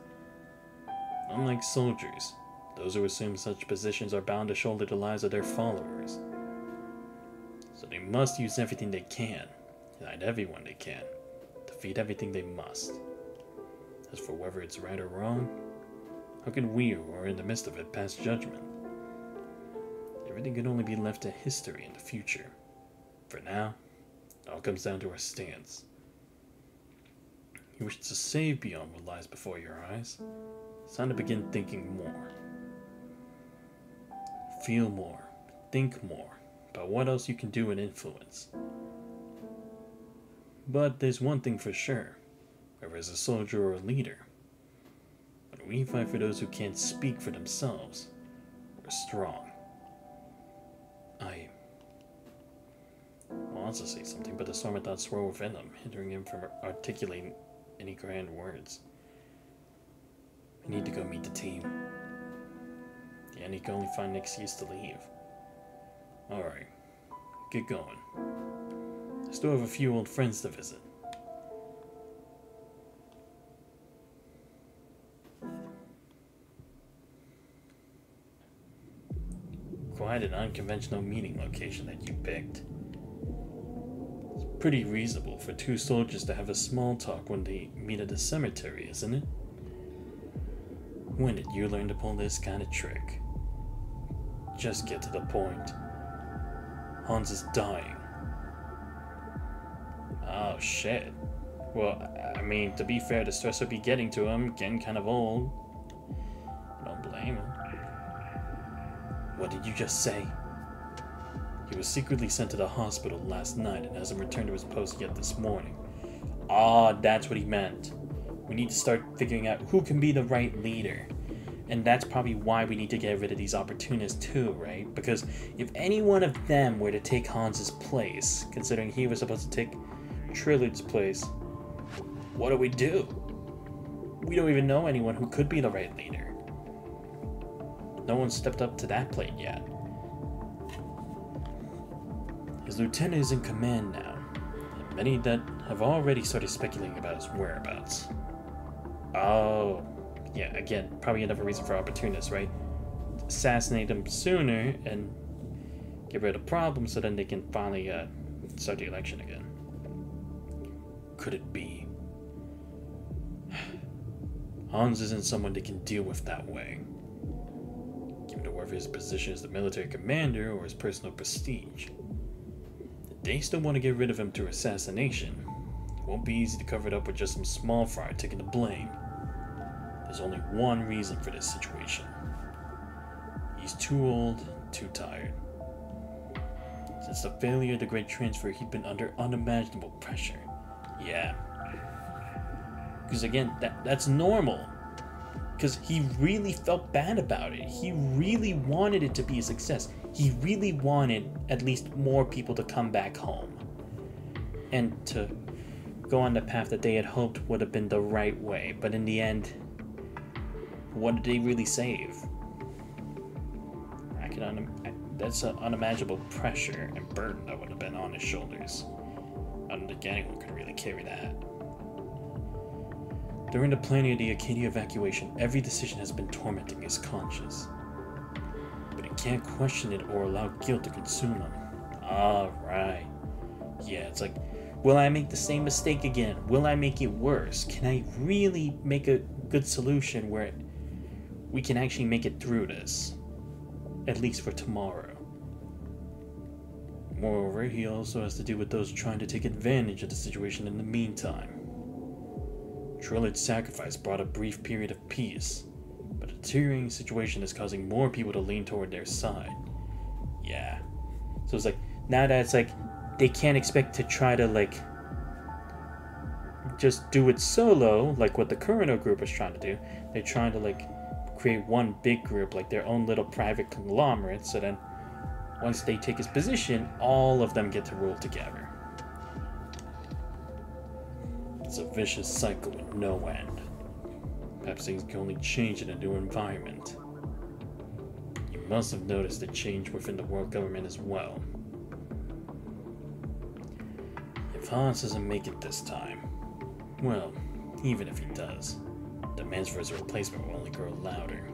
Unlike soldiers, those who assume such positions are bound to shoulder the lives of their followers. So they must use everything they can, unite everyone they can, defeat everything they must. As for whether it's right or wrong, how can we, who are in the midst of it, pass judgment? Everything can only be left to history in the future. For now, it all comes down to our stance. You wish to save beyond what lies before your eyes. It's time to begin thinking more. Feel more. Think more about what else you can do and influence. But there's one thing for sure, whether as a soldier or a leader. When we fight for those who can't speak for themselves, we're strong. I wants to say something, but the storm of thoughts swirled within him, hindering him from articulating any grand words. I need to go meet the team. Yeah, and he can only find an excuse to leave. Alright, get going. I still have a few old friends to visit. Quite an unconventional meeting location that you picked. It's pretty reasonable for two soldiers to have a small talk when they meet at a cemetery, isn't it? When did you learn to pull this kind of trick? Just get to the point. Hans is dying. Oh shit. Well, I mean, to be fair, the stress would be getting to him, getting kind of old. I don't blame him. What did you just say? He was secretly sent to the hospital last night and hasn't returned to his post yet this morning. Ah, that's what he meant. We need to start figuring out who can be the right leader. And that's probably why we need to get rid of these opportunists too, right? Because if any one of them were to take Hans's place, considering he was supposed to take Trillard's place, what do? We don't even know anyone who could be the right leader. No one stepped up to that plate yet. His lieutenant is in command now, and many that have already started speculating about his whereabouts. Oh, yeah, again, probably another reason for opportunists, right? Assassinate them sooner and get rid of problems so then they can finally start the election again. Could it be? Hans isn't someone they can deal with that way. Given to whether his position as the military commander or his personal prestige. They still want to get rid of him through assassination. It won't be easy to cover it up with just some small fry taking the blame. There's only one reason for this situation. He's too old, too tired. Since the failure of the Great Transfer, he'd been under unimaginable pressure. Yeah. Because again, that's normal. Because he really felt bad about it. He really wanted it to be a success. He really wanted at least more people to come back home. And to go on the path that they had hoped would have been the right way. But in the end, what did they really save? That's an unimaginable pressure and burden that would have been on his shoulders. I don't think anyone could really carry that. During the planning of the Acadia evacuation, every decision has been tormenting his conscience. But he can't question it or allow guilt to consume him. Alright. Yeah, it's like, will I make the same mistake again? Will I make it worse? Can I really make a good solution where we can actually make it through this? At least for tomorrow. Moreover, he also has to deal with those trying to take advantage of the situation in the meantime. Trillard's sacrifice brought a brief period of peace, but a deteriorating situation is causing more people to lean toward their side. Yeah. So it's like, now that it's like, they can't expect to try to like, just do it solo, like what the Kurano group is trying to do. They're trying to like, create one big group, like their own little private conglomerate, so then once they take his position, all of them get to rule together. It's a vicious cycle with no end. Perhaps things can only change in a new environment. You must have noticed a change within the world government as well. If Hans doesn't make it this time, well, even if he does, demands for his replacement will only grow louder.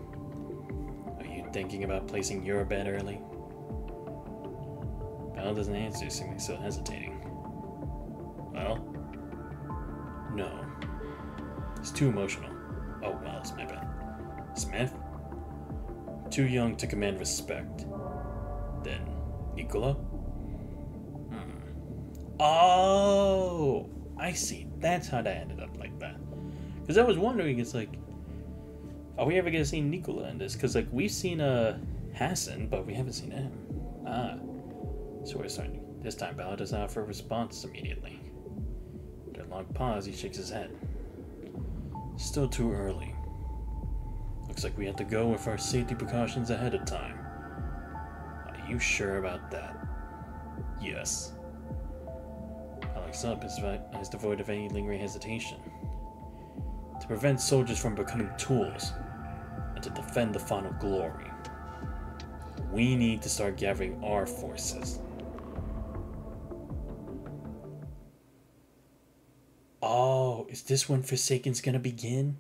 Are you thinking about placing your bet early? Bell doesn't answer, seeming so hesitating. Well? No. He's too emotional. Oh, well, it's my bad. Smith? Too young to command respect. Then, Nicola? Oh! I see. That's how that ended up like that. Because I was wondering, it's like, are we ever going to see Nicola in this? Because, like, we've seen Hassan, but we haven't seen him. So we're starting. This time, Bella does not offer a response immediately. After a long pause, he shakes his head. Still too early. Looks like we have to go with our safety precautions ahead of time. Are you sure about that? Yes. Alex up, his eyes devoid of any lingering hesitation. To prevent soldiers from becoming tools, and to defend the final glory, we need to start gathering our forces. Oh, is this when Forsaken's gonna begin?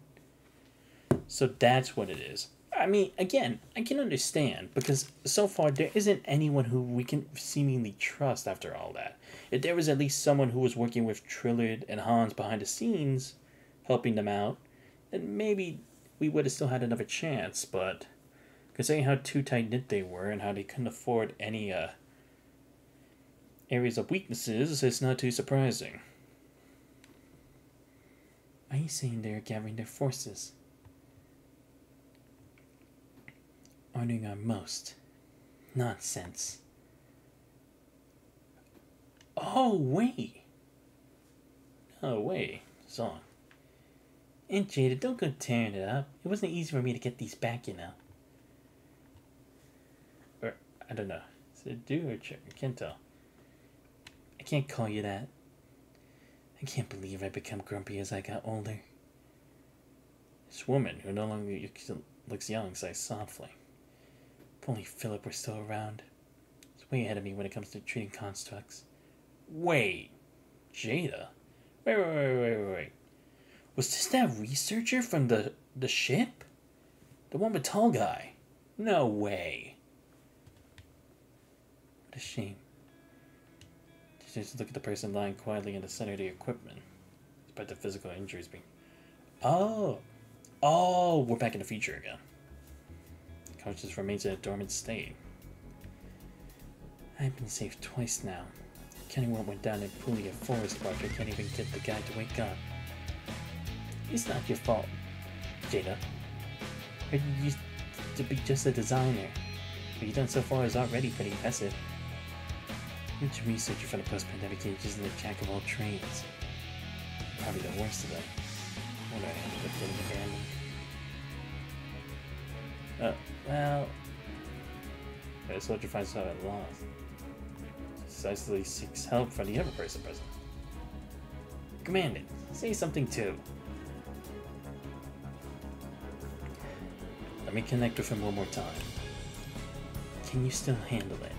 So that's what it is. I mean, again, I can understand, because so far there isn't anyone who we can seemingly trust after all that. If there was at least someone who was working with Trillard and Hans behind the scenes, helping them out, then maybe we would have still had another chance, but considering how too tight-knit they were and how they couldn't afford any areas of weaknesses, it's not too surprising. Are you saying they're gathering their forces? Honoring our most. Nonsense. Oh, wait. No, wait. Song. And Jada, don't go tearing it up. It wasn't easy for me to get these back, you know. Or, I don't know. Is it do or check? I can't tell. I can't call you that. I can't believe I become grumpy as I got older. This woman, who no longer looks young, sighs softly. If only Philip were still around. He's way ahead of me when it comes to treating constructs. Wait. Jada? Wait. Was this that researcher from the ship? The one with tall guy? No way. What a shame. Just look at the person lying quietly in the center of the equipment, despite the physical injuries being... Oh, we're back in the future again. Consciousness remains in a dormant state. I've been saved twice now. Counting what went down in Puglia Forest Park, I can't even get the guy to wake up. It's not your fault, Jada. You used to be just a designer. What you've done so far is already pretty impressive. You're a researcher for the post-pandemic age isn't a jack of all trades. Probably the worst of them. What I ended up getting abandoned. Well... I soldier finds out at lost. Decisively seeks help from the other person present. Commandant, say something too. Let me connect with him one more time. Can you still handle it?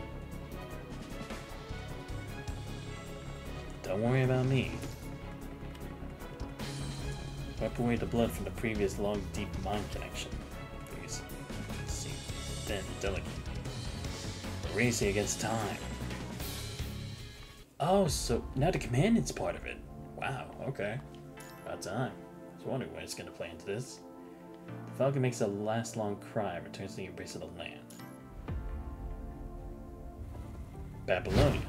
Don't worry about me. Wipe away the blood from the previous long, deep mind connection. Please. See, then delicate. We're racing against time. Oh, so now the commandant's part of it. Wow, okay. About time. I was wondering when it's gonna play into this. The falcon makes a last long cry and returns to the embrace of the land. Babylonia.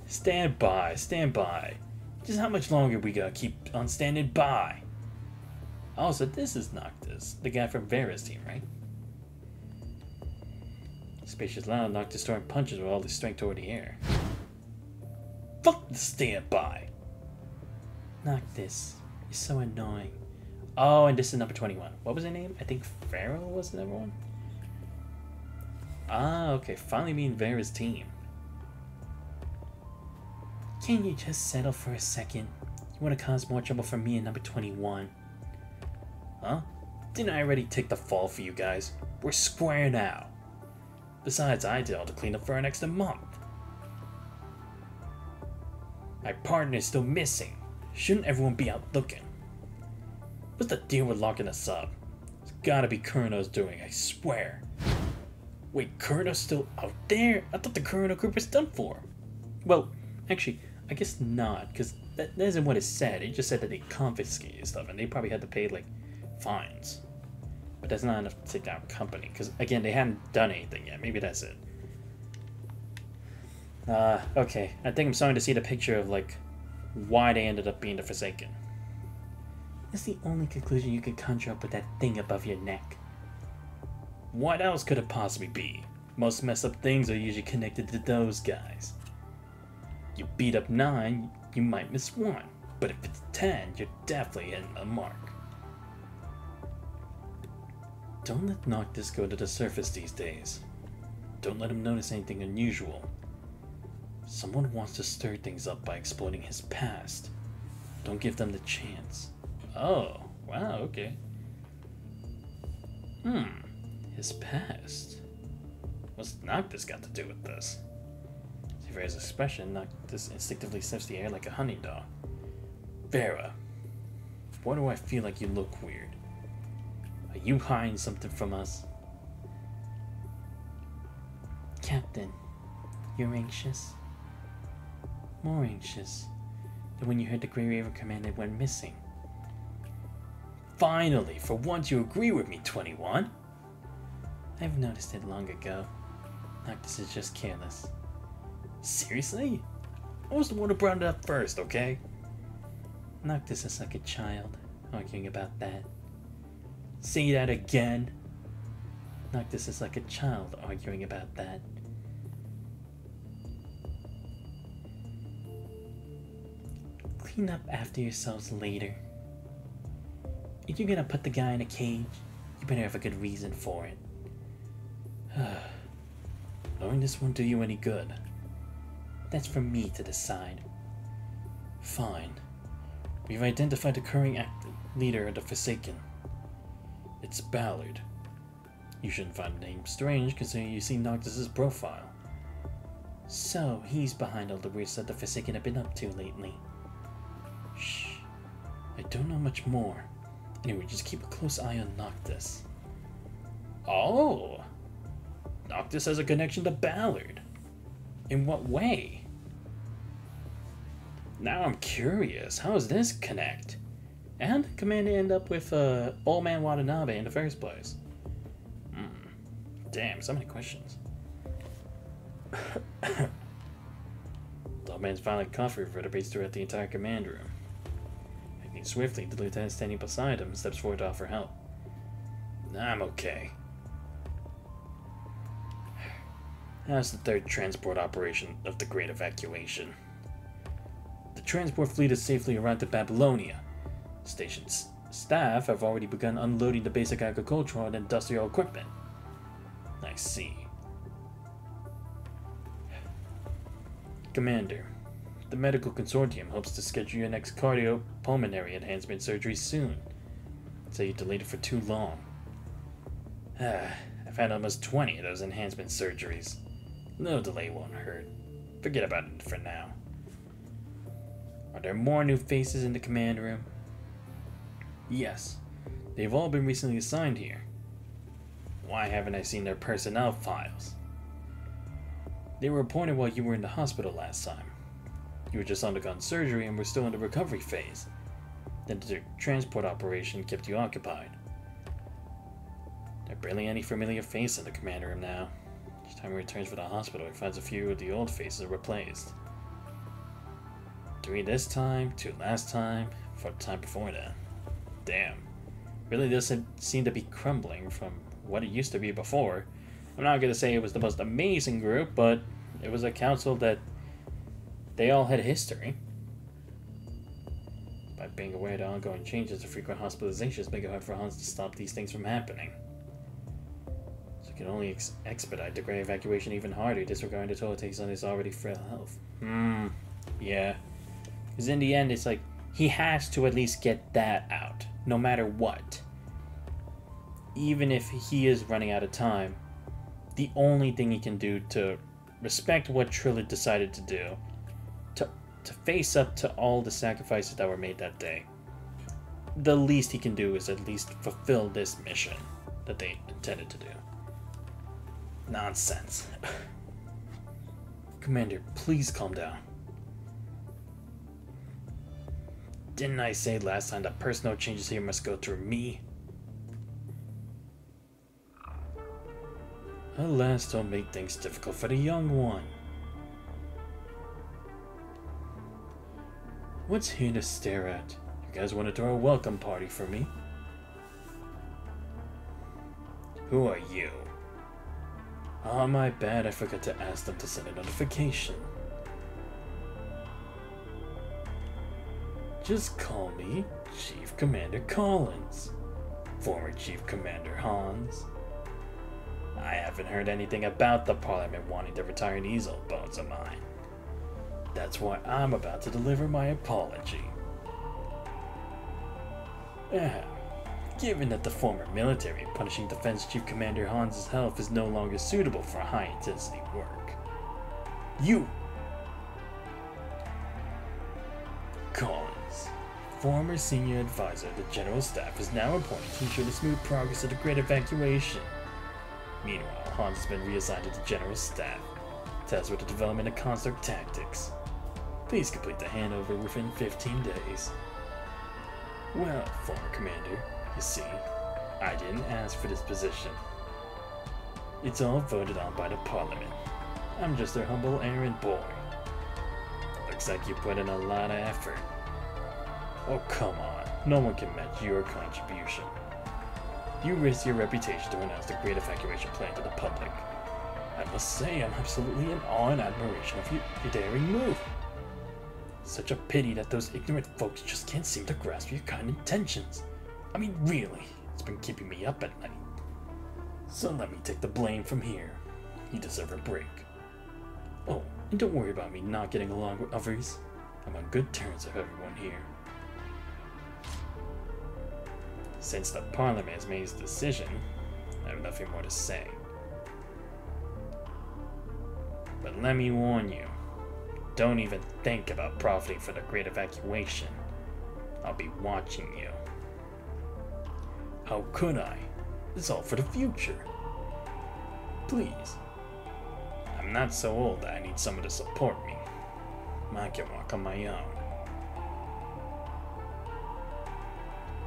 Stand by, stand by. Just how much longer we gotta keep on standing by? Oh, so this is Noctis, the guy from Vera's team, right? Spacious loud, Noctis throwing punches with all his strength toward the air. Fuck the standby! Noctis, you're so annoying. Oh, and this is number 21. What was her name? I think Pharaoh was the number one? Ah, okay. Finally meeting Vera's team. Can't you just settle for a second? You want to cause more trouble for me and number 21? Huh? Didn't I already take the fall for you guys? We're square now. Besides, I did all the cleanup for our next month. My partner's still missing. Shouldn't everyone be out looking? What's the deal with locking us up? It's gotta be Kurno's doing, I swear. Wait, Kurno's still out there? I thought the Kurno group was done for. Well, actually, I guess not, because that isn't what it said. It just said that they confiscated stuff, and they probably had to pay, like, fines. But that's not enough to take down company, because, again, they hadn't done anything yet. Maybe that's it. Okay. I think I'm starting to see the picture of, like, why they ended up being the Forsaken. That's the only conclusion you could conjure up with that thing above your neck. What else could it possibly be? Most messed up things are usually connected to those guys. You beat up 9, you might miss 1. But if it's 10, you're definitely hitting the mark. Don't let Noctis go to the surface these days. Don't let him notice anything unusual. Someone wants to stir things up by exploiting his past. Don't give them the chance. Oh, wow, okay. His past. What's Noctis got to do with this? See Vera's expression, Noctis instinctively sniffs the air like a hunting dog. Vera, why do I feel like you look weird? Are you hiding something from us? Captain, you're anxious? More anxious than when you heard the Grey Raven commandant went missing. Finally, for once you agree with me, 21. I've noticed it long ago. Noctis is just careless. Seriously? I was the one who brought it up first, okay? Noctis is like a child, arguing about that. Say that again. Noctis is like a child, arguing about that. Clean up after yourselves later. If you're gonna put the guy in a cage, you better have a good reason for it. Knowing this won't do you any good. That's for me to decide. Fine. We've identified the current leader of the Forsaken. It's Ballard. You shouldn't find the name strange considering you see Noctis' profile. So, he's behind all the weird stuff the Forsaken have been up to lately. Shh. I don't know much more. Anyway, just keep a close eye on Noctis. Oh! Noctis has a connection to Ballard. In what way? Now I'm curious. How does this connect? And Commander end up with Old Man Watanabe in the first place? Damn, so many questions. The old man's violent cough reverberates throughout the entire command room. Acting swiftly, the lieutenant standing beside him steps forward to offer help. I'm okay. How's the third transport operation of the Great Evacuation? The transport fleet has safely arrived at Babylonia. The station's staff have already begun unloading the basic agricultural and industrial equipment. I see. Commander, the medical consortium hopes to schedule your next cardiopulmonary enhancement surgery soon. Say you delayed it for too long. I've had almost 20 of those enhancement surgeries. No delay won't hurt. Forget about it for now. Are there more new faces in the command room? Yes. They've all been recently assigned here. Why haven't I seen their personnel files? They were appointed while you were in the hospital last time. You were just undergone surgery and were still in the recovery phase. Then the transport operation kept you occupied. There are barely any familiar faces in the command room now. Each time he returns from the hospital, he finds a few of the old faces are replaced. 3 this time, 2 last time, 4 the time before that. Damn. Really doesn't seem to be crumbling from what it used to be before. I'm not going to say it was the most amazing group, but it was a council that they all had history. By being aware of the ongoing changes and frequent hospitalizations, make it hard for Hans to stop these things from happening. So it can only expedite the great evacuation even harder, disregarding the toll it takes on his already frail health. Yeah. Because in the end, it's like, he has to at least get that out, no matter what. Even if he is running out of time, the only thing he can do to respect what Trilla decided to do, to face up to all the sacrifices that were made that day, the least he can do is at least fulfill this mission that they intended to do. Nonsense. Commander, please calm down. Didn't I say last time that personal changes here must go through me? Alas, don't make things difficult for the young one. What's here to stare at? You guys want to throw a welcome party for me? Who are you? Oh, my bad, I forgot to ask them to send a notification. Just call me Chief Commander Collins, former Chief Commander Hans. I haven't heard anything about the Parliament wanting to retire these old bones of mine. That's why I'm about to deliver my apology. Given that the former military punishing Defense Chief Commander Hans' health is no longer suitable for high-intensity work, you, Collins, former senior advisor of the General Staff, is now appointed to ensure the smooth progress of the Great Evacuation. Meanwhile, Hans has been reassigned to the General Staff, tasked with the development of construct tactics. Please complete the handover within 15 days. Well, former commander, you see, I didn't ask for this position. It's all voted on by the Parliament. I'm just their humble errand boy. Looks like you put in a lot of effort. Oh, come on. No one can match your contribution. You risked your reputation to announce the Great Evacuation plan to the public. I must say, I'm absolutely in awe and admiration of your daring move. Such a pity that those ignorant folks just can't seem to grasp your kind intentions. I mean, really, it's been keeping me up at night. So let me take the blame from here. You deserve a break. Oh, and don't worry about me not getting along with others. I'm on good terms with everyone here. Since the Parliament has made its decision, I have nothing more to say. But let me warn you, don't even think about profiting from the Great Evacuation. I'll be watching you. How could I? It's all for the future. Please. I'm not so old that I need someone to support me. I can walk on my own.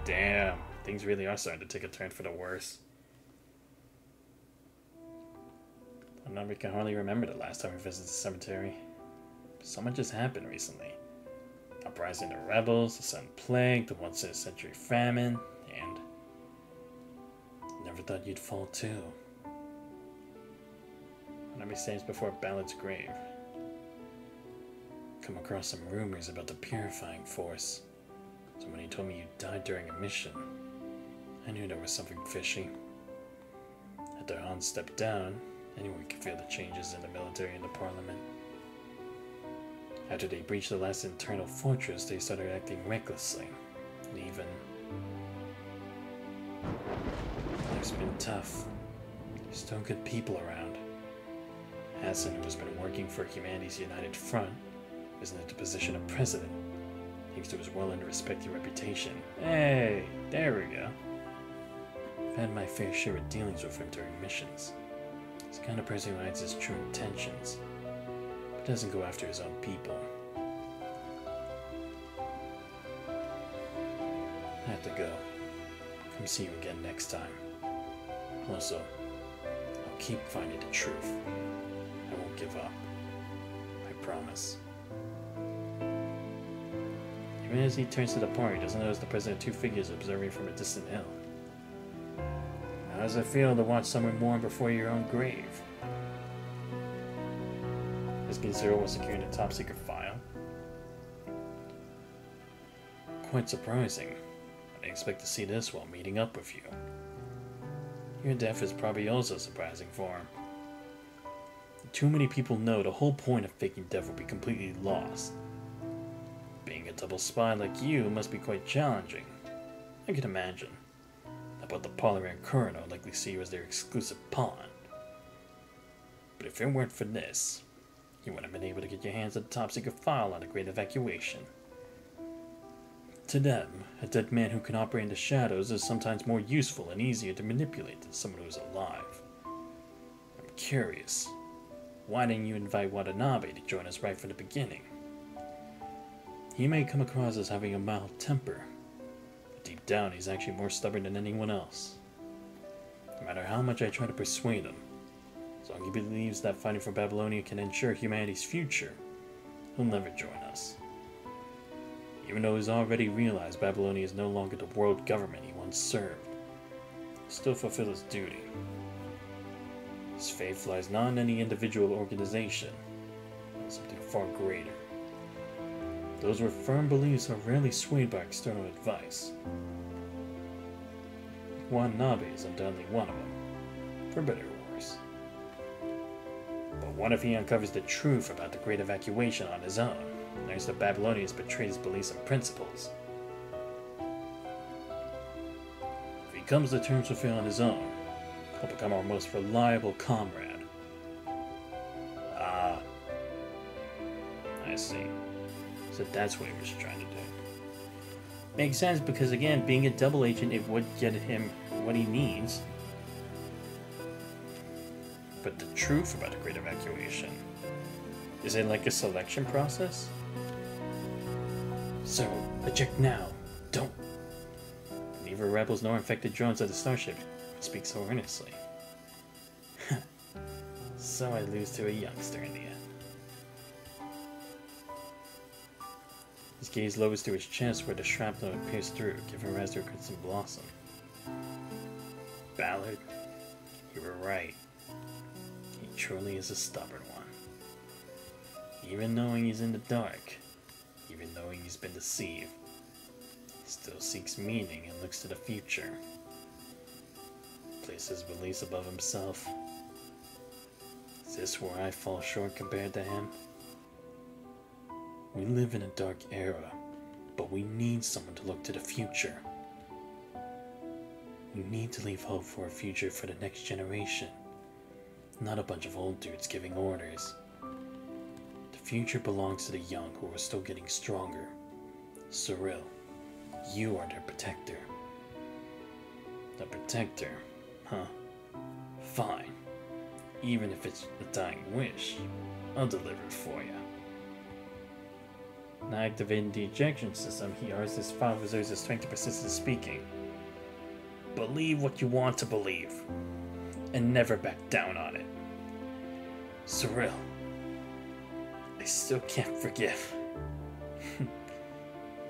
Damn, things really are starting to take a turn for the worse. I know we can hardly remember the last time we visited the cemetery. So much has happened recently. Uprising the rebels, the sudden plague, the once-in-a-century famine, and... never thought you'd fall too. When I stands before Ballard's grave. Come across some rumors about the purifying force. So when he told me you died during a mission, I knew there was something fishy. After Han stepped down, anyone could feel the changes in the military and the parliament. After they breached the last internal fortress, they started acting recklessly. And even... life's been tough. There's still good people around. Hassan, who has been working for Humanity's United Front, is in the position of president, thanks to his well-earned respect and reputation. Hey, there we go. I've had my fair share of dealings with him during missions. He's the kind of person who hides his true intentions, but doesn't go after his own people. I have to go. Come see you again next time. Also, I'll keep finding the truth. I won't give up. I promise. Even as he turns to the party, he doesn't notice the president of two figures observing from a distant hill. How does it feel to watch someone mourn before your own grave? SB0 was securing a top secret file. Quite surprising. I didn't expect to see this while meeting up with you. Your death is probably also surprising for him. Too many people know the whole point of faking death will be completely lost. Being a double spy like you must be quite challenging. I can imagine. About the Parliament Colonel likely see you as their exclusive pawn. But if it weren't for this, you wouldn't have been able to get your hands on the top secret file on the Great Evacuation. To them, a dead man who can operate in the shadows is sometimes more useful and easier to manipulate than someone who's alive. I'm curious. Why didn't you invite Watanabe to join us right from the beginning? He may come across as having a mild temper, but deep down he's actually more stubborn than anyone else. No matter how much I try to persuade him, as long as he believes that fighting for Babylonia can ensure humanity's future, he'll never join us. Even though he's already realized Babylonia is no longer the world government he once served, he'll still fulfill his duty. His faith lies not in any individual organization, but something far greater. Those with firm beliefs are rarely swayed by external advice. Watanabe is undoubtedly one of them, for better or worse. But what if he uncovers the truth about the Great Evacuation on his own, and learns that Babylonians betrayed his beliefs and principles? If he comes to terms with it on his own, he'll become our most reliable comrade. Ah, I see. So that's what he was trying to do. Makes sense because, again, being a double agent, it would get him what he needs. But the truth about the Great Evacuation, is it like a selection process? So, eject now. Don't. Neither rebels nor infected drones of the starship speak so earnestly. So I lose to a youngster in the end. His gaze lowers to his chest where the shrapnel had pierced through, giving rise to a crimson blossom. Ballard, you were right. He truly is a stubborn one. Even knowing he's in the dark, even knowing he's been deceived, he still seeks meaning and looks to the future. Places beliefs above himself. Is this where I fall short compared to him? We live in a dark era, but we need someone to look to the future. We need to leave hope for a future for the next generation, not a bunch of old dudes giving orders. The future belongs to the young who are still getting stronger. Cyril, you are their protector. The protector, huh? Fine. Even if it's a dying wish, I'll deliver it for you. Now activating the ejection system, he harvests his file reserves his strength to persist in speaking. Believe what you want to believe, and never back down on it. Cyril, I still can't forgive.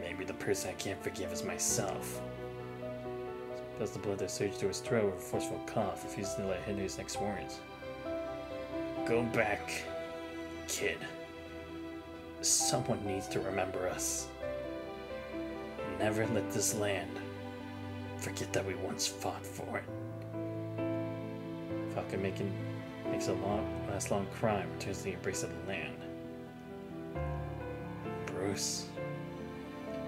Maybe the person I can't forgive is myself. Does the blood that surged through his throat with a forceful cough, refusing to let hinder his next words. Go back, kid. Someone needs to remember us. Never let this land forget that we once fought for it. Falcon makes a last long cry and returns to the embrace of the land. Bruce,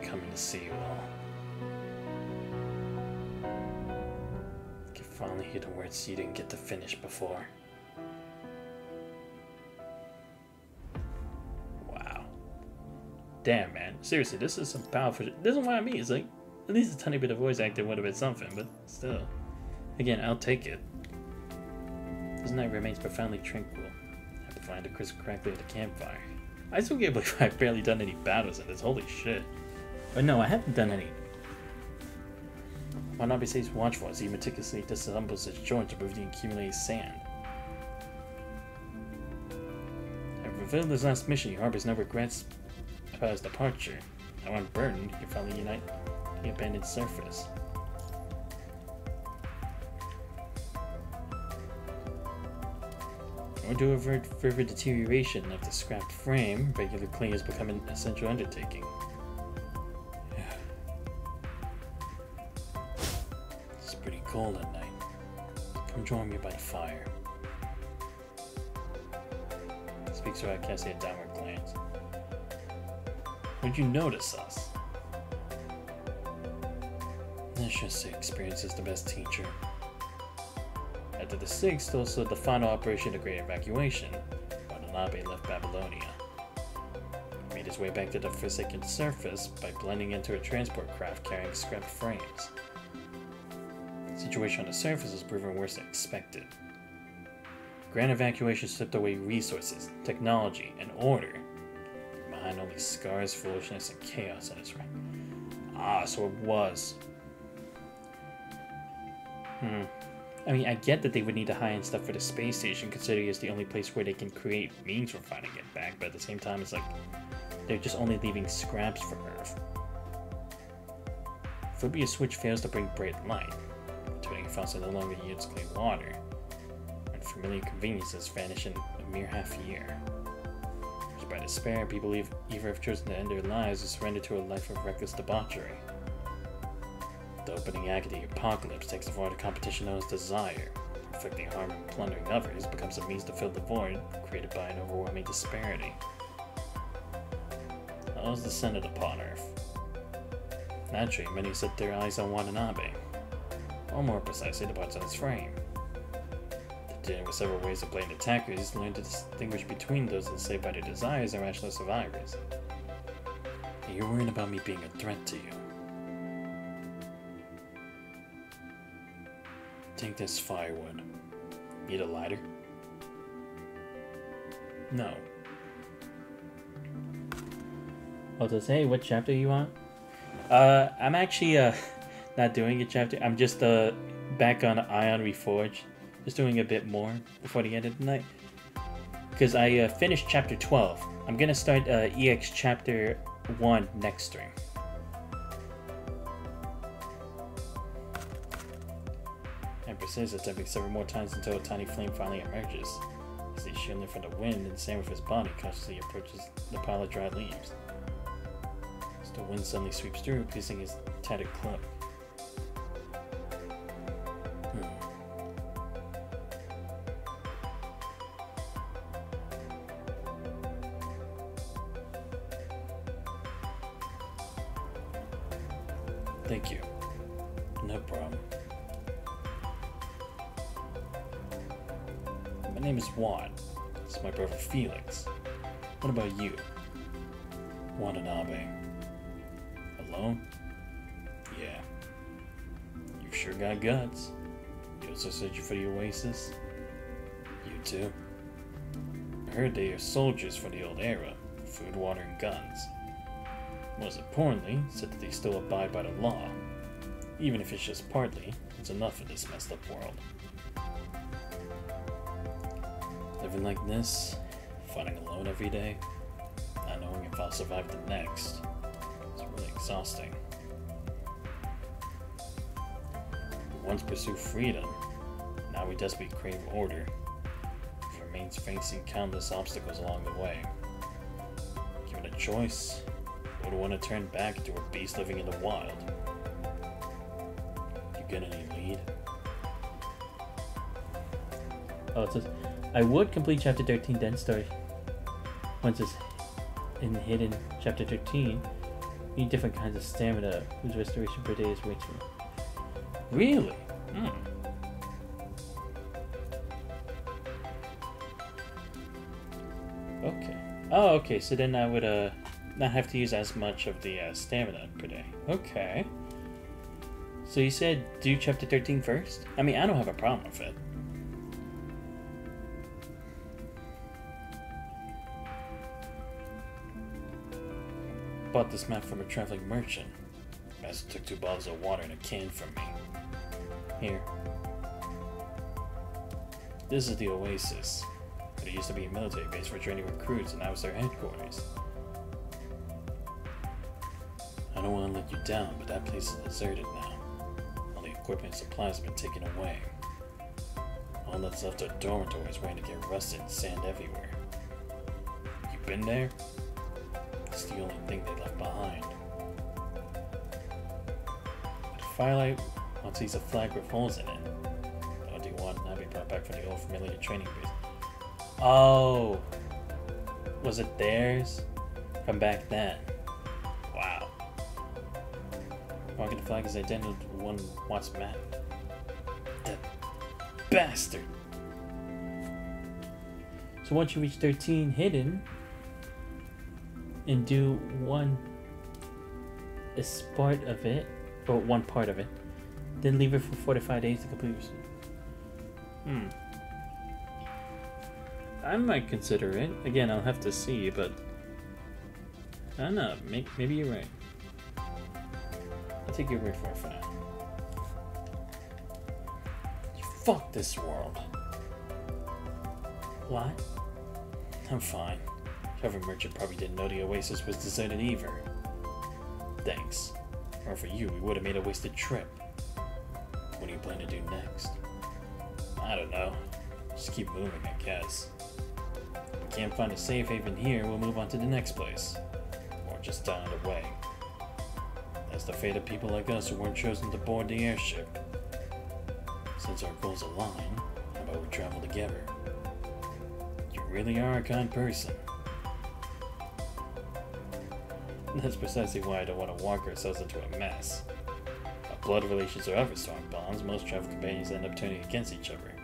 coming to see you all. I can finally hear the words you didn't get to finish before. Wow. Damn, man. Seriously, this is some powerful shit. This is what I mean. It's like, at least a tiny bit of voice acting would have been something, but still. Again, I'll take it. This night remains profoundly tranquil. I have to find a crisp crackling at the campfire. I still can't believe I've barely done any battles in this. Holy shit. But no, I haven't done any. Wanabe stays watchful as he meticulously disassembles his joint to remove the accumulated sand. Having fulfilled his last mission, he harbors no regrets about his departure. Now unburdened, he can finally unite the abandoned surface. Or to avert further deterioration of the scrapped frame, regular cleaning has become an essential undertaking. It's pretty cold at night. Come join me by the fire. Speaks without casting a downward glance. Would you notice us? Let's just say experience is the best teacher. After the 6th, also the final operation of Great Evacuation, Watanabe left Babylonia. He made his way back to the forsaken surface by blending into a transport craft carrying scrapped frames. The situation on the surface has proven worse than expected. Grand Evacuation stripped away resources, technology, and order, behind only scars, foolishness, and chaos on its rank. Ah, so it was. I mean, I get that they would need the high-end stuff for the space station, considering it's the only place where they can create means for finding it back, but at the same time, it's like, they're just only leaving scraps for Earth. Phobia Switch fails to bring bright light, turning a faucet no longer yields clean water, and familiar conveniences vanish in a mere half a year. By despair, people either have chosen to end their lives or surrender to a life of reckless debauchery. The opening act of the apocalypse takes the form of competition known as desire. Inflicting harm and plundering others becomes a means to fill the void created by an overwhelming disparity. Hell is descended upon Earth. Naturally, many set their eyes on Watanabe, or more precisely, the parts on his frame. Dealing with several ways of playing attackers, learn to distinguish between those enslaved by their desires and rational survivors. And you're worried about me being a threat to you. Take this firewood. Need a lighter? No. Oh, does hey, what chapter you want? I'm actually not doing a chapter. I'm just back on Ion Reforged. Just doing a bit more before the end of the night. Because I finished chapter 12. I'm gonna start EX chapter 1 next stream. And persists, attempting several more times until a tiny flame finally emerges. As he shielding from the wind and sand with his body, cautiously approaches the pile of dry leaves. As the wind suddenly sweeps through, piercing his tattered cloak. Thank you. No problem. My name is Juan. This is my brother Felix. What about you? Watanabe. Alone? Yeah. You've sure got guts. You also searching for the Oasis? You too? I heard they are soldiers from the old era. Food, water, and guns. Most importantly, said that they still abide by the law. Even if it's just partly, it's enough in this messed up world. Living like this, fighting alone every day, if I'll survive the next. It's really exhausting. We once pursued freedom, now we desperately crave order. It remains facing countless obstacles along the way. Given a choice, I would want to turn back into a beast living in the wild. You get any lead? Oh, it says, I would complete chapter 13, then start. Once it's in hidden chapter 13, you need different kinds of stamina, whose restoration per day is way too. Really? Okay. Oh, okay, so then I would not have to use as much of the stamina per day. Okay. So you said do chapter 13 first? I mean, I don't have a problem with it. Bought this map from a traveling merchant. Master took 2 bottles of water and a can from me. Here. This is the Oasis. It used to be a military base for training recruits, and that was their headquarters. I don't want to let you down, but that place is deserted now. All the equipment and supplies have been taken away. All that's left are dormitories waiting to get rusted and sand everywhere. You been there? It's the only thing they left behind. But Firelight once sees a flag with holes in it. What do you want? Now be brought back from the old familiar training base. Oh, was it theirs from back then? Wow. Marking the flag is identical to one Watts map. That bastard. So once you reach 13 hidden, and do one part of it, or one part of it, then leave it for 45 days to complete your. I might consider it. Again, I'll have to see, but I don't know. Maybe you're right. I'll take your word for it for now. Fuck this world. What? I'm fine. Traveling merchant probably didn't know the Oasis was deserted either. Thanks. Or for you, we would have made a wasted trip. What do you plan to do next? I don't know. Just keep moving, I guess. If we can't find a safe haven here, we'll move on to the next place. Or just die on the way. That's the fate of people like us who weren't chosen to board the airship. Since our goals align, how about we travel together? You really are a kind person. That's precisely why I don't want to walk ourselves into a mess. Of blood relations or other strong bonds, most travel companions end up turning against each other,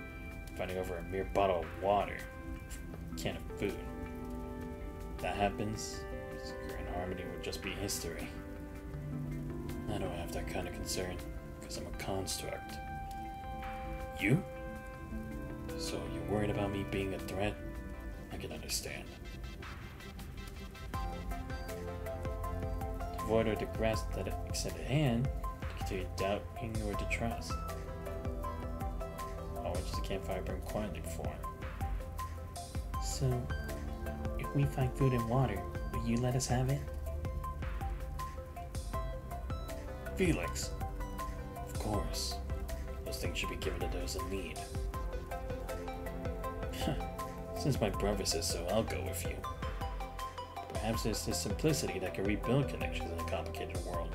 fighting over a mere bottle of water, a can of food. If that happens, Grand Harmony would just be history. I don't have that kind of concern, because I'm a construct. You? So you're worried about me being a threat? I can understand. To avoid or to grasp that extended hand, to continue doubting or to trust. I'll watch the campfire burn quietly for him. So, if we find food and water, will you let us have it? Felix! Of course. Those things should be given to those in need. Since my brother says so, I'll go with you. Perhaps it's this simplicity that can rebuild connections in a complicated world.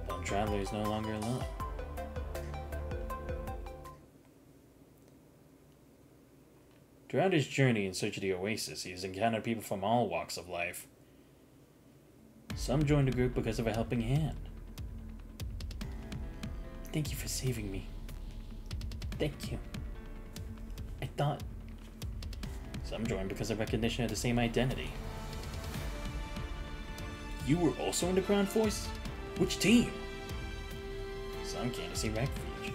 Lone Traveler is no longer alone. Throughout his journey in search of the Oasis, he has encountered people from all walks of life. Some joined the group because of a helping hand. Thank you for saving me. Thank you. I thought... Some joined because of recognition of the same identity. You were also in the Ground Force? Which team? Some came to see refuge.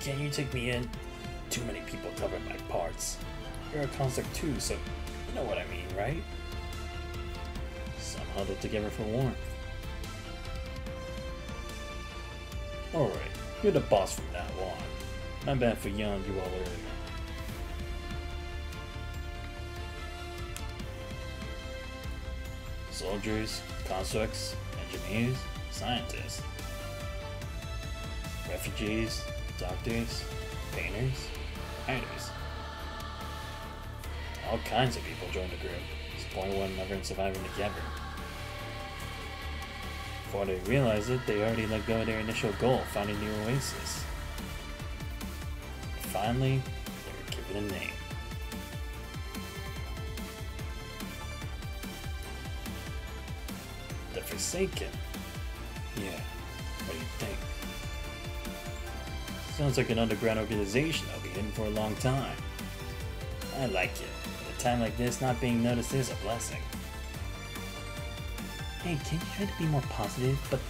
Can you take me in? Too many people covered my parts. You're a construct too, so you know what I mean, right? Some huddled together for warmth. Alright, you're the boss from now on. My bad for yelling you all earlier. soldiers, constructs, engineers, scientists, refugees, doctors, painters, writers. All kinds of people joined the group, supporting one another and surviving together. Before they realized it, they already let go of their initial goal, finding the oasis. Finally, they were given a name. The Forsaken. Yeah, what do you think? Sounds like an underground organization that'll be hidden for a long time. I like it. At a time like this, not being noticed is a blessing. Hey, can you try to be more positive? But,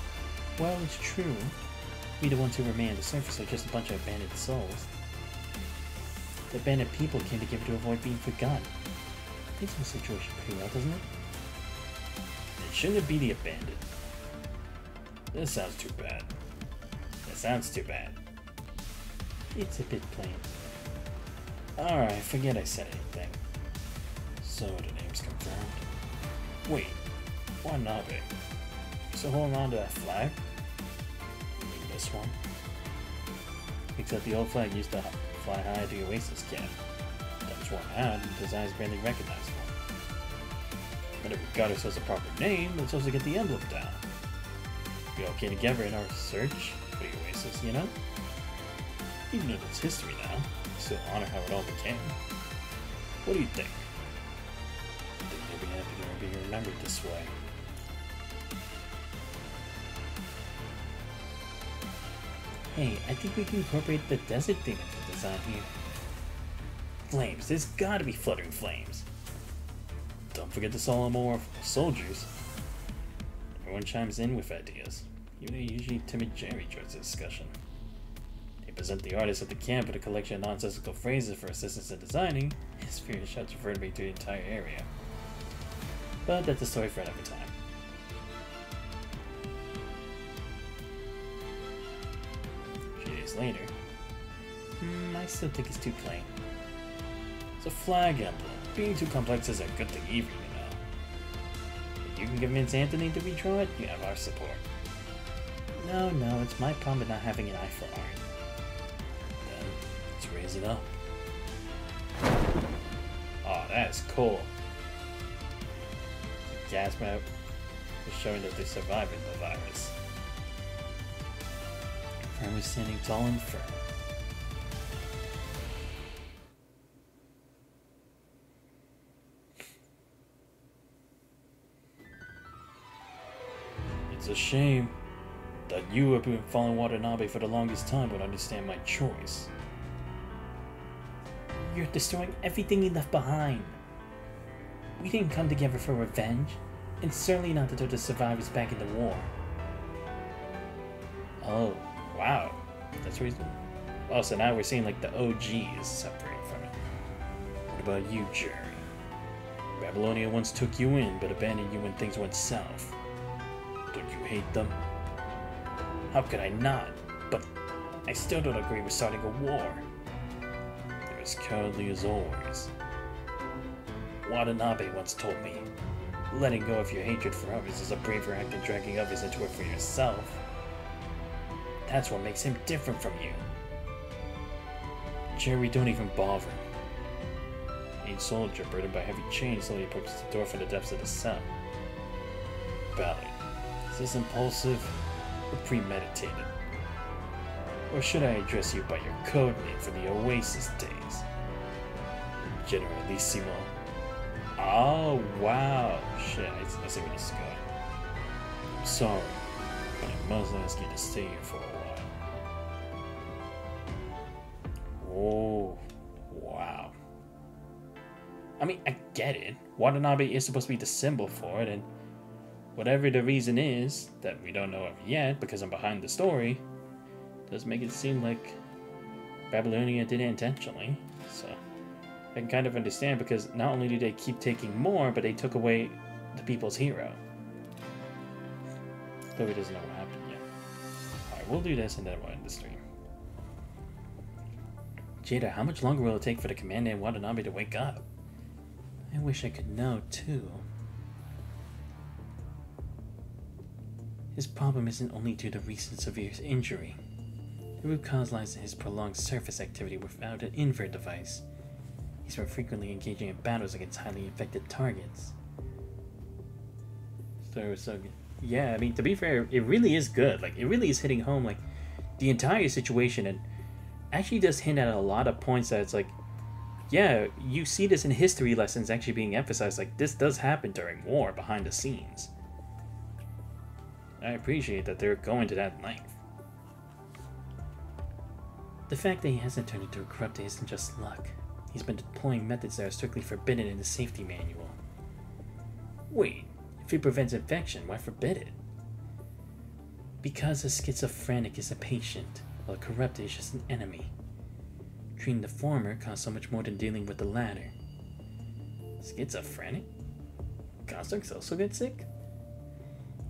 well, it's true. We the ones who remain on the surface are just a bunch of abandoned souls. The abandoned people came together to avoid being forgotten. Fits the situation pretty well, doesn't it? And shouldn't it be the abandoned? This sounds too bad. That sounds too bad. It's a bit plain. Alright, forget I said anything. So the name's confirmed. Wait, Watanabe. You still holding on to that flag? You mean this one? Except the old flag used to fly high at the Oasis camp. That was worn out and the design is barely recognizable. But if we got ourselves a proper name, let's also get the emblem down. We all came together in our search for the Oasis, you know? Even though it's history now, we still honor how it all began. What do you think? I think they'll be happy to be remembered this way. Hey, I think we can incorporate the desert theme into the design here. Flames, there's gotta be fluttering flames. Don't forget the solo more soldiers. Everyone chimes in with ideas. Even a usually timid Jerry joins the discussion. They present the artist at the camp with a collection of nonsensical phrases for assistance in designing. His furious shots refer to me to the entire area. But that's a story for another time. A few days later, I still think it's too plain. It's a flag emblem. Being too complex is a good thing either, you know. If you can convince Anthony to redraw it, you have our support. No, it's my problem with not having an eye for art. Then, let's raise it up. Oh, that's cool. The gas map is showing that they survived the virus. Firm is standing tall and firm. It's a shame that you have been following Watanabe for the longest time would understand my choice. You're destroying everything he left behind. We didn't come together for revenge, and certainly not to throw the survivors back in the war. Oh, wow. That's reasonable. Oh, so now we're seeing like the OG is separating from it. What about you, Jerry? Babylonia once took you in, but abandoned you when things went south. Don't you hate them? How could I not? But I still don't agree with starting a war. They're as cowardly as always. Watanabe once told me, letting go of your hatred for others is a braver act than dragging others into it for yourself. That's what makes him different from you. Jerry, don't even bother. A soldier burdened by heavy chains slowly approaches the door from the depths of the cell. Ballard, is this impulsive or premeditated? Or should I address you by your code name from the Oasis days? Generalissimo. Oh, wow. Shit, I see where this is going. I'm sorry, but I must ask you to stay here for a while. Oh, wow. I mean, I get it. Watanabe is supposed to be the symbol for it, and whatever the reason is, that we don't know of yet because I'm behind the story, does make it seem like Babylonia did it intentionally, so I can kind of understand, because not only do they keep taking more, but they took away the people's hero. Though he doesn't know what happened yet. Alright, we'll do this and then we'll end the stream. Jada, how much longer will it take for the commander and Watanabe to wake up? I wish I could know, too. His problem isn't only due to recent severe injury. The root cause lies in his prolonged surface activity without an invert device. He's been frequently engaging in battles against highly infected targets. So yeah, I mean, to be fair, it really is good. Like, it really is hitting home, like, the entire situation, and actually does hint at a lot of points that it's like, yeah, you see this in history lessons actually being emphasized, like, this does happen during war behind the scenes. I appreciate that they're going to that length. The fact that he hasn't turned into a corrupted isn't just luck. He's been deploying methods that are strictly forbidden in the safety manual. Wait, if it prevents infection, why forbid it? Because a schizophrenic is a patient, while a corrupted is just an enemy. Treating the former costs so much more than dealing with the latter. Schizophrenic? Constructs also get sick?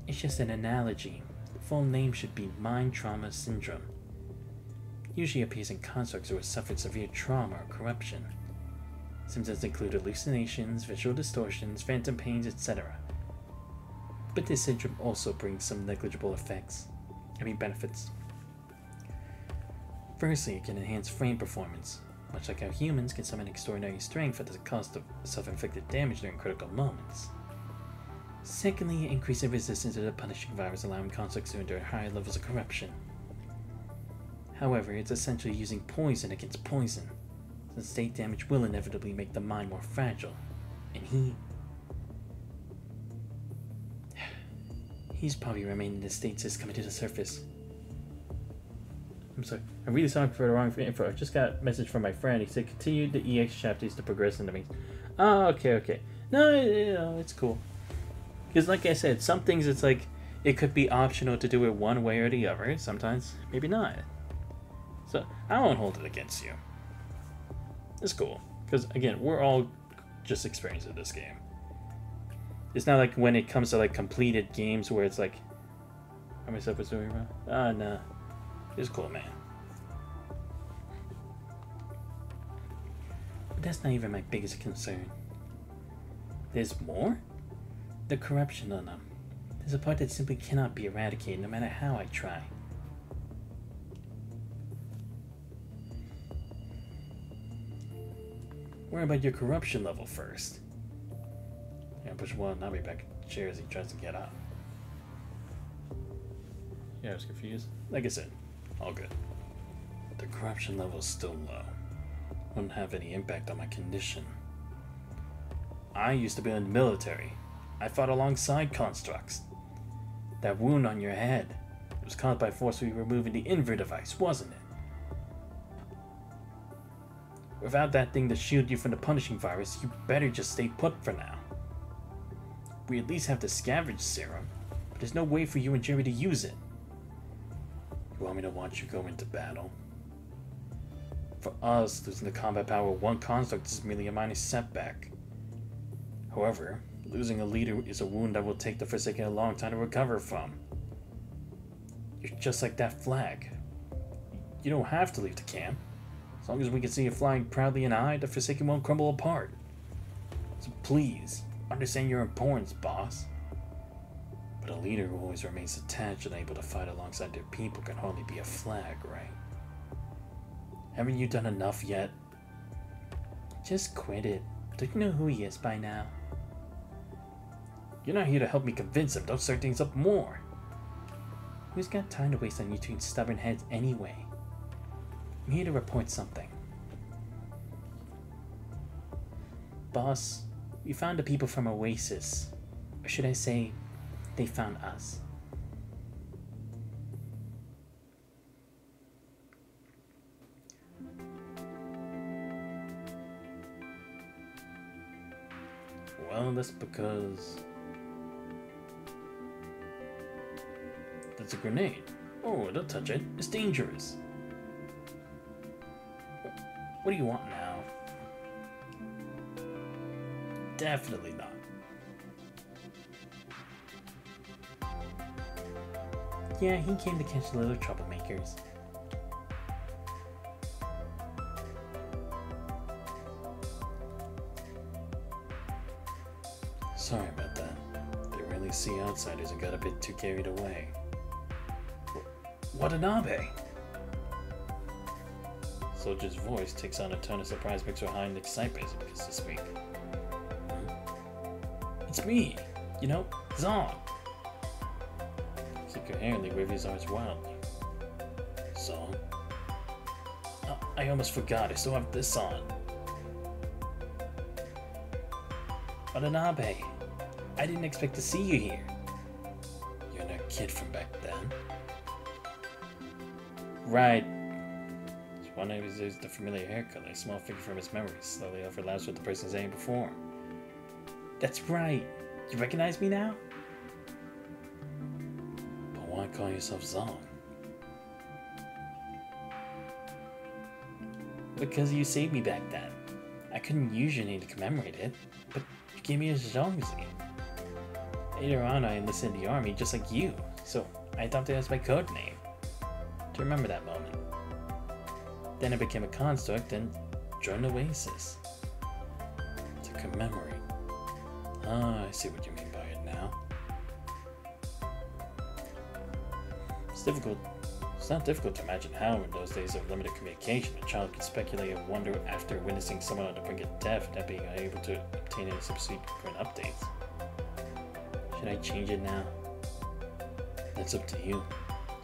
It's just an analogy. The full name should be Mind Trauma Syndrome. Usually appears in constructs who have suffered severe trauma or corruption. Symptoms include hallucinations, visual distortions, phantom pains, etc. But this syndrome also brings some negligible benefits. Firstly, it can enhance frame performance, much like how humans can summon extraordinary strength at the cost of self-inflicted damage during critical moments. Secondly, it increases resistance to the punishing virus, allowing constructs to endure higher levels of corruption. However, it's essentially using poison against poison, since state damage will inevitably make the mind more fragile, and he's probably remained in this state since coming to the surface. I'm sorry, I'm really sorry for the wrong info. I just got a message from my friend. He said continue the EX chapters to progress into me. Oh, okay. No, it's cool. Because like I said, some things it's like, it could be optional to do it one way or the other. Sometimes, maybe not. So, I won't hold it against you. It's cool. Because, again, we're all just experiencing this game. It's not like when it comes to, like, completed games where it's like, how myself was doing wrong? Ah, no. It's cool, man. But that's not even my biggest concern. There's more? The corruption on them. There's a part that simply cannot be eradicated no matter how I try. Worry about your corruption level first. Yeah, push one, I'll be back in the chair as he tries to get up. Yeah, I was confused. Like I said, all good. The corruption level is still low. Wouldn't have any impact on my condition. I used to be in the military. I fought alongside constructs. That wound on your head, it was caused by forcefully removing the invert device, wasn't it? Without that thing to shield you from the punishing virus, you better just stay put for now. We at least have the scavenge serum, but there's no way for you and Jerry to use it. You want me to watch you go into battle? For us, losing the combat power of one construct is merely a minor setback. However, losing a leader is a wound that will take the Forsaken a long time to recover from. You're just like that flag. You don't have to leave the camp. As long as we can see it flying proudly in high, the Forsaken won't crumble apart. So please, understand your importance, boss. But a leader who always remains attached and able to fight alongside their people can hardly be a flag, right? Haven't you done enough yet? Just quit it. Don't you know who he is by now? You're not here to help me convince him. Don't stir things up more. Who's got time to waste on you two stubborn heads anyway? I'm here to report something. Boss, we found the people from Oasis. Or should I say, they found us. Well, that's because... that's a grenade. Oh, don't touch it. It's dangerous. What do you want now? Definitely not. Yeah, he came to catch the little troublemakers. Sorry about that. They really only see outsiders and got a bit too carried away. Watanabe! Soldier's voice takes on a tone of surprise mixed with heightened excitement as he begins to speak. It's me! You know, Zon! He coherently waves his arms wildly. Zon? I almost forgot, I still have this on. Watanabe! I didn't expect to see you here. You're that kid from back then. Right. One of his the familiar hair color, a small figure from his memories, slowly overlaps with the person's name before. That's right. You recognize me now? But why call yourself Zong? Because you saved me back then. I couldn't use your name to commemorate it, but you gave me a Zhongzi. Later on, I enlisted in the army just like you, so I adopted it as my code name. To remember that moment. Then I became a construct and joined Oasis. To commemorate. Ah, I see what you mean by it now. It's not difficult to imagine how, in those days of limited communication, a child could speculate and wonder after witnessing someone on the brink of death not being able to obtain any subsequent updates. Should I change it now? That's up to you.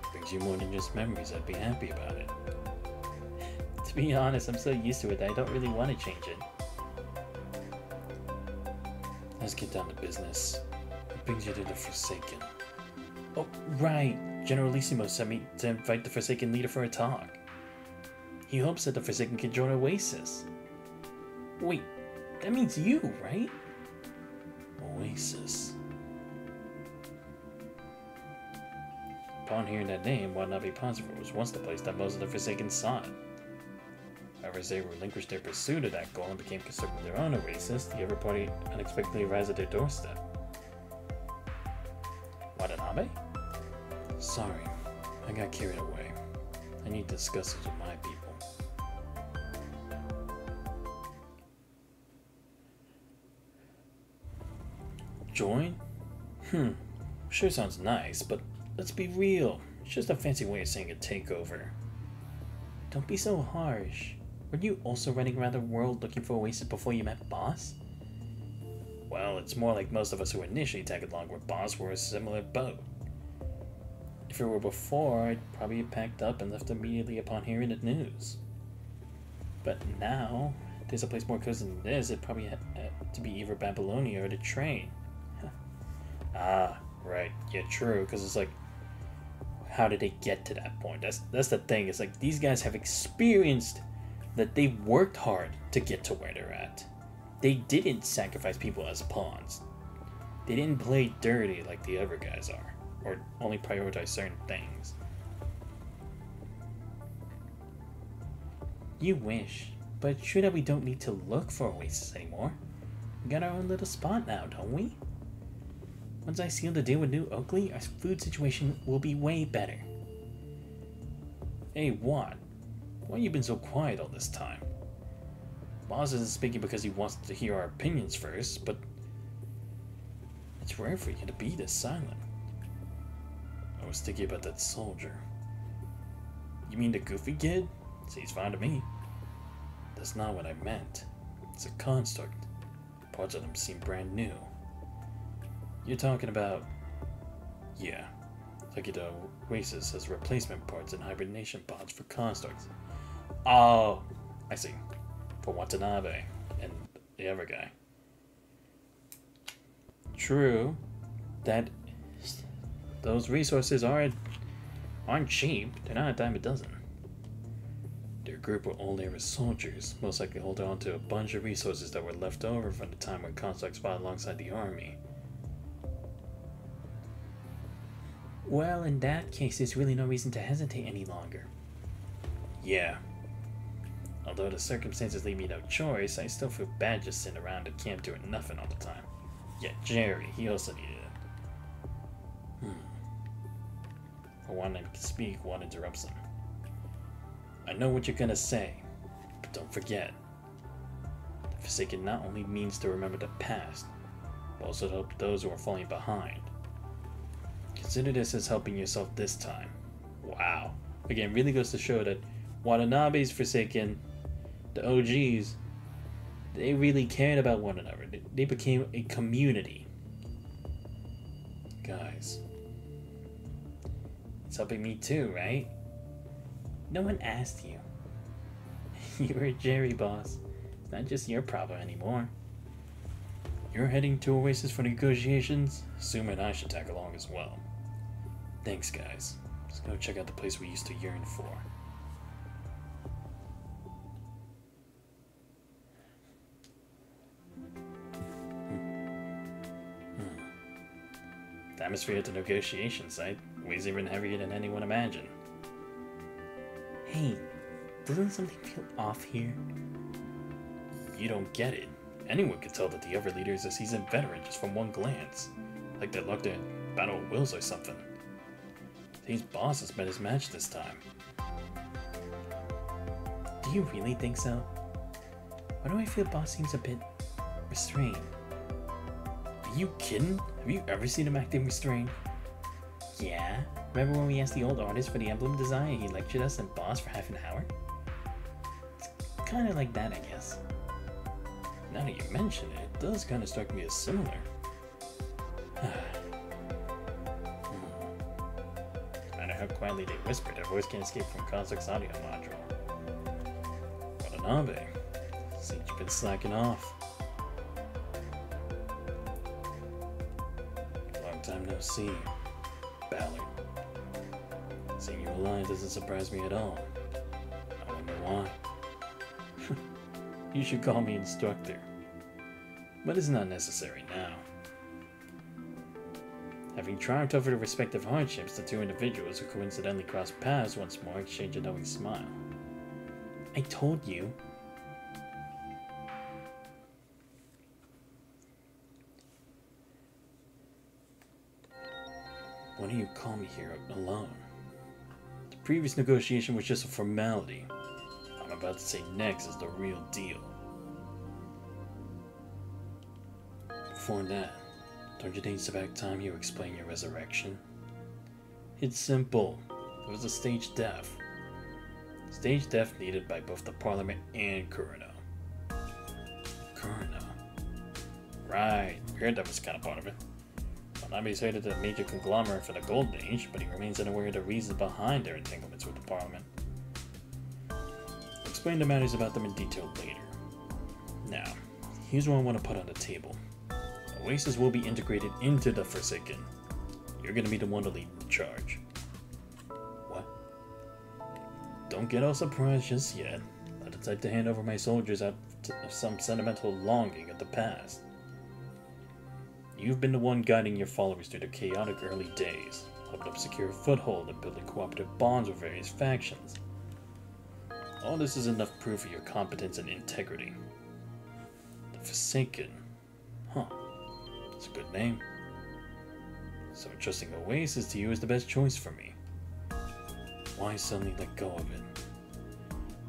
It brings you more than just memories, I'd be happy about it. To be honest, I'm so used to it that I don't really want to change it. Let's get down to business. What brings you to the Forsaken? Oh, right! Generalissimo sent me to invite the Forsaken leader for a talk. He hopes that the Forsaken can join Oasis. Wait, that means you, right? Oasis. Upon hearing that name, Watanabe Ponsifer was once the place that most of the Forsaken sought. However, as they relinquished their pursuit of that goal and became concerned with their own Oasis, the other party unexpectedly arrives at their doorstep. Watanabe? Sorry, I got carried away. I need to discuss this with my people. Join? Sure sounds nice, but let's be real. It's just a fancy way of saying a takeover. Don't be so harsh. Were you also running around the world looking for Oasis before you met Boss? Well, it's more like most of us who initially tagged along with Boss were a similar boat. If it were before, I'd probably have packed up and left immediately upon hearing the news. But now, if there's a place more cozy than this, it'd probably have to be either Babylonia or the train. Ah, right. Yeah, true, because it's like, how did they get to that point? That's the thing. It's like these guys have experienced that they worked hard to get to where they're at. They didn't sacrifice people as pawns. They didn't play dirty like the other guys are, or only prioritize certain things. You wish, but it's true that we don't need to look for Oasis anymore. We got our own little spot now, don't we? Once I seal the deal with New Oakley, our food situation will be way better. Hey, what? Why you been so quiet all this time? Boss isn't speaking because he wants to hear our opinions first, but it's rare for you to be this silent. I was thinking about that soldier. You mean the goofy kid? Seems fine to me. That's not what I meant. It's a construct. Parts of them seem brand new. You're talking about... Yeah. Like the Oasis has replacement parts and hibernation pods for constructs. Oh, I see. For Watanabe and the other guy. True. That... Those resources aren't cheap. They're not a dime a dozen. Their group were only ever soldiers, most likely holding on to a bunch of resources that were left over from the time when constructs fought alongside the army. Well, in that case, there's really no reason to hesitate any longer. Yeah. Although the circumstances leave me no choice, I still feel bad just sitting around at camp doing nothing all the time. Yeah, Jerry, he also needed it. I want to speak, one interrupts him. I know what you're gonna say, but don't forget. The Forsaken not only means to remember the past, but also to help those who are falling behind. Consider this as helping yourself this time. Wow. Again, really goes to show that Watanabe's Forsaken, the OGs, they really cared about one another. They became a community. Guys. It's helping me too, right? No one asked you. You were a Jerry boss. It's not just your problem anymore. You're heading to Oasis for negotiations? Assuming I should tag along as well. Thanks, guys. Let's go check out the place we used to yearn for. The atmosphere at the negotiation site weighs even heavier than anyone imagined. Hey, doesn't something feel off here? You don't get it. Anyone could tell that the other leader is a seasoned veteran just from one glance. Like they looked at Battle of Wills or something. These bosses met his match this time. Do you really think so? Why do I feel Boss seems a bit restrained? Are you kidding? Have you ever seen him acting restrained? Yeah. Remember when we asked the old artist for the emblem design and he lectured us in Boss for half an hour? It's kind of like that, I guess. Now that you mention it, it does kind of strike me as similar. No matter how quietly they whisper, their voice can't escape from Kozak's audio module. Watanabe, seems you've been slacking off. Long time no see. Ballard. Seeing you alive doesn't surprise me at all. I wonder why. You should call me instructor. But it's not necessary now. Having triumphed over the respective hardships, the two individuals who coincidentally crossed paths once more exchanged a knowing smile. I told you. Why do you call me here alone? The previous negotiation was just a formality. I'm about to say next is the real deal. Before that, don't you think it's about time you explain your resurrection? It's simple. It was a stage death. Stage death needed by both the Parliament and Kurano. Kurano? Right, heard that was kind of part of it. Wanabe's headed a major conglomerate for the Golden Age, but he remains unaware of the reasons behind their entanglements with the Parliament. I'll explain the matters about them in detail later. Now, here's what I want to put on the table. Oasis will be integrated into the Forsaken. You're gonna be the one to lead the charge. What? Don't get all surprised just yet. Not the type to hand over my soldiers out of some sentimental longing of the past. You've been the one guiding your followers through the chaotic early days, helping them secure a foothold and building cooperative bonds with various factions. All this is enough proof of your competence and integrity. The Forsaken. Huh. It's a good name. So trusting Oasis to you is the best choice for me. Why suddenly let go of it?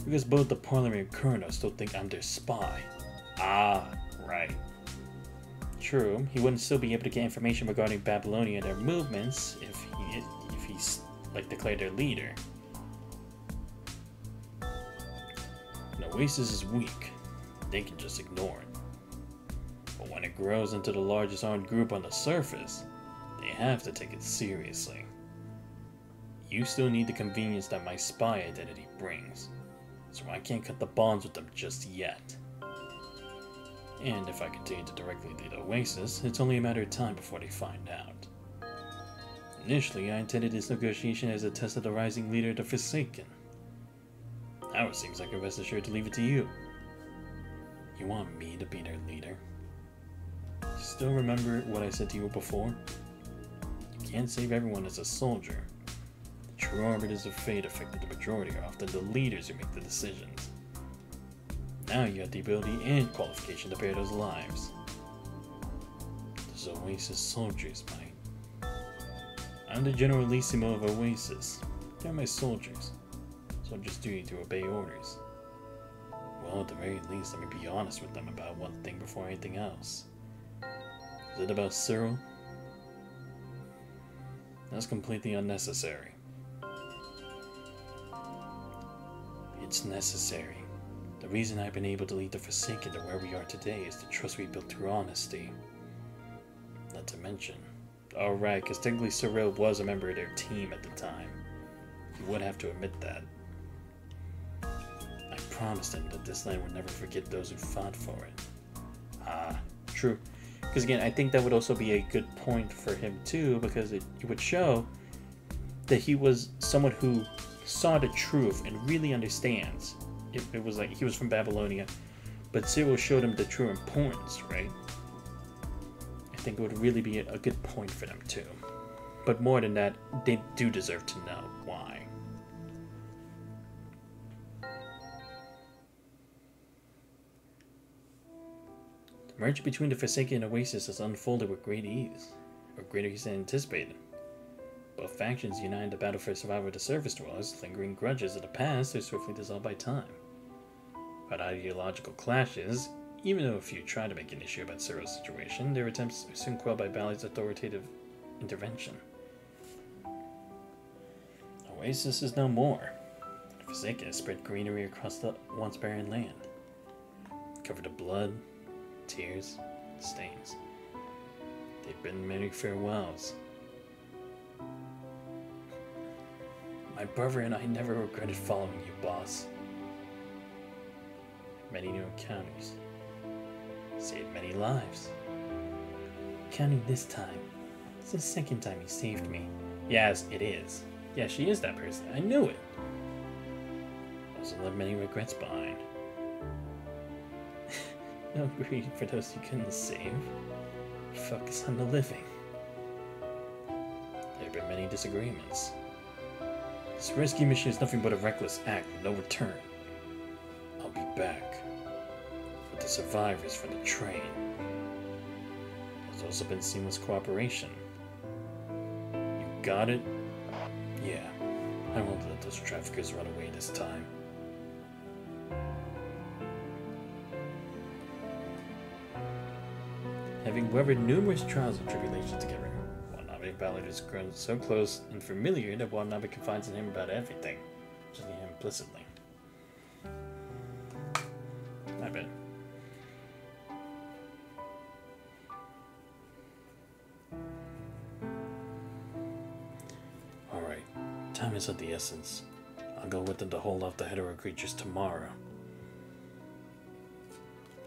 Because both the Parliament and Kurano still think I'm their spy. Ah, right. True, he wouldn't still be able to get information regarding Babylonia and their movements if he's like declared their leader. When Oasis is weak, they can just ignore it. But when it grows into the largest armed group on the surface, they have to take it seriously. You still need the convenience that my spy identity brings, so I can't cut the bonds with them just yet. And if I continue to directly lead Oasis, it's only a matter of time before they find out. Initially, I intended this negotiation as a test of the rising leader of the Forsaken. Now it seems like I'm best assured to leave it to you. You want me to be their leader? Still remember what I said to you before? You can't save everyone as a soldier. The true arbiters of fate affecting the majority are often the leaders who make the decisions. Now you have the ability and qualification to bear those lives. Those Oasis soldiers, mate. I'm the Generalissimo of Oasis. They're my soldiers. Soldiers' duty to obey orders. Well, at the very least, let me be honest with them about one thing before anything else. Is it about Cyril? That's completely unnecessary. It's necessary. The reason I've been able to lead the Forsaken to where we are today is the trust we built through honesty. Not to mention... Oh right, because technically Cyril was a member of their team at the time. You would have to admit that. I promised him that this land would never forget those who fought for it. Ah, true. Because again, I think that would also be a good point for him too, because it would show that he was someone who saw the truth and really understands. It was like he was from Babylonia, but Cyril showed him the true importance, right? I think it would really be a good point for them too. But more than that, they do deserve to know why. The merge between the Forsaken and Oasis has unfolded with great ease, or greater ease than anticipated. Both factions unite in the battle for survival of the surface dwellers, lingering grudges of the past are swiftly dissolved by time. But ideological clashes, even though a few try to make an issue about Cyril's situation, their attempts are soon quelled by Bally's authoritative intervention. Oasis is no more. The Forsaken has spread greenery across the once barren land, covered in blood, tears, stains. They've bidden many farewells. My brother and I never regretted following you, boss. Many new encounters. Saved many lives. Counting this time, it's the second time you saved me. Yes, it is. Yeah, she is that person. I knew it. Also left many regrets behind. No greed for those you couldn't save. Focus on the living. There have been many disagreements. This rescue mission is nothing but a reckless act with no return. I'll be back with the survivors for the train. There's also been seamless cooperation. You got it? Yeah, I won't let those traffickers run away this time. Having weathered numerous trials and tribulations together, Watanabe Ballard has grown so close and familiar that Watanabe confides in him about everything, judging him implicitly. I bet. Alright, time is of the essence. I'll go with them to hold off the hetero creatures tomorrow.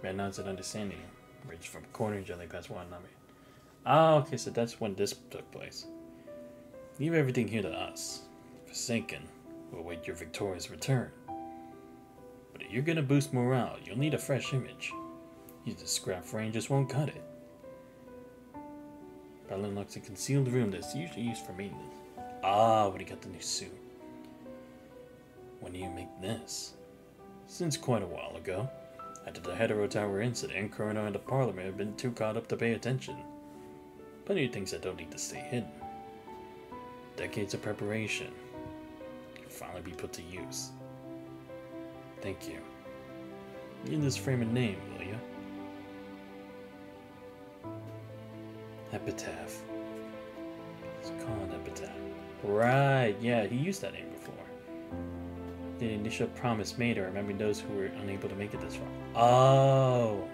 Man nods in understanding. Reached from a corner gently past Watanabe. Ah, okay, so that's when this took place. Leave everything here to us. Forsaken, we'll await your victorious return. But if you're gonna boost morale, you'll need a fresh image. Using scrap frame just won't cut it. Balin locks a concealed room that's usually used for maintenance. Ah, when he got the new suit. When do you make this? Since quite a while ago. After the Hetero Tower incident, Colonel and the Parliament have been too caught up to pay attention. Plenty of things that don't need to stay hidden. Decades of preparation can finally be put to use. Thank you. Give this frame a name, will you? Epitaph. Let's call it Epitaph. Right, yeah, he used that name before. The initial promise made, or remembering those who were unable to make it this far. Oh.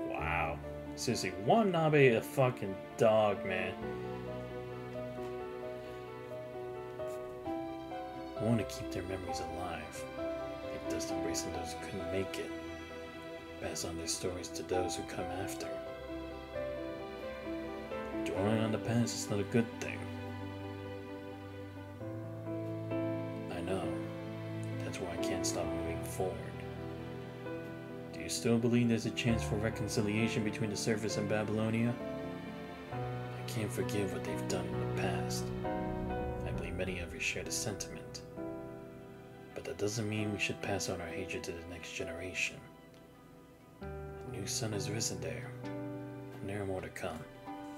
Wow. Seriously, Watanabe a fucking dog, man. I want to keep their memories alive. It does embracing those who couldn't make it. Pass on their stories to those who come after. Dwelling on the past is not a good thing. I know. That's why I can't stop moving forward. Do you still believe there's a chance for reconciliation between the surface and Babylonia? I can't forgive what they've done in the past. I believe many of you share the sentiment. But that doesn't mean we should pass on our hatred to the next generation. A new sun has risen there, and there are more to come.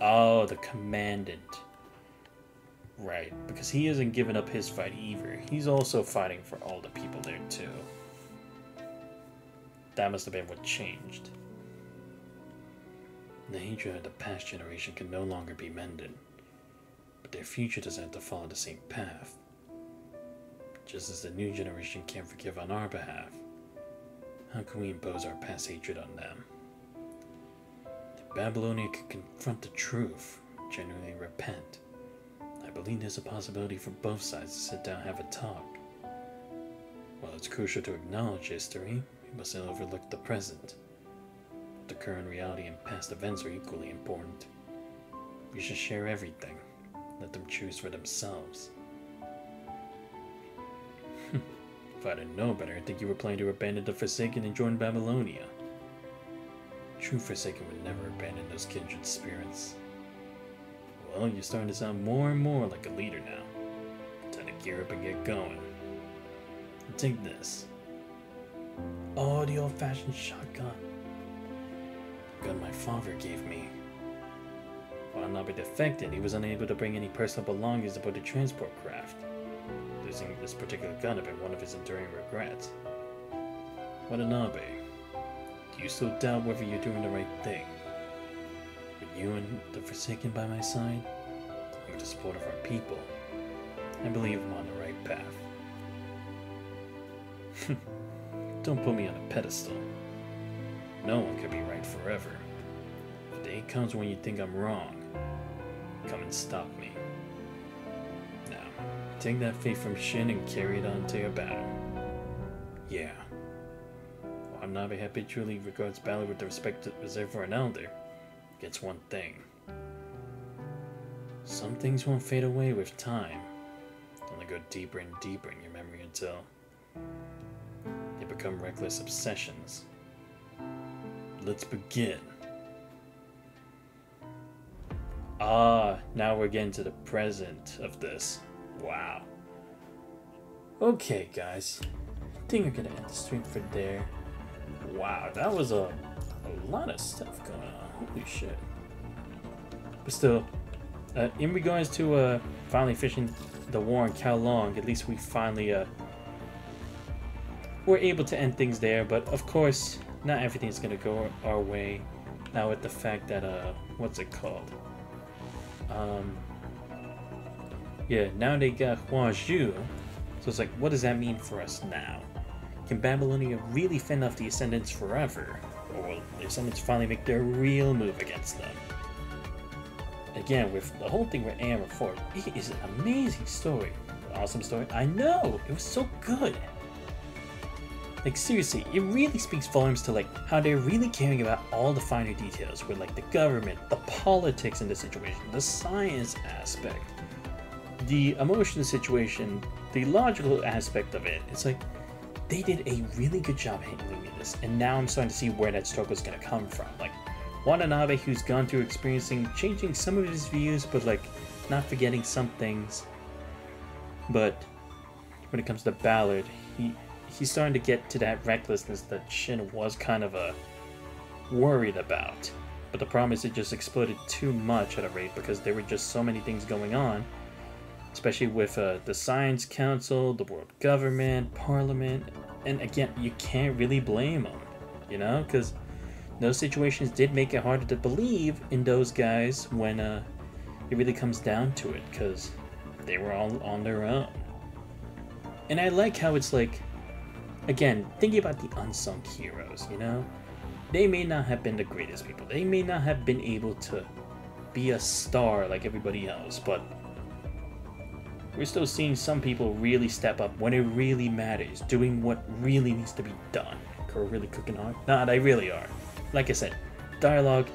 Oh, the Commandant. Right, because he hasn't given up his fight either. He's also fighting for all the people there too. That must have been what changed. The hatred of the past generation can no longer be mended. but their future doesn't have to follow the same path. Just as the new generation can't forgive on our behalf, how can we impose our past hatred on them? If Babylonia could confront the truth, genuinely repent, I believe there's a possibility for both sides to sit down and have a talk. While it's crucial to acknowledge history, we mustn't overlook the present. The current reality and past events are equally important. We should share everything. Let them choose for themselves. If I didn't know better, I'd think you were planning to abandon the Forsaken and join Babylonia. True Forsaken would never abandon those kindred spirits. Well, you're starting to sound more and more like a leader now. Time to gear up and get going. Take this. Oh, the old-fashioned shotgun. The gun my father gave me. While Nabe defected, he was unable to bring any personal belongings aboard the transport craft. Losing this particular gun had been one of his enduring regrets. Watanabe, do you still doubt whether you're doing the right thing? With you and the Forsaken by my side, and with the support of our people, I believe I'm on the right path. Don't put me on a pedestal. No one can be right forever. The day comes when you think I'm wrong. Come and stop me. Now, take that faith from Shin and carry it on to your battle. Yeah. Watanabe habitually regards battle with the respect reserved for an elder. Gets one thing. Some things won't fade away with time. Only go deeper and deeper in your memory until they become reckless obsessions. Let's begin. Now we're getting to the present of this. Wow. Okay, guys. I think I'm gonna end the stream for there. Wow, that was a lot of stuff going on. Holy shit. But still, in regards to finally finishing the war on Kowloon, at least we finally were able to end things there. But of course, not everything's gonna go our way. Now with the fact that what's it called? Yeah, now they got Huazhu. So it's like, what does that mean for us now? Can Babylonia really fend off the Ascendants forever? Or will the Ascendants finally make their real move against them? Again, with the whole thing with Amber Ford, it is an amazing story. Awesome story. I know! It was so good! Like, seriously, it really speaks volumes to, like, how they're really caring about all the finer details with, like, the government, the politics in the situation, the science aspect, the emotional situation, the logical aspect of it. It's like, they did a really good job handling this, and now I'm starting to see where that struggle is going to come from. Like, Watanabe, who's gone through changing some of his views, but, like, not forgetting some things. But when it comes to Ballard, he's starting to get to that recklessness that Shin was kind of worried about. But the problem is it just exploded too much at a rate because there were just so many things going on, especially with the Science Council, the world government, Parliament, and again, you can't really blame them, you know, because those situations did make it harder to believe in those guys when it really comes down to it, because they were all on their own. And I like how it's like, again, thinking about the unsung heroes, you know? They may not have been the greatest people. They may not have been able to be a star like everybody else, but we're still seeing some people really step up when it really matters, doing what really needs to be done. We're really cooking hard. Nah, they really are. Like I said, dialogue,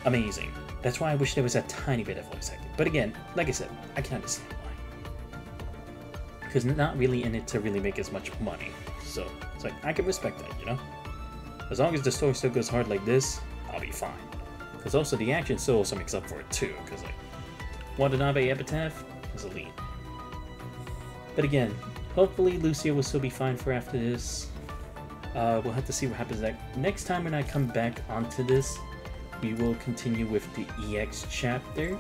amazing. That's why I wish there was a tiny bit of voice acting. But again, like I said, I can understand why. Because not really in it to really make as much money. So, it's like, I can respect that, you know? As long as the story still goes hard like this, I'll be fine. Because also the action still also makes up for it too. Because, like, Watanabe Epitaph is a lead. But again, hopefully Lucia will still be fine for after this. We'll have to see what happens next time when I come back onto this. We will continue with the EX chapter.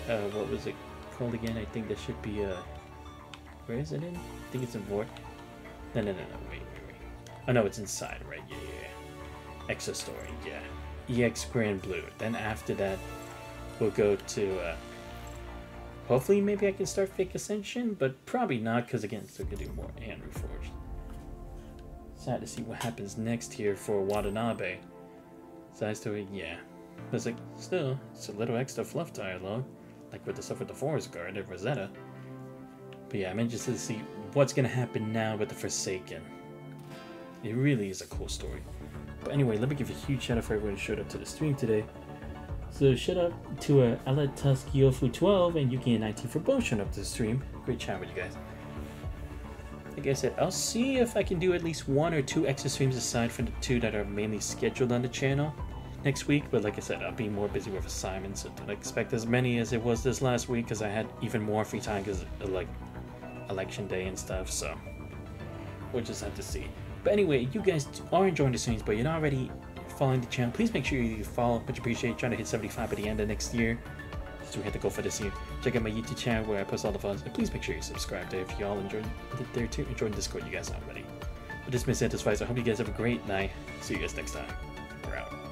What was it called again? I think that should be where is it in? I think it's in Vor. No, wait. Oh no, it's inside, right? Yeah. Exo story, yeah. EX Grand Blue. Then after that, we'll go to Hopefully, maybe I can start Fake Ascension, but probably not, because again, still gonna do more and Reforged. Sad to see what happens next here for Watanabe. Side story, yeah. But it's like, still, it's a little extra fluff dialogue, like with the stuff with the Forest Guard and Rosetta. But yeah, I'm interested to see what's gonna happen now with the Forsaken. It really is a cool story. But anyway, let me give a huge shout out for everyone who showed up to the stream today. So shout out to Ella Tusk Yofu 12 and Yuki 19 for both showing up to the stream. Great chat with you guys. Like I said, I'll see if I can do at least 1 or 2 extra streams aside from the 2 that are mainly scheduled on the channel next week. But like I said, I'll be more busy with assignments, so don't expect as many as it was this last week, because I had even more free time because of like election day and stuff. So we'll just have to see. But anyway, you guys are enjoying the streams, but you're not already following the channel, please make sure you follow. Much appreciate. Trying to hit 75 by the end of next year, so we have to go for this year. Check out my YouTube channel where I post all the vlogs, and please make sure you subscribe there if y'all enjoyed it there too. Enjoying Discord, you guys already. But this has been Santa's Vice. I hope you guys have a great night. See you guys next time. We're out.